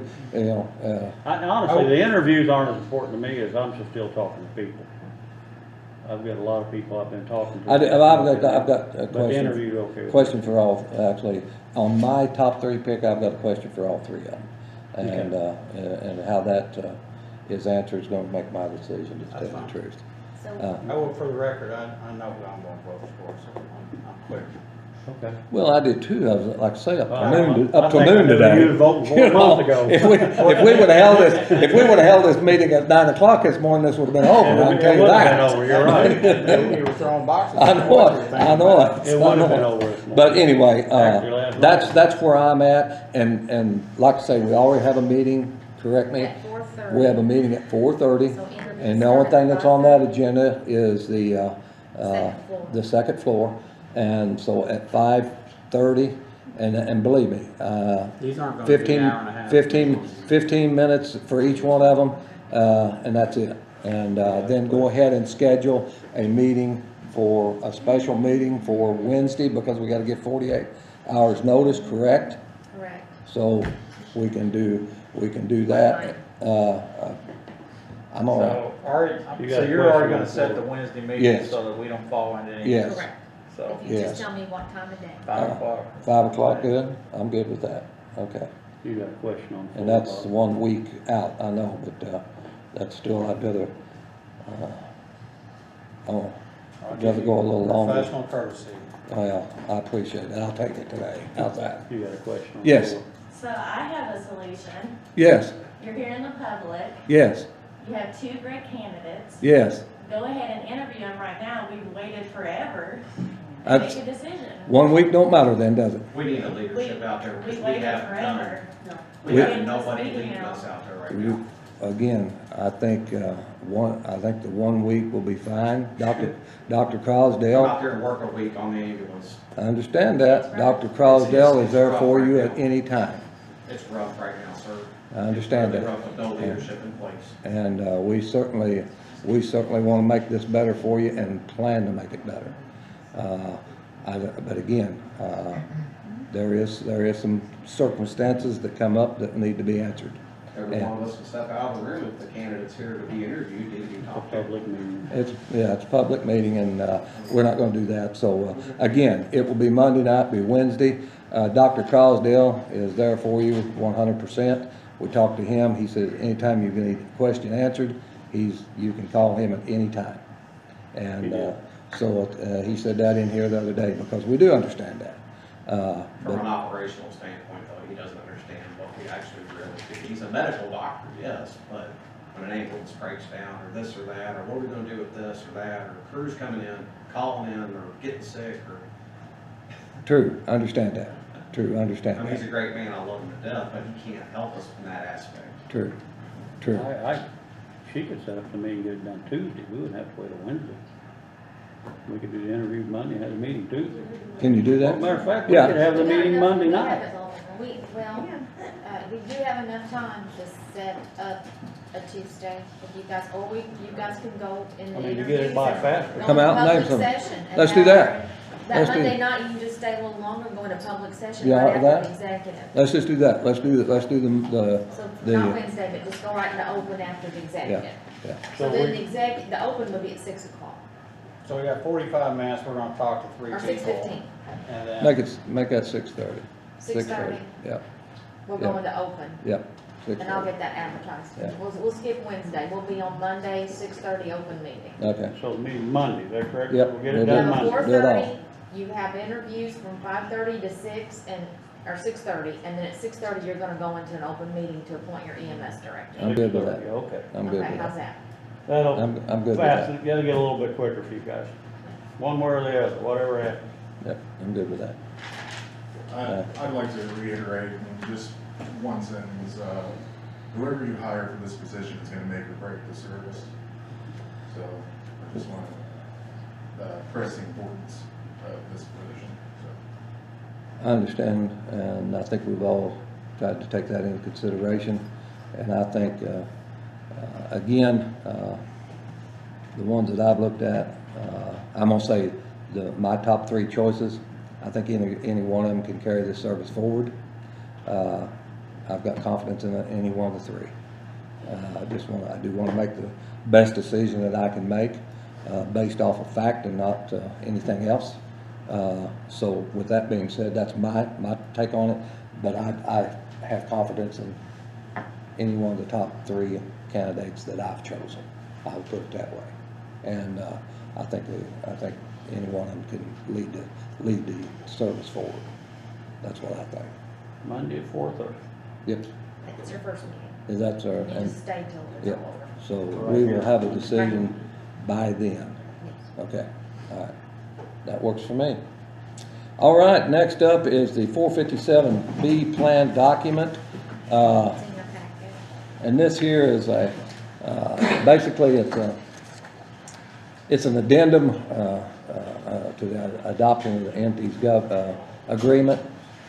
honestly, the interviews aren't as important to me as I'm still talking to people. I've got a lot of people I've been talking to. I've got a But the interview's question, okay with me. question for all, actually, on my top three pick, I've got a question for all three of them. And how that is answered is gonna make my decision, to tell That's you fine. the truth. So, I will, for the record, I know who I'm going to vote for, so I'm clear. Okay. Well, I did too, I was, like I say, up Well, till noon, I up till think I noon knew today. you was voting for You a month know, ago. If we would've held this meeting at 9 o'clock this morning, this would've been over, I can tell you It would've been that. over, you're right. You were throwing boxes. I know it, I know it. It would have been over this morning. But anyway, Actually, that's that's where I'm at, and like I say, we already have a meeting, correct me? at 4:30. We have a meeting at 4:30, So interviews and the only start thing at that's on that 5:30? agenda is the Second floor. the second floor. And so at 5:30, and believe me, These aren't gonna be 15, an hour and a half. 15 minutes for each one of them, and that's it. And then go ahead and schedule a meeting a special meeting for Wednesday, because we gotta get 48 hours notice, correct? Correct. So we can do that. I'm all right. So, already, You got so a you're question already on gonna the set the floor. Wednesday meeting Yes. so that we don't fall into any. Yes. Correct. So, If you Yes. just tell me what time of day. 5 o'clock. 5 o'clock, good? I'm good with that, okay. You got a question on the And floor, that's Bob. 1 week out, I know, but that's still, I'd rather go a little longer. Professional courtesy. Well, I appreciate it, I'll take it today, how's that? You got a question on the Yes. floor? So I have a solution. Yes, You're here in the public. yes, You have two great candidates. yes. Go ahead and interview them right now. We've waited forever. That's- Make a decision. 1 week don't matter then, does it? We need a leadership out there, because We we waited have none. forever. We We- have nobody leading us out there right now. Again, I think, I think the 1 week will be fine. Dr. Crosdale, Come out there and work a week on the ambulance. I understand that. Dr. Crosdale is there for you at any time. It's rough right now, sir. I understand Really that. rough with no leadership in place. And we certainly want to make this better for you and plan to make it better. But again, there is some circumstances that come up that need to be answered. Every one of us can step out of the room if the candidate's here to be interviewed, need to be It's a talked to. public meeting. It's a public meeting, and we're not going to do that. So again, it will be Monday night, be Wednesday. Dr. Crosdale is there for you 100%. We talked to him. He said anytime you need a question answered, you can call him at any time. And so he said that in here the other day, because we do understand that. From But an operational standpoint, though, he doesn't understand what we actually really do. He's a medical doctor, yes, but when an ambulance breaks down, or this or that, or what are we gonna do with this or that, or crews coming in, calling in, or getting sick, or, true, understand that. True, understand I mean, he's a that. great man, I love him to death, but he can't help us in that aspect. True, true. She could set up the meeting, get it done Tuesday, we wouldn't have to wait till Wednesday. We could do the interview Monday, and have the meeting Tuesday. Can you do As a that? matter of fact, we Yeah. could have the meeting Monday night. We do have enough time to set up a Tuesday, if you guys, or you guys can go in the I mean, you interviews. get it by and faster. go Come into out and name public something. session and Let's do have that. our- That Let's do- Monday night, you can just stay a little longer, go into public session You all right right with after the that? executive. Let's just do that. Let's do So, the, not Wednesday, but just go right into open after the executive. yeah. So So then we- the open would be at 6 o'clock, So we got 45 minutes, we're gonna talk to three or people. 6:15, And then. Make that 6:30. 6:30, Yeah, we'll Yeah. go into open. yeah. And I'll get that advertised. Yeah. We'll skip Wednesday. We'll be on Monday, 6:30 open meeting. Okay, So the meeting Monday, is that correct? Yep, We'll get we'll it do done it. Now, Monday. before Do it all. 30, you have interviews from 5:30 to 6 or 6:30, and then at 6:30, you're gonna go into an open meeting to appoint your EMS director. I'm good with that. 6:30, Okay. I'm good Okay, with how's that. that? That'll, I'm good with fast, that. gotta get a little bit quicker for you guys. One way or the other, whatever happens. Yep, I'm good with that. I'd like to reiterate in just one sentence, whoever you hire for this position is gonna make or break the service. So I just want to press the importance of this position, so. I understand, and I think we've all tried to take that into consideration. And I think, again, the ones that I've looked at, I'm gonna say my top three choices, I think any one of them can carry this service forward. I've got confidence in any one of the three. I do wanna make the best decision that I can make, based off of fact and not, anything else. So with that being said, that's my take on it, but I have confidence in any one of the top three candidates that I've chosen. I'll put it that way. And, I think any one of them can lead the service forward. That's what I think. Monday at 4:30. Yep, It's your first meeting. is that, sir? You And, just stay till it's yep, all over. so we will have a decision by then. Yes. Okay, all right. That works for me. All right, next up is the 457B plan document. It's in your packet. And this here is basically it's an addendum to the adoption of the entities agreement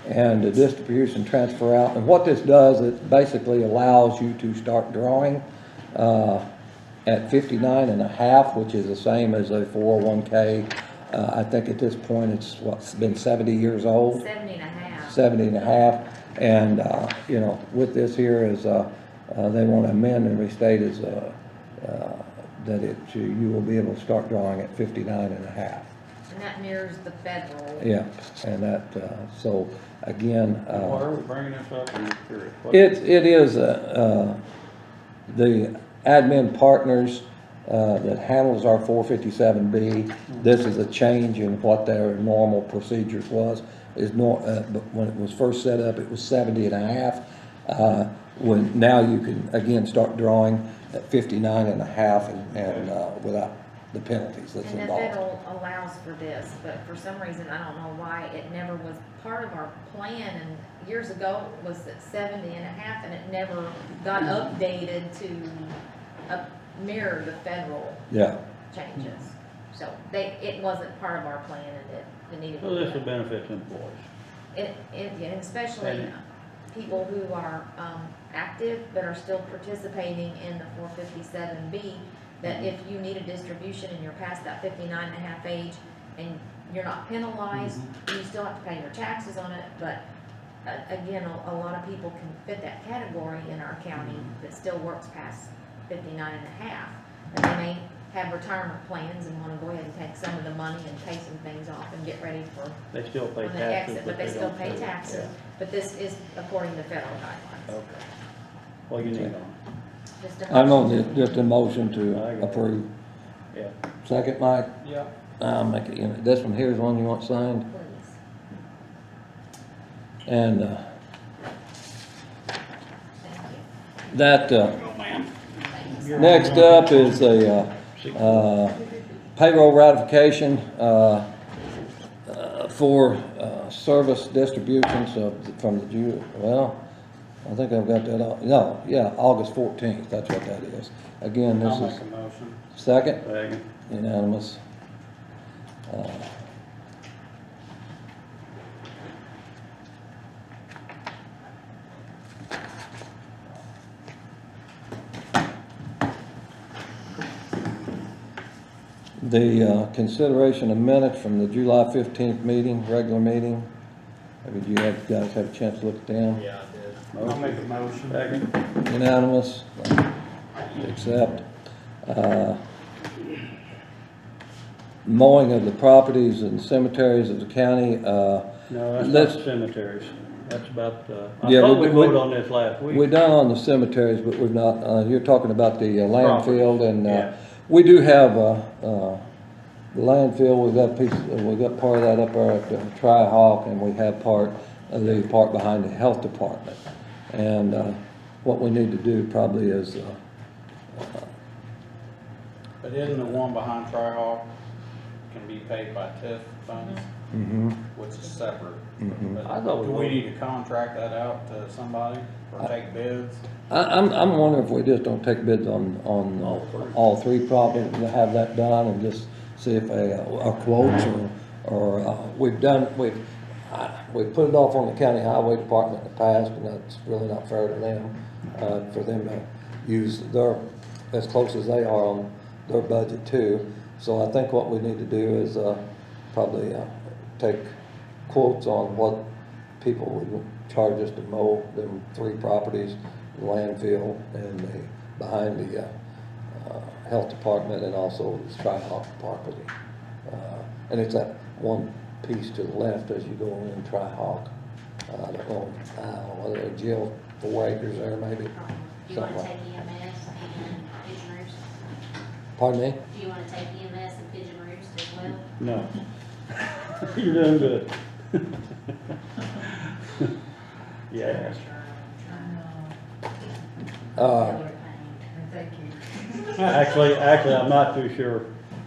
and the distribution transfer out. And what this does, it basically allows you to start drawing at 59 and a half, which is the same as a 401K. I think at this point it's been 70 years old. 70 and a half. 70 and a half. And, with this here is, they want to amend and restate as, that you will be able to start drawing at 59 and a half. And that mirrors the federal. Yeah, and that, so again, Why are we bringing this up? I'm just curious. What- it is, the admin partners, that handles our 457B. This is a change in what their normal procedures was. But when it was first set up, it was 70 and a half. Now you can, again, start drawing at 59 and a half and without the penalties that's And the involved. federal allows for this, but for some reason, I don't know why, it never was part of our plan, and years ago, it was at 70 and a half, and it never got updated to mirror the federal Yeah, changes. So it wasn't part of our plan, and it needed to So be this will done. benefit employees. And especially And- people who are, active, but are still participating in the 457B, that if you need a distribution and you're past that 59 and a half age, and you're not penalized, you still have to pay your taxes on it, but, again, a lot of people can fit that category in our county that still works past 59 and a half. And they may have retirement plans and wanna go ahead and take some of the money and pay some things off and get ready for They still pay when they taxes, exit, but they still don't pay taxes. But this is according to federal guidelines. Okay. What you need on? Just a I know, motion. just a motion I to got it. approve. Yeah. Second, Mike? Yeah. I'll make it, this one here is one you want signed, Please. and, Thank you. that, Thank you. next up is a, payroll ratification, for, service distributions from the, I think I've got that, August 14th, that's what that is. Again, this I'll is make a motion. second, Second. unanimous. The consideration of minutes from the July 15th meeting, regular meeting. Did you guys have a chance to look at them? Yeah, I did. I'll make a motion. Second. Unanimous, accept. Mowing of the properties and cemeteries of the county, No, that's let's- not cemeteries. That's about, I Yeah, thought we- we we- voted on this last week. we're done on the cemeteries, but we've not, you're talking about the landfill and, Yeah. we do have, the landfill, we've got a piece, we've got part of that up there at the Tri-Hawk, and we have part, the part behind the health department. And, what we need to do probably is, But isn't the one behind Tri-Hawk can be paid by TIF funds, which is separate? But I thought we do we voted. need to contract that out to somebody or take bids? I'm wondering if we just don't take bids on all three problems, and have that done, and just see if a quotes or, we've put it off on the county highway department in the past, and that's really not fair to them, for them to use their, as close as they are on their budget too. So I think what we need to do is, probably, take quotes on what people would charge us to mow them three properties, the landfill and the, behind the, health department, and also the Tri-Hawk property. And it's that one piece to the left as you go in Tri-Hawk. I don't know whether a jail, 4 acres there maybe. Do you Something wanna like. take EMS and Pigeon Roost? Pardon me? Do you wanna take EMS and Pigeon Roost as well? No. You're doing good. Yeah. Actually, I'm not too sure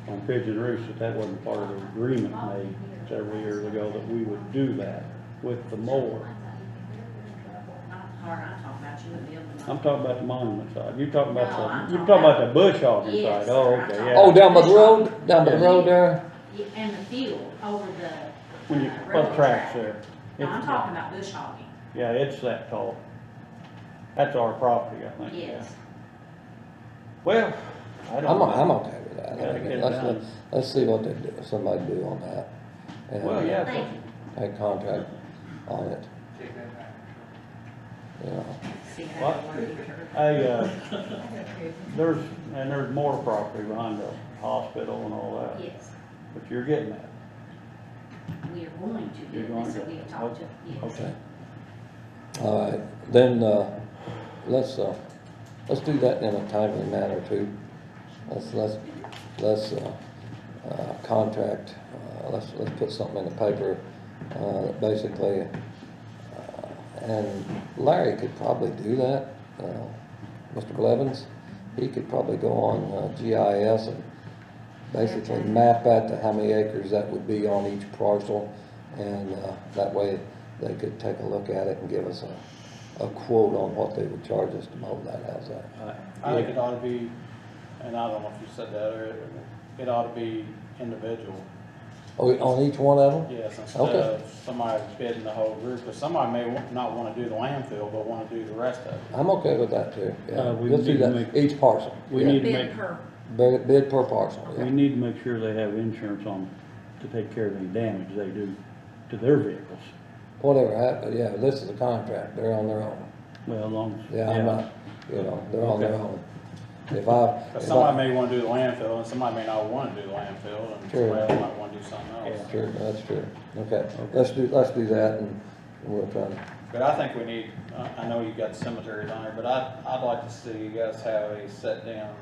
on Pigeon Roost that wasn't part of the agreement made several years ago that we would do that with the mower. I'm talking about you and the other one. I'm talking about the monument side. You're talking No, about I'm the, you're talking talking about the bush hogging Yes, side. Oh, sir, I'm okay, talking yeah. Oh, down by the road, down by the road there? Yeah, and the field over the. When you railroad put tracks track. there. No, I'm It's- talking about bush hogging, Yeah, it's that tall. That's our property, I think. yeah. yes. Well, I don't I'm know. okay with that. Gotta get it Let's, done. let's see what they do, somebody do on that. And Well, yeah. Thank you. take contract on it. You know, See What? how it works. There's more property behind the hospital and all that, Yes, but you're getting that. we are going to You're do going this, to, so we have talked to, yes. okay. All right, then, let's do that in a timely manner too. Let's contract, let's put something in the paper, basically, and Larry could probably do that, Mr. Blevins. He could probably go on GIS and basically map out to how many acres that would be on each parcel, and that way they could take a look at it and give us a quote on what they would charge us to mow that. How's that? I think it ought to be, and I don't know if you said that, or it ought to be individual. Oh, on each one of them? Yes, instead Okay. of somebody bidding the whole group, because somebody may not want to do the landfill, but want to do the rest of it. I'm okay with that too, yeah. We Let's do need to that, make- each parcel. We yeah. need to Bid make, per, Bid per parcel, we yeah. need to make sure they have insurance on, to take care of any damage they do to their vehicles. Whatever happens, yeah, this is a contract, they're on their own. Well, as long as. Yeah, I'm not, you know, they're on their Okay. own. If Because somebody may want to do the landfill, and somebody may not want to do the landfill, and Sure. somebody else might want to do something else. True, that's true. Okay, let's do that and we'll try to, But I think we need, I know you've got cemeteries on there, but I'd like to see you guys have a sit-down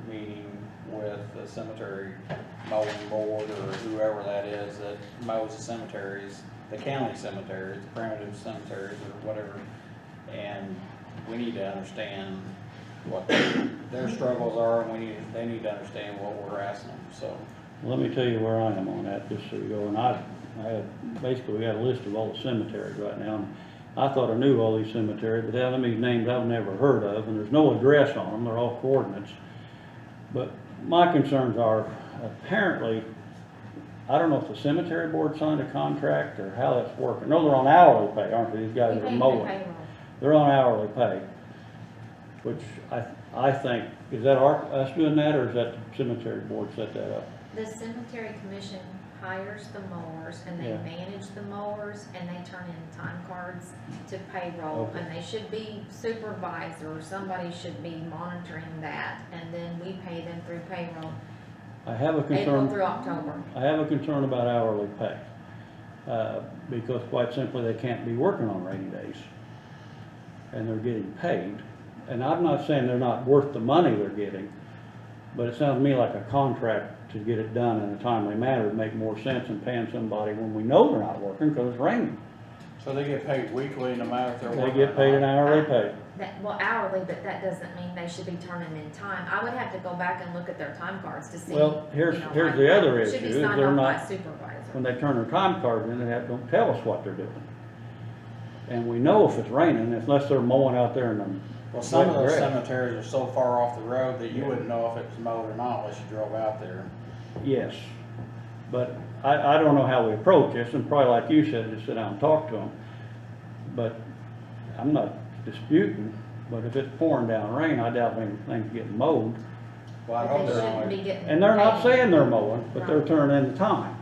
meeting with the cemetery mowing board or whoever that is that mows the cemeteries, the county cemeteries, the primitive cemeteries or whatever. And we need to understand what their struggles are, and they need to understand what we're asking them, so. Let me tell you where I am on that, just so you go, and I had, basically, we got a list of all the cemeteries right now, and I thought I knew all these cemeteries, but they have these names I've never heard of, and there's no address on them, they're all coordinates. But my concerns are, apparently, I don't know if the cemetery board signed a contract or how that's working. No, they're on hourly pay, aren't they? These guys We are pay through mowing. payroll. They're on hourly pay, which I think, is that us doing that, or is that the cemetery board set that up? The cemetery commission hires the mowers and they Yeah. manage the mowers and they turn in time cards to payroll. Okay. And they should be supervisor, somebody should be monitoring that, and then we pay them through payroll, I have a April concern, through October. I have a concern about hourly pay, because quite simply, they can't be working on rainy days. And they're getting paid, and I'm not saying they're not worth the money they're getting, but it sounds to me like a contract to get it done in a timely manner would make more sense than paying somebody when we know they're not working because it's raining. So they get paid weekly no matter if they're They working get or paid an not? hourly pay. Well, hourly, but that doesn't mean they should be turning in time. I would have to go back and look at their time cards to see. Well, here's you know, the like, other it should issue, be is signed they're off by not- a supervisor. When they turn their time card in, don't tell us what they're doing. And we know if it's raining, unless they're mowing out there in the Well, some of those wet grass. cemeteries are so far off the road that you wouldn't know if it was mowed or not unless you drove out there. Yes, but I don't know how we approach this, and probably like you said, just sit down and talk to them. But I'm not disputing, but if it's pouring down rain, I doubt anything's getting mowed. Well, I But hope they they're shouldn't only, be getting. And they're not paid. saying they're mowing, but they're turning in the time.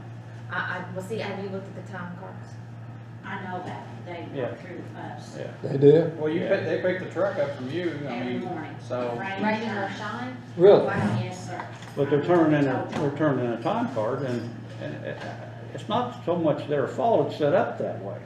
Well, see, have you looked at the time cards? I know that, they Yeah. work through us Yeah. They do? well, they pick the truck up from you, I every mean, morning. so. Rain or shine? Really? Wow, yes, sir. But they're turning in a time card, and it's not so much their fault, it's set up that way.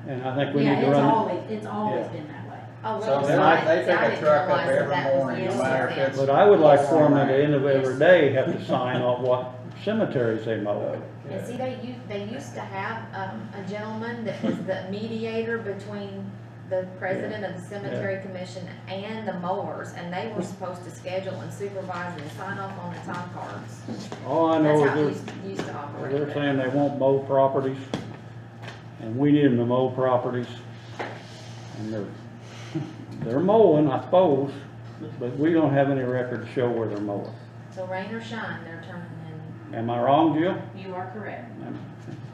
And I think we need to Yeah, run. it's always Yeah. been that way. Oh, So really? then I- they see, I pick a didn't truck up realize that every that was morning, the no matter if issue then. it's. But I would like for them at the end of every day have to sign off what cemeteries they mow. And see, they used to have, a gentleman that was the mediator between the president of the cemetery commission and the mowers, and they were supposed to schedule and supervise and sign off on the time cards. All I That's know how it is used to operate. they're saying they won't mow properties, and we need them to mow properties. And they're mowing, I suppose, but we don't have any record to show where they're mowing. So rain or shine, they're turning in. Am I wrong, Jill? You are correct.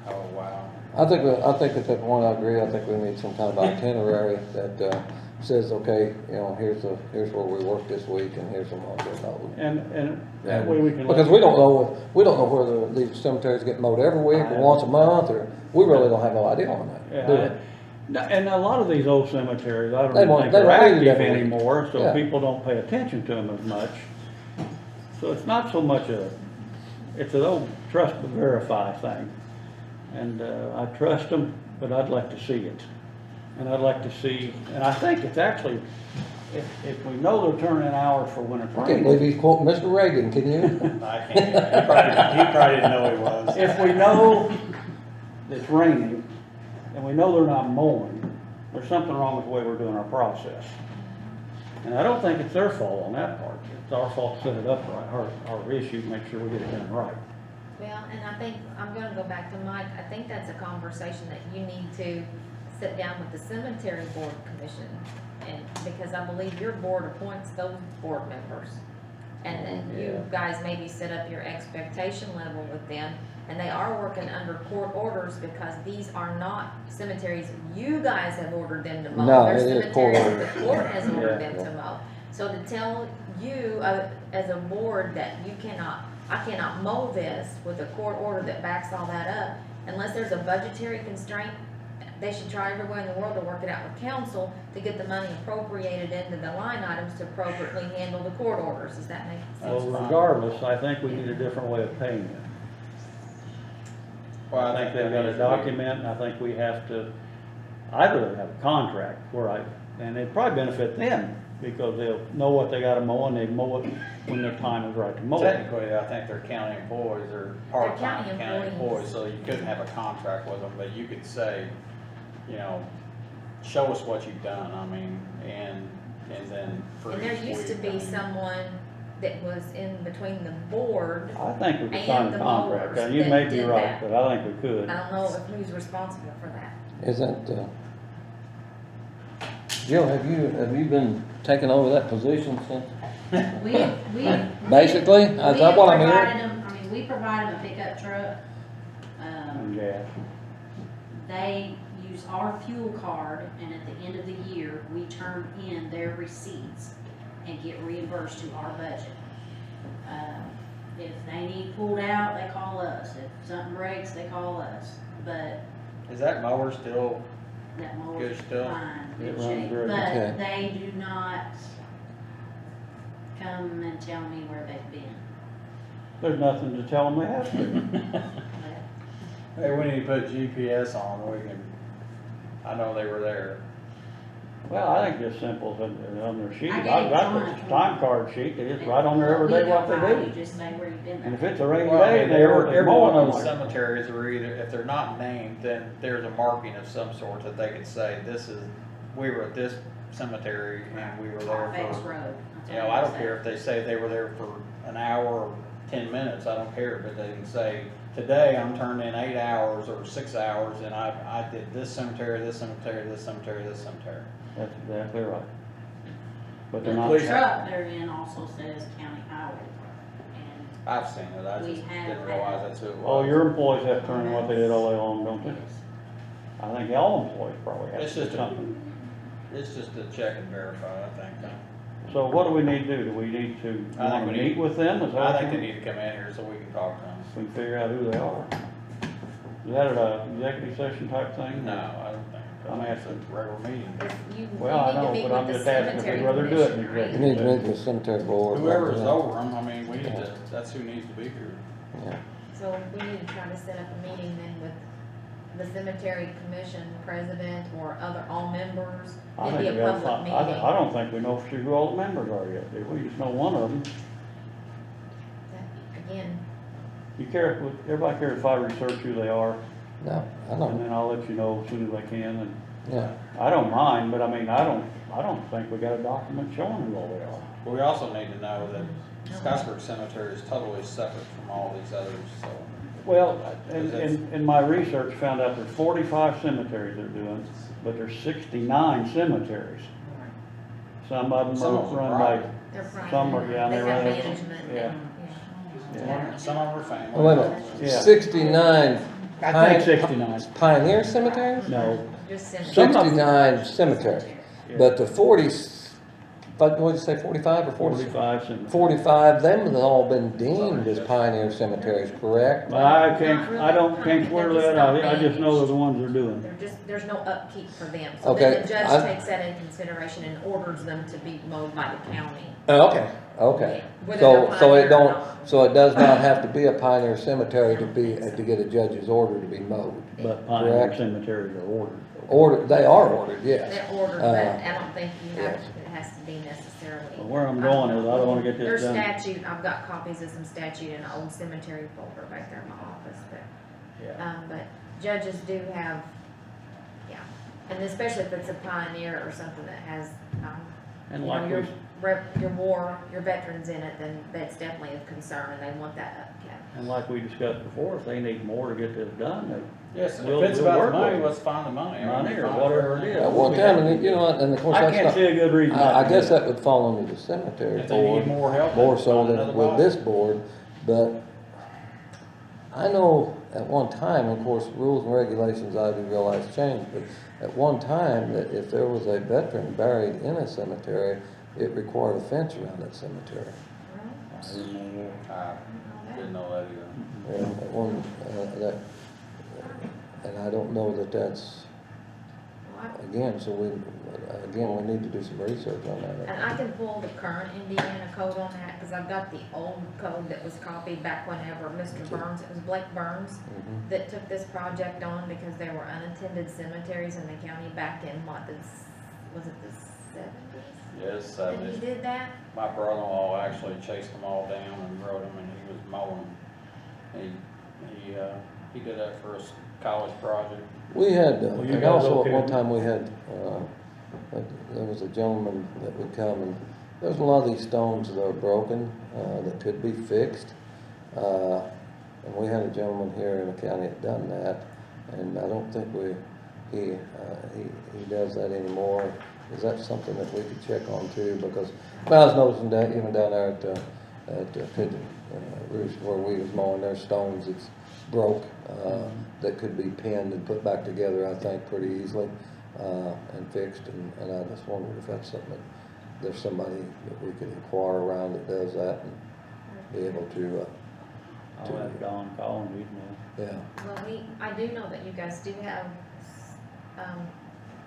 Oh, wow. I think at that point, I agree, I think we need some kind of itinerary that, says, okay, you know, here's where we work this week, and here's the ones that mowed. And that way we can. Because we don't know whether these cemeteries get mowed every week, or once a month, or, we really don't have no idea on that, do we? Yeah, and a lot of these old cemeteries, I don't They even won't- think they they're won't need it active every week. anymore, so Yeah. people don't pay attention to them as much. So it's not so much it's an old trust but verify thing. And, I trust them, but I'd like to see it. And I'd like to see, and I think it's actually, if we know they're turning in hours for when it's I can't believe raining. he's quoting Mr. Reagan, can you? I can't, he probably didn't know he was. If we know it's raining, and we know they're not mowing, there's something wrong with the way we're doing our process. And I don't think it's their fault on that part. It's our fault to set it up right, our issue, make sure we get it done right. Well, and I think, I'm gonna go back to Mike, I think that's a conversation that you need to sit down with the cemetery board commission. And, because I believe your board appoints those board members. And then you guys maybe set up your expectation level with them. And they are working under court orders because these are not cemeteries you guys have ordered them to mow. No, They're it is court cemeteries orders. the court has ordered Yeah. them to mow. So to tell you, as a board, that I cannot mow this with a court order that backs all that up, unless there's a budgetary constraint, they should try every way in the world to work it out with council to get the money appropriated into the line items to appropriately handle the court orders. Does that make sense? Well, regardless, I think we need a different way of paying them. Well, I think they've got a document, and I think we have to, I'd rather have a contract and it'd probably benefit them, because they'll know what they gotta mow, and they mow it when their time is right to mow it. Technically, I think they're county employees, or part-time county county employees. employees, so you couldn't have a contract with them, but you could say, you know, show us what you've done, I mean, and then for And there each used to week, be I mean, someone that was in between the board. I think we could And sign the a contract, mowers you that may be did right, that. but I think we could. I don't know if who's responsible for that. Isn't, Jill, have you been taking over that position since? We Basically, is that what I'm provided hearing? them, I mean, we provide them a pickup truck. And gas. They use our fuel card, and at the end of the year, we turn in their receipts and get reimbursed to our budget. If they need pulled out, they call us. If something breaks, they call us. But Is that mower still, that mower's Good still? fine, It good runs shape. great. Okay. But they do not come and tell me where they've been. There's nothing to tell them they have to. hey, we need to put GPS on, we can, I know they were there. Well, I think it's simple, on their sheet, I I've gave got John the a time card sheet, it's right on there every day what they You do. just say where you've been And if there. it's a rainy Well, I day, mean, they every they're one mowing of the on there. cemeteries are either, if they're not named, then there's a marking of some sort that they could say, this is, we were at this cemetery and we were there Carfax for, Road. you know, I don't care if they say they were there for an hour or 10 minutes, I don't care, but they can say, today I'm turned in 8 hours or 6 hours and I did this cemetery, this cemetery, this cemetery, this cemetery. That's exactly right. But The they're not, Please. truck they're in also says county highway department. I've seen it, I We just have didn't had- realize that's who it was. all your employees have to turn in what they did all day long, don't And they? I think all employees probably have It's to do just a- something. It's just to check and verify, I think. So what do we need to do? Do we need to, I think wanna we meet need- with them? Is that I what think you they want? need to come in here so we can talk to them. We can figure out who they are. Is that an executive session type thing? No, I don't think. I'm It's asking. a regular meeting. Well, I know, but I'm just asking if we'd rather do it in You executive. need to meet with the cemetery board. Whoever's over them, I mean, we need to, that's who needs to be here. Yeah. So we need to try to set up a meeting then with the cemetery commission president or other, all members. I It'd be think a we gotta public find, meeting. I don't think we know for sure who all the members are yet, do we? We just know one of them. Again, You care, everybody cares if I research who they are, No, I and know, then I'll let you know as soon as I can, and yeah. I don't mind, but I mean, I don't think we got a document showing who all they are. But we also need to know that Scottsburg Cemetery is totally separate from all these others, so. Well, in my research, found out there's 45 cemeteries they're doing, but there's 69 cemeteries. Some of them Some are of them run are by, private. they're private. some are, yeah, They they got run, management. yeah. Yeah. Some of them are family. Oh, wait a minute, Yeah. 69 I think 69. Pioneer cemeteries? No, Just cemetery. Some of- 69 cemeteries, but the 40, what did you say, 45 or 40? 45 cemeteries. 45, them have all been deemed as pioneer cemeteries, correct? But I don't, can't swear that, I just know they're the ones they're doing. There's no upkeep for them. So Okay, then the judge I- takes that into consideration and orders them to be mowed by the county. Okay, okay. Whether So, they're so pioneer it or don't, not. so it does not have to be a pioneer cemetery to be, to get a judge's order to be mowed? But pioneer Correct. cemeteries are ordered. Order, they are ordered, yes. They're ordered, but I don't think you have, yes. it has to be necessarily. But where I'm going is I don't wanna get There's this done. statute, I've got copies of some statute in an old cemetery folder back there in my office, but judges do have, yeah. And especially if it's a pioneer or something that has, And you know, like your, we, your veterans in it, then that's definitely of concern and they want that upkept. and like we discussed before, if they need more to get this done, they. Yes, if We'll- it's we'll about work the money, with it. let's find the money. I mean, Money or find whatever it is. At one time, and you know, and of course, I that's can't not, see a good reason not I to guess do it. that would fall under the cemetery If they need board, more help. more then so find than another with body. this board, but I know at one time, of course, rules and regulations, I do realize change, but at one time, that if there was a veteran buried in a cemetery, it required a fence around that cemetery. I didn't know that. I didn't know that either. And at one, and I don't know that that's, again, so we need to do some research on And that. I can pull the current Indiana code on that, cause I've got the old code that was copied back whenever Mr. Burns, it was Blake Burns, Mhm. that took this project on because there were unattended cemeteries in the county back in was it the 70s? Yes, That he did that? my brother-in-law actually chased them all down and wrote them, and he was mowing. He did that for a college project. We had, Well, you and guys also at okay one with time we had, there was a gentleman that would come and there's a lot of these stones that are broken, that could be fixed. And we had a gentleman here in the county that done that, and I don't think he does that anymore. Is that something that we could check on too? Because I was noticing that even down there at at Pigeon Roost where we was mowing, there's stones that's broke, that could be pinned and put back together, I think, pretty easily, and fixed, and I just wondered if that's something that there's somebody that we could inquire around that does that and be able to, I'll have Don call and he'd know. yeah. Well, I do know that you guys do have,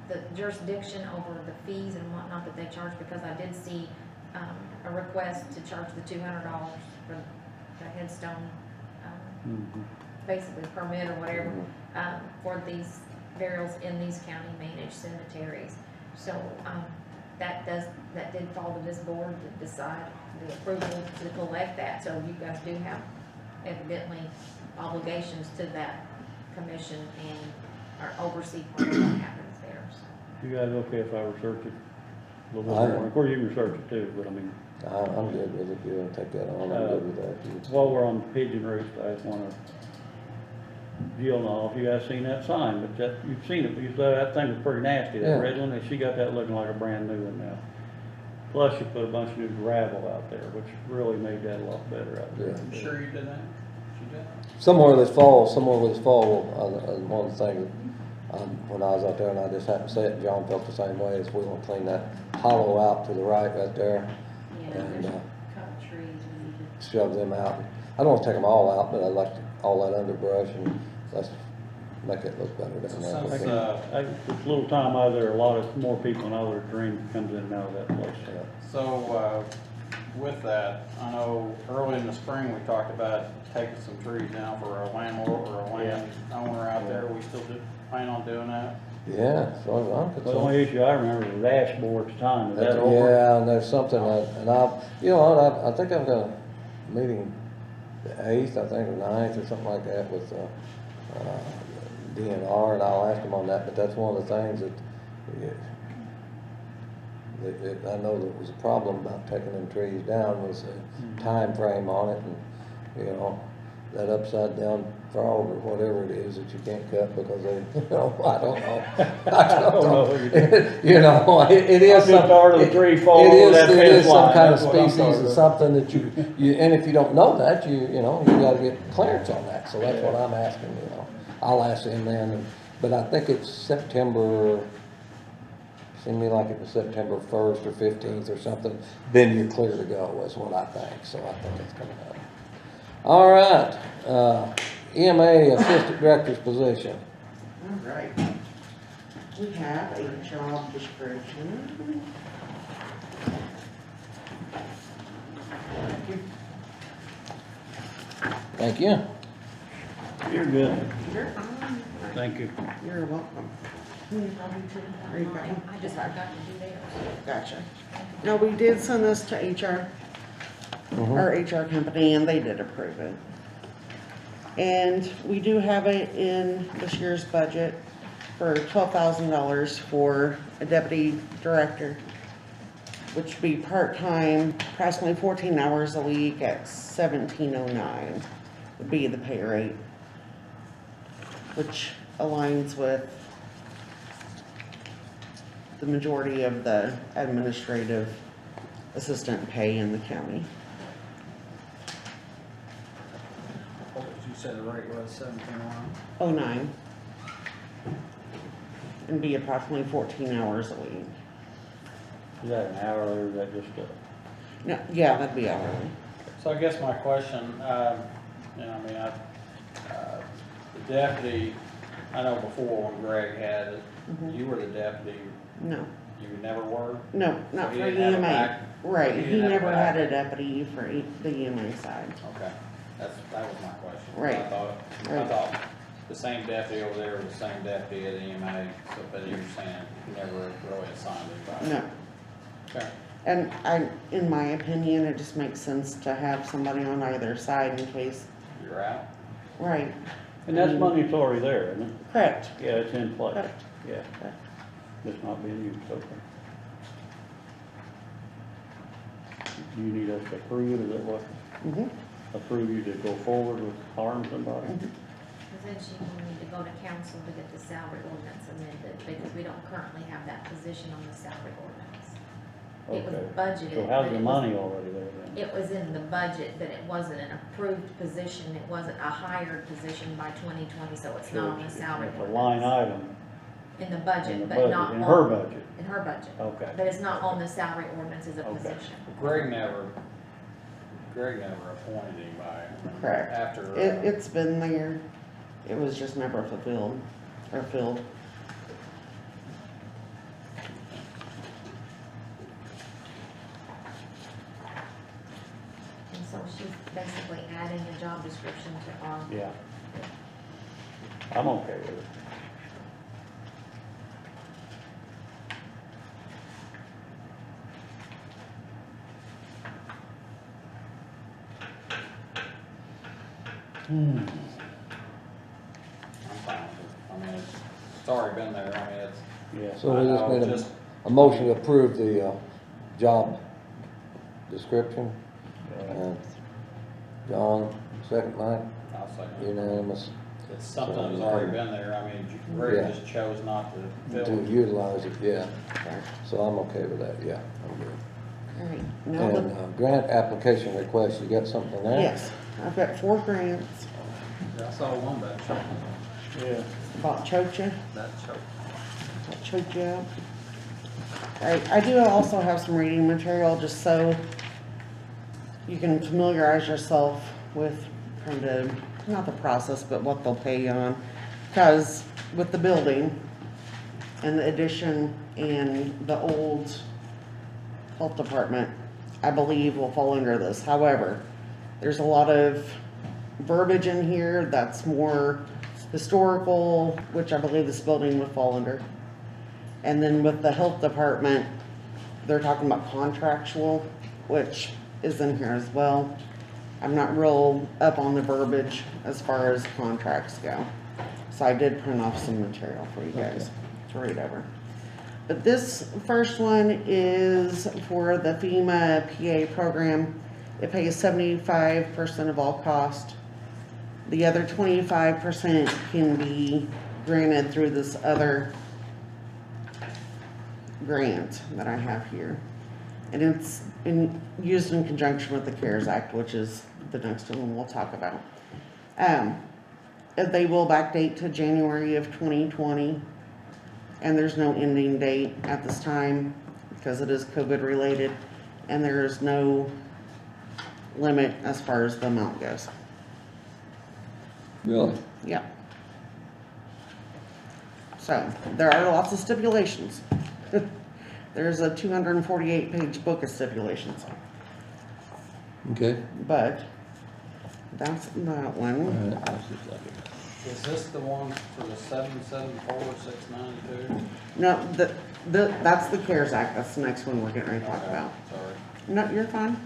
the jurisdiction over the fees and whatnot that they charge, because I did see, a request to charge the $200 for the headstone, basically permit or whatever, for these burials in these county managed cemeteries. So, that did fall to this board to decide the approval to collect that, so you guys do have evidently obligations to that commission and are oversee part of what happens there, so. You guys okay if I research it a little I- bit more? Of course, you can research it too, but I mean, I'm good with it, if you want to take that on, I'm good with that. while we're on Pigeon Roost, I just wanna, Jill, know if you guys seen that sign, but that, you've seen it, because that thing was pretty nasty, Yeah. that red one, and she got that looking like a brand new one now. Plus, she put a bunch of new gravel out there, which really made that a lot better out there. Yeah. You sure you did that? She did? Somewhere this fall, one of the things, when I was out there and I just happened to see it, John felt the same way, is we want to clean that hollow out to the right there Yeah, and, there's a couple trees we need to. shove them out. I don't want to take them all out, but I'd like all that underbrush and let's make it look better down there. So since, This little time out there, a lot of more people in other dream comes in and out of that place. Yeah. So, with that, I know early in the spring, we talked about taking some trees down for a landlord or a landowner out there. We still plan on doing that? Yeah, so I'm Well, the concerned. only issue I remember was dashboard at the time, is that over? Yeah, and there's something, and I think I've got a meeting the 8th, I think, or 9th, or something like that with, DNR, and I'll ask them on that, but that's one of the things that, I know that was a problem about taking them trees down, was the time frame on it, and, that upside down frog or whatever it is that you can't cut because they, I don't know. I don't know. It is I'm just tired of the tree falling over that It is fence some line, kind of that's what I'm species tired of of. something that you, and if you don't know that, you gotta get clearance on that, so that's what I'm asking, I'll ask him then, but I think it's September, seemed to me like it was September 1st or 15th or something, then you're clear to go, is what I think, so I think it's coming up. All right, EMA Assistant Director's position. All right. We have a job description. Thank you. You're good, You're fine. thank you. You're welcome. Are you fine? I just forgot to do theirs. Gotcha. Now, we did send this to HR, our HR company, and they did approve it. And we do have it in this year's budget for $12,000 for a deputy director, which would be part-time, approximately 14 hours a week at $17.09 would be the pay rate, which aligns with the majority of the administrative assistant pay in the county. You said the rate was 17.09? 09. And be approximately 14 hours a week. Is that an hour or is that just a? No, yeah, that'd be hourly. So I guess my question, the deputy, I know before when Greg had it, you were the deputy, No, you never were? no, not So he for didn't have a EMA. back- Right, he he didn't have a never had a back- deputy for the EMA side. Okay, that was my question. Right. I Right. thought the same deputy over there was the same deputy at EMA, so, but you're saying you never really assigned anybody? No, Okay. and in my opinion, it just makes sense to have somebody on either side in case, You're out? right, And that's money that's already there, isn't it? correct. Yeah, it's in place, Correct. yeah. Correct. It's not being used, okay. Do you need us to approve it, is that what, Mhm. approve you to go forward with hiring somebody? Because then she will need to go to council to get the salary ordinance amended, because we don't currently have that position on the salary ordinance. It was Okay. budgeted. So how's but the it was- money already there then? it was in the budget, but it wasn't an approved position, it wasn't a hired position by 2020, so it's not on the salary It's a line ordinance. item In the in budget, the but budget, not in on. her budget. In her budget, Okay. but it's not on the salary ordinance as a Okay. position. Greg never appointed anybody. Correct. After. It's been there, it was just never fulfilled, or filled. And so she's basically adding a job description to our. Yeah. I'm okay with it. I'm fine with it. I mean, it's already been there, I mean, it's. Yeah. So we just I would need just- a motion to approve the, job description. And John, second, Mike, I'll say. unanimous It's something that's already been there, I mean, Greg Yeah. just chose not to to fill it. utilize it, yeah. So I'm okay with that, yeah, I'm good. All right, now, And, grant application request, you got something there? yes, I've got 4 grants, I saw one back, Yeah. about Chocha. that showed. I'll choke you out. Alright, I do also have some reading material, just so you can familiarize yourself with kind of, not the process, but what they'll pay you on. Cause with the building and the addition and the old health department, I believe will fall under this. However, there's a lot of verbiage in here that's more historical, which I believe this building would fall under. And then with the health department, they're talking about contractual, which is in here as well. I'm not real up on the verbiage as far as contracts go. So I did print off some material for you guys to read over. But this first one is for the FEMA PA program. It pays 75% of all cost. The other 25% can be granted through this other grant that I have here. And it's used in conjunction with the CARES Act, which is the next one we'll talk about. They will backdate to January of 2020, and there's no ending date at this time because it is COVID related, and there is no limit as far as the amount goes. Really? Yeah. So, there are lots of stipulations. There's a 248-page book of stipulations, Okay. but that's that All one. right, that's just like it. Is this the one for the 774-692? No, that's the CARES Act, that's the next one we're getting ready to talk about. Sorry. No, you're fine.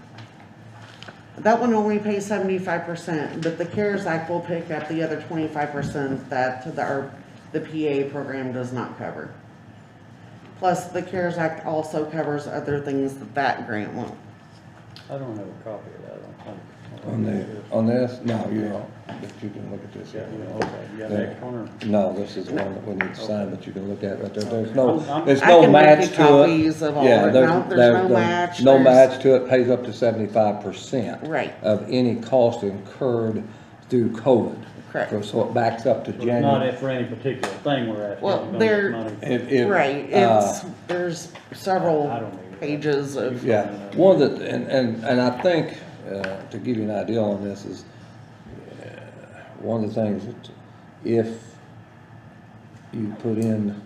That one only pays 75%, but the CARES Act will pick up the other 25% that the PA program does not cover. Plus, the CARES Act also covers other things that grant won't. I don't have a copy of that, I don't think. On this, no, you don't, but you can look at this. Yeah, here. okay, you got that corner? No, this is one that we need to sign, but you can look at right there. There's I'm- no, I'm- there's I no can make match you to it. copies of all Yeah, of it. No, there's no match, No there's- match to it, pays up to 75%. Right. Of any cost incurred through COVID. Correct. So it backs up to So it's not January. for any particular thing we're asking. Well, we're gonna there- get money. Right, there's several I don't need it. pages of, Yeah, one that, and I think, to give you an idea on this is, one of the things that if you put in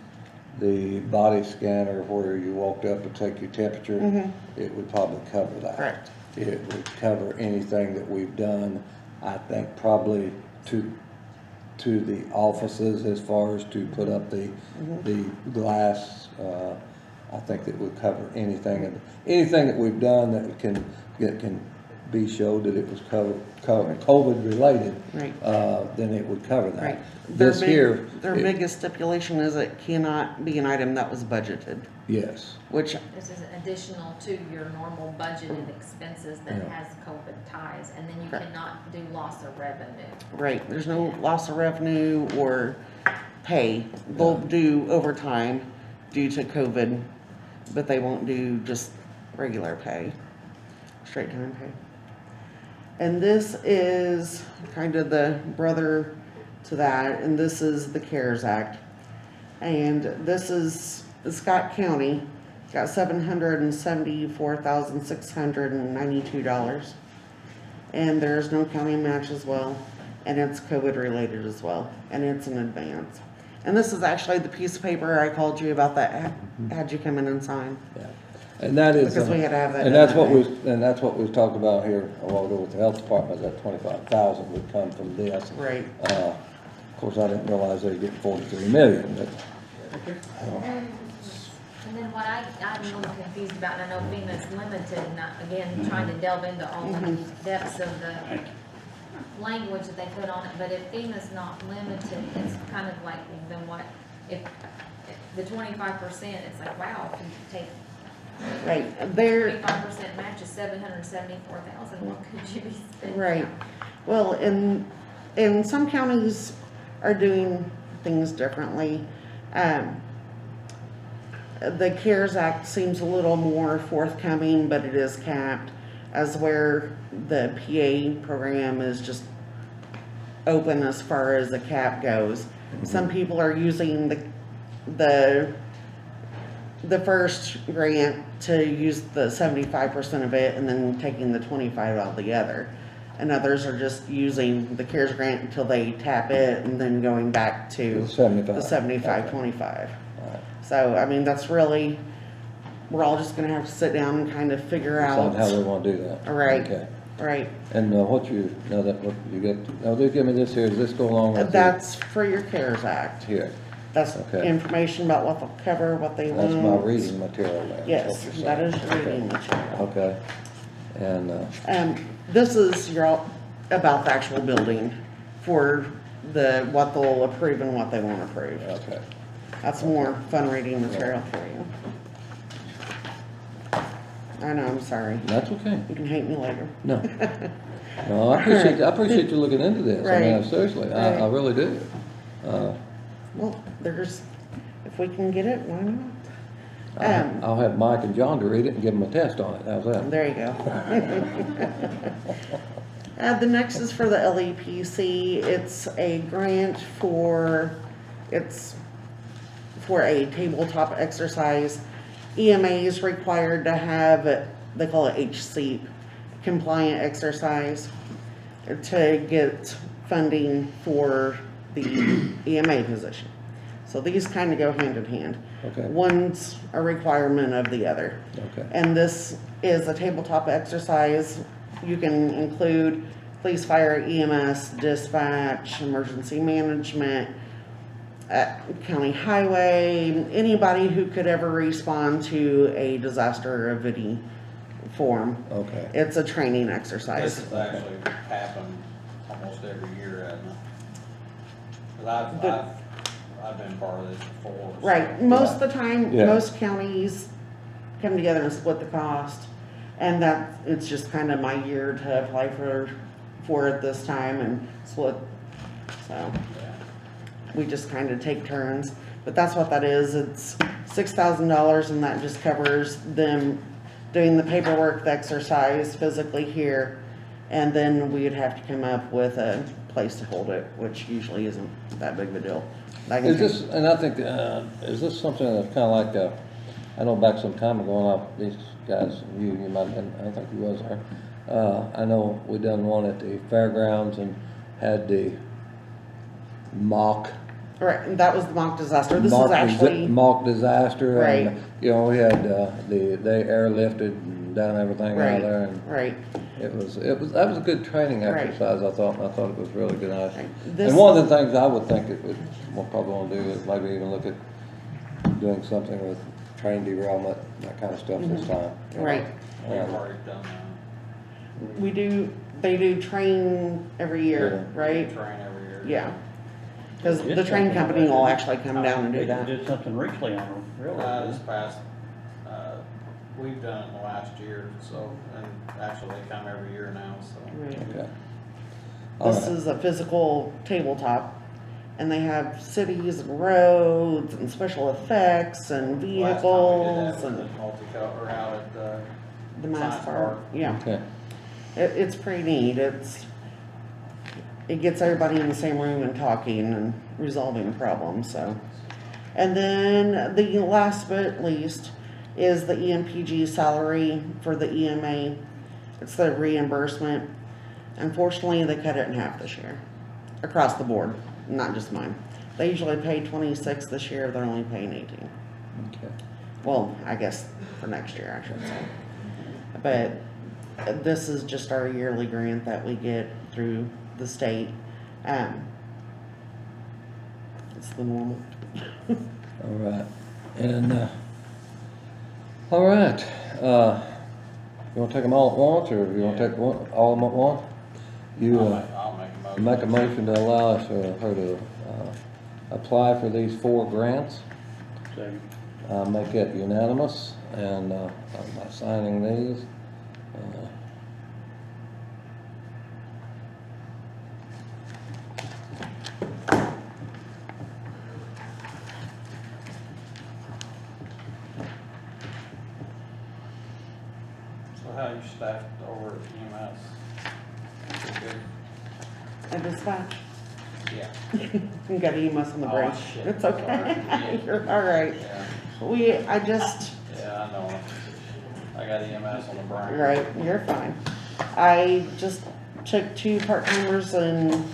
the body scanner where you walked up to take your temperature, it would probably cover that. Correct. It would cover anything that we've done, I think probably to the offices as far as to put up the glass, I think that would cover anything, and anything that we've done that can be showed that it was COVID related. Right. Then it would cover that. right. This here. Their it- biggest stipulation is it cannot be an item that was budgeted, Yes, which, This is additional to your normal budgeted expenses that Yeah. has COVID ties, and then you Correct. cannot do loss of revenue. right, there's no loss of revenue or pay. They'll do overtime due to COVID, but they won't do just regular pay. straight time pay. And this is kind of the brother to that, and this is the CARES Act. And this is Scott County, got $774,692. And there's no county match as well, and it's COVID related as well, and it's in advance. And this is actually the piece of paper I called you about that had you come in and sign. Yeah. And that is, Because we had to have that and done that's what today. and that's what we've talked about here a while ago with the health department, that 25,000 would come from this. Right. Of course, I didn't realize they were getting 43 million, but. And then what I'm a little confused about, and I know FEMA's limited, not, again, trying to delve into all the depths of the language that they put on it, but if FEMA's not limited, it's kind of like, then what, if the 25%, it's like, wow, if you take Right, there, 25% match is 774,000, what could you be spending? right. Well, and some counties are doing things differently. The CARES Act seems a little more forthcoming, but it is capped, as where the PA program is just open as far as the cap goes. Some people are using the first grant to use the 75% of it and then taking the 25 altogether. And others are just using the CARES grant until they tap it and then going back to 75. the 75-25. So, I mean, that's really, we're all just gonna have to sit down and kind of figure out. Decide how we want to do that. Right. Okay. Right. And what you, now that, what you get, now just give me this here, does this go along with That's for your CARES Act. here? That's Okay. information about what they'll cover, what they want. That's my reading material there. Yes, what you're that saying. is your reading material. Okay. And, This is about the actual building for what they'll approve and what they won't approve. okay. That's more fun reading material for you. I know, I'm sorry. That's okay. You can hate me later. No. No, I appreciate you looking into this. I mean, Right. seriously, I Right. really do. Well, if we can get it, why not? I'll have Mike and John to read it and give them a test on it. How's that? There you go. The next is for the LEPC. It's a grant it's for a tabletop exercise. EMA is required to have, they call it HCEP, compliant exercise, to get funding for the EMA position. So these kind of go hand in hand. Okay. One's a requirement of the other. Okay. And this is a tabletop exercise. You can include police, fire, EMS, dispatch, emergency management, county highway, anybody who could ever respond to a disaster or a VIDI form. Okay. It's a training This exercise. has actually happened almost every year, hasn't it? 'Cause I've been part of this before. so- Right, most of the time, Yeah. most counties come together and split the cost. And it's just kind of my year to apply for it this time and split, so. We just kind of take turns, but that's what that is. It's $6,000 and that just covers them doing the paperwork, the exercise physically here. And then we'd have to come up with a place to hold it, which usually isn't that big of a deal. Is this, and I think, is this something that's kind of like, I know back some time ago, and these guys, you might have been, I think you was there. I know we done one at the fairgrounds and had the mock. Right, and that was the mock disaster. This is actually, Mock disaster. Right. And, you know, we had, they airlifted and done everything out Right. there, and right, that was a good training Right. exercise, I thought, and I thought it was really good. Right. This- And one of the things I would think we'll probably want to do is maybe even look at doing something with train derailment, that kind of stuff this time. right. We've already done that. They do train every year, We right? train every year. Yeah. Because the train company will actually come down and do They that. did something recently on them, really. This past, we've done it in the last year, so, and actually they come every year now, so. Right. Okay. All This right. is a physical tabletop, and they have cities and roads and special effects and Last time we did vehicles that and, was at multi-color, or out at the the mask Science part, park. yeah. Okay, It's pretty neat. It gets everybody in the same room and talking and resolving problems, so. And then the last but least is the EMPG salary for the EMA. It's the reimbursement. Unfortunately, they cut it in half this year, across the board, not just mine. They usually pay 26 this year, they're only paying 18. okay. Well, I guess for next year, I should say. But this is just our yearly grant that we get through the state. It's the normal. All right, and, all right, you wanna take them all at once, or you wanna take all of them at once? You, I'll make a motion. make a motion to allow us, her to, apply for these 4 grants. Second. Make it unanimous, and, by signing these. So how you staffed over at EMS? Good? I dispatch. Yeah. You got EMS on the Oh, break. shit. It's okay. Sorry. You're all right. Yeah, I just, yeah, I know. I got EMS on the brain. right, you're fine. I just took 2 part-timers and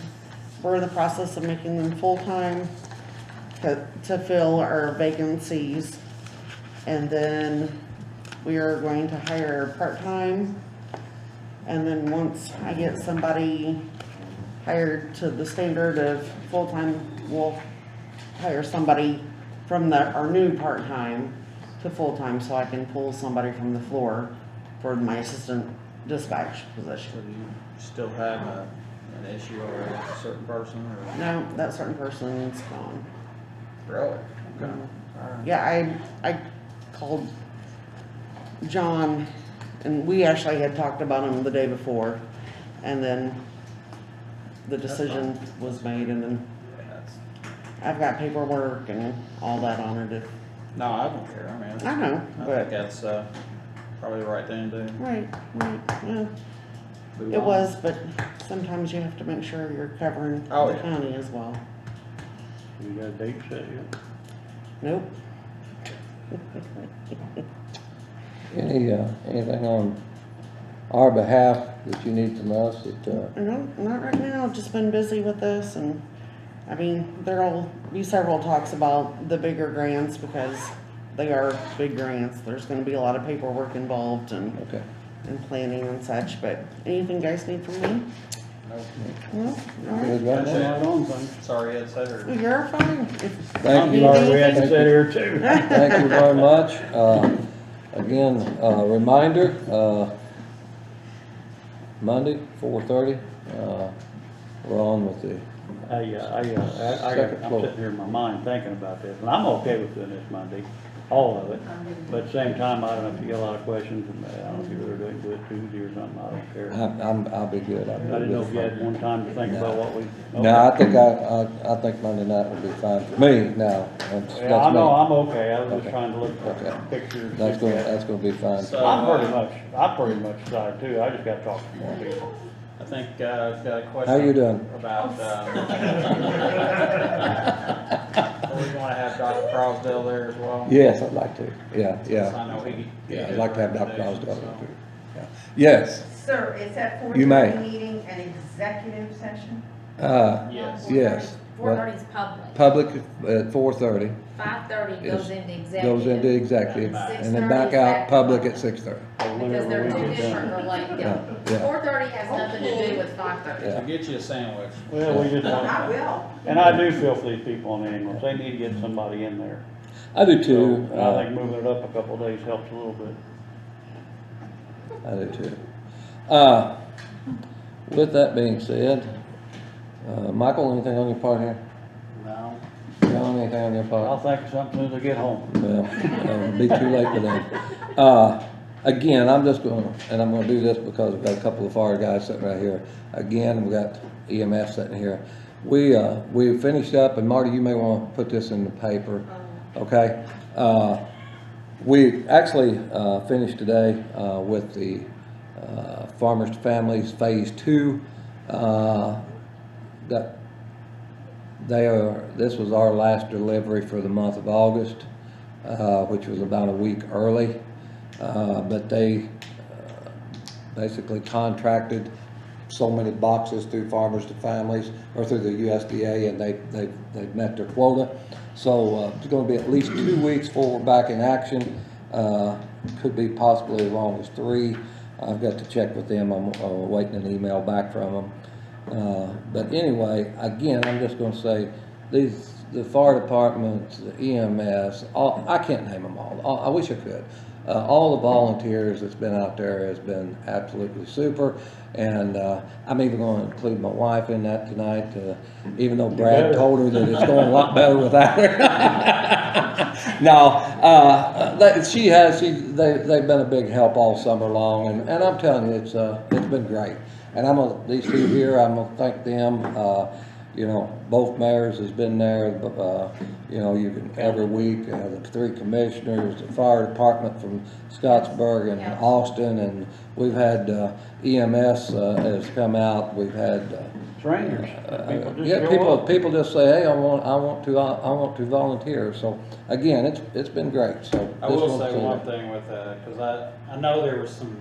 we're in the process of making them full-time to fill our vacancies. And then we are going to hire part-time. And then once I get somebody hired to the standard of full-time, we'll hire somebody from our new part-time to full-time so I can pull somebody from the floor for my assistant dispatch So position. do you still have an issue over a certain person or? No, that certain person's gone. Really? Okay. Alright. Yeah, I called John, and we actually had talked about him the day before, and then the decision was made, and then That's- I've got paperwork and all that on it. No, I don't care, I mean. I know, I but, think that's, probably the right thing to do. right, yeah, Move it on. was, but sometimes you have to make sure you're covering Oh, the yeah. county as well. You got a date set yet? Nope. Anything on our behalf that you need from us that, No, not right now, I've just been busy with this, and, I mean, there'll be several talks about the bigger grants, because they are big grants, there's gonna be a lot of paperwork involved and, okay. and planning and such, but anything you guys need from me? Nope. No? All right. Good, right? That's right on, son. Sorry, Ed said her. You're fine. Thank I'm you. sorry we had to Thank sit you. here too. Thank you very much. Again, reminder, Monday, 4:30, we're on with the, I'm sitting here in my mind thinking about this, and I'm okay with doing this Monday, all of it. But at the same time, I don't know if you got a lot of questions, and I don't know if you were doing good Tuesday or something, I don't care. I'll be good. I didn't know if you had one time to think about what we. No, I think Monday night would be fine for me now. That's Yeah, I know, me. I'm okay, I was just Okay. trying to look Okay. at pictures. That's gonna be fine. So- I'm pretty much excited too, I just gotta talk to more people. I think, I've got a question. How you doing? About, are we gonna have Dr. Crosdale there as well? Yes, I'd like to. Yeah, yeah. I know he. Yeah, I'd like to have Dr. Crosdale there so. too. Yeah. Yes, Sir, is that You may. 4:30 meeting an executive session? Yes. yes. 4:30 is public. Public at 4:30 5:30 Is- goes into executive. goes into executive, and then 6:30 back is out back. public at 6:30. Because they're Whenever two we get different, done. related, Yeah, yeah. yeah. 4:30 has nothing to do with 5:30. Yeah. So get you a sandwich. Well, we just I want, will. and I do feel for these people on the ambulance, they need to get somebody in there. I do too. So, I think moving it up a couple of days helps a little bit. I do too. With that being said, Michael, anything on your part here? No. John, anything on your part? I'll think of something as I get home. Well, it'll be too late for them. Again, I'm gonna do this because we've got a couple of fire guys sitting right here. Again, we got EMS sitting here. We finished up, and Marty, you may wanna put this in the paper, okay? We actually finished today with the Farmers to Families Phase 2. That this was our last delivery for the month of August, which was about a week early. But they basically contracted so many boxes through Farmers to Families or through the USDA, and they've met their quota. So it's going to be at least 2 weeks before we're back in action. Could be possibly as long as 3. I've got to check with them. I'm waiting an email back from them. But anyway, again, I'm just going to say the fire departments, the EMS, I can't name them all. I wish I could. All the volunteers that's been out there has been absolutely super, and I'm even going to include my wife in that tonight, even though Brad told her that it's going a lot better without her. No, they've been a big help all summer long, and I'm telling you, it's been great. And these two here, I'm gonna thank them. You know, both mayors has been there. You know, every week, the 3 commissioners, the fire department from Scottsburg and Austin, and we've had EMS has come out. We've had trainers. People just say, hey, I want to volunteer. So again, it's been great. So I will say one thing with that, because I know there was some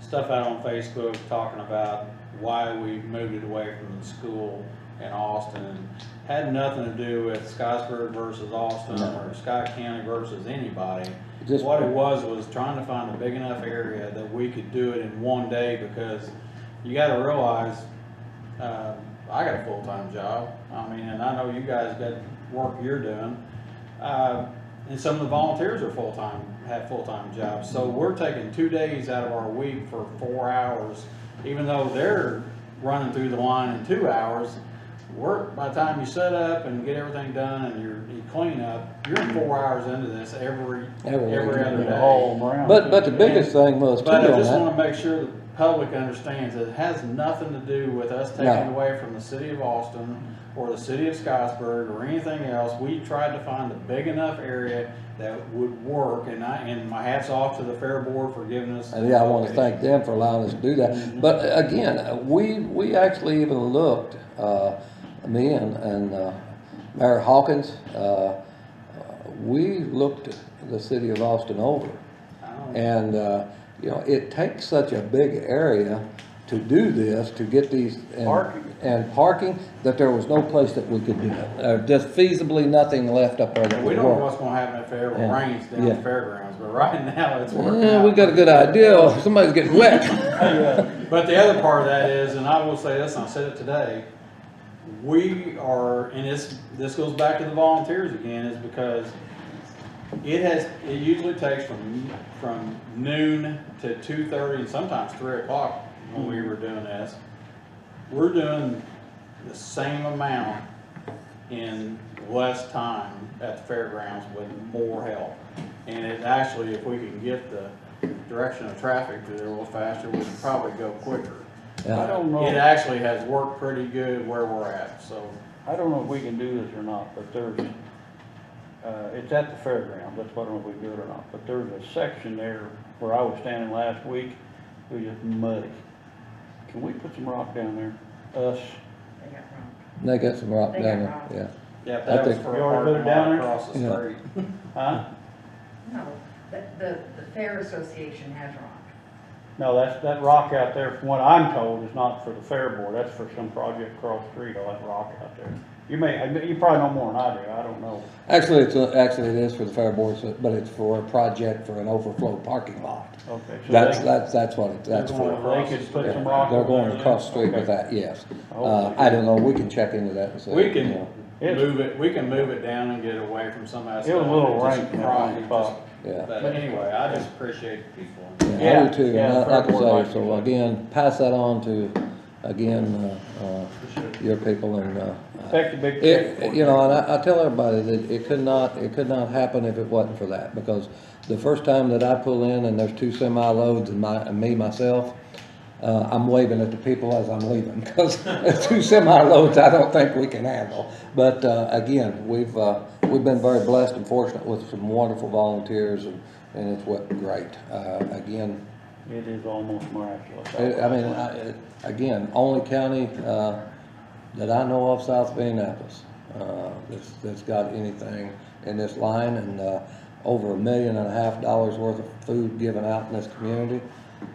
stuff out on Facebook talking about why we moved it away from the school in Austin, and had nothing to do with Scottsburg versus Austin or Scott County versus anybody. What it was trying to find a big enough area that we could do it in one day, because you got to realize I got a full-time job. I mean, and I know you guys got work you're doing, and some of the volunteers are have full-time jobs. So we're taking 2 days out of our week for 4 hours, even though they're running through the line in 2 hours. By the time you set up and get everything done and you clean up, you're 4 hours into this every other day. But the biggest thing was too, but I just want to make sure the public understands that it has nothing to do with us taking away from the city of Austin or the city of Scottsburg or anything else. We tried to find a big enough area that would work, and my hat's off to the Fair Board for giving us. And I want to thank them for allowing us to do that. But again, we actually even looked, me and Mayor Hawkins, we looked the city of Austin over, and you know, it takes such a big area to do this, to get these parking, that there was no place that we could do it. Just feasibly nothing left up there that We would don't know work. what's going to happen if it ever rains down the fairgrounds, but right now it's working out. We got a good idea. Somebody's getting wet. But the other part of that is, and I will say this, and I said it today, we are, and this goes back to the volunteers again, is because it usually takes from noon to 2:30 and sometimes 3 o'clock when we were doing this. We're doing the same amount in less time at the fairgrounds with more help. And it actually, if we can get the direction of traffic through there a little faster, we can probably go quicker. I don't know. It actually has worked pretty good where we're at, so. I don't know if we can do this or not, but there's, it's at the fairgrounds, that's why I don't know if we can do it or not, but there's a section there where I was standing last week, it was just muddy. Can we put some rock down there? Us? They got some rock They down got there, rock. yeah. Yeah, I that was think- for You a already put it parking down lot there? across the Yeah. street. Huh? No, the Fair Association has rock. No, that rock out there, from what I'm told, is not for the fair board, that's for some project across the street, all that rock out there. You probably know more than I do, I don't know. Actually, it is for the fair board, but it's for a project for an overflow parking lot. Okay. So That's what that's for. They could put some rock. They're going over there, across the street okay. with that, yes. Oh, I don't know, we can check into that and see. We you can know. we can move it down and get away from some of that It stuff. was a little Just rank in cry- that spot. Yeah. But anyway, I just appreciate the people. Yeah, I do too, Yeah, and like I fair board say, so likes it. again, pass that on to, again, your people and, Take the big check. for it. you know, and I tell everybody that it could not happen if it wasn't for that, because the first time that I pull in and there's 2 semi-loads and me, myself, I'm waving at the people as I'm leaving, because 2 semi-loads I don't think we can handle. But, again, we've been very blessed and fortunate with some wonderful volunteers, and and it's worked great. Again, It is almost miraculous. again, only county, that I know of south of Indianapolis, that's got anything in this line, and, over $1.5 million worth of food given out in this community,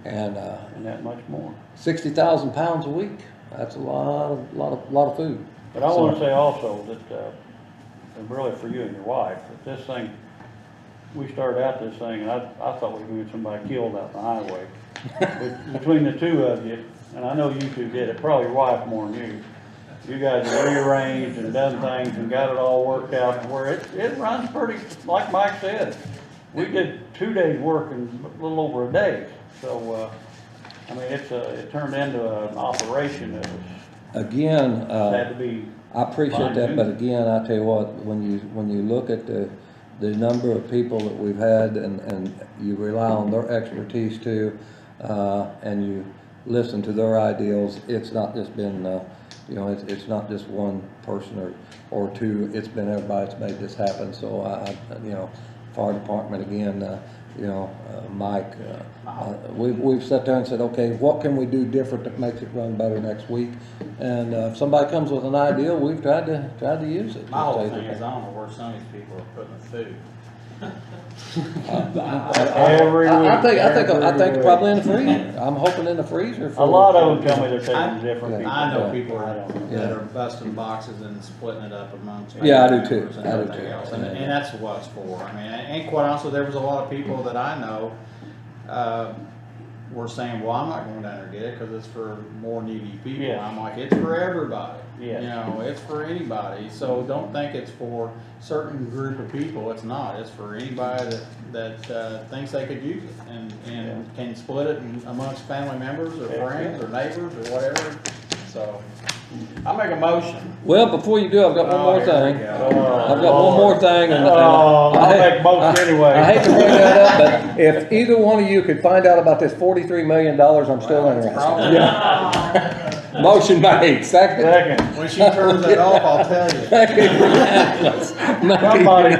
and, And that much more. 60,000 pounds a week. That's a lot of food. But I wanna say also that, and really for you and your wife, that this thing, we started out this thing, and I thought we were gonna get somebody killed out on the highway. But between the two of you, and I know you two did it, probably your wife more than you. You guys have rearranged and done things and got it all worked out to where it runs pretty, like Mike said. We did 2 days work in a little over a day. So, I mean, it turned into an operation that was, Again, had to be. I appreciate that, but again, I tell you what, when you look at the number of people that we've had, and you rely on their expertise too, and you listen to their ideals, it's not just been, it's not just one person or two, it's been everybody that's made this happen. So fire department again, Mike, we've sat there and said, okay, what can we do different that makes it run better next week? And if somebody comes with an idea, we've tried to use it. My whole thing is, I don't know where some of these people are putting the food. I think probably in the freezer. I'm hoping in the freezer. A lot of them tell me they're taking different people. I know Yeah. people I don't know. that are busting boxes and splitting it up amongst. Yeah, I do family too. members and I do everything too. else. And that's what it's for. I mean, and quite honestly, there was a lot of people that I know, were saying, well, I'm not going down there to get it because it's for more needy people. Yeah. I'm like, it's for everybody. Yeah. It's for anybody. So don't think it's for certain group of people. It's not. It's for anybody that thinks they could use it and can split it amongst family members or friends or neighbors or whatever. So I'll make a motion. Well, before you do, I've got one more here thing. we go. I've got one more thing, and I'll make most anyway. I hate to bring that up, but if either one of you could find out about this $43 million, I'm still interested. probably- Yeah. Motion made, second. Second. When she turns it off, I'll tell you. Second. Somebody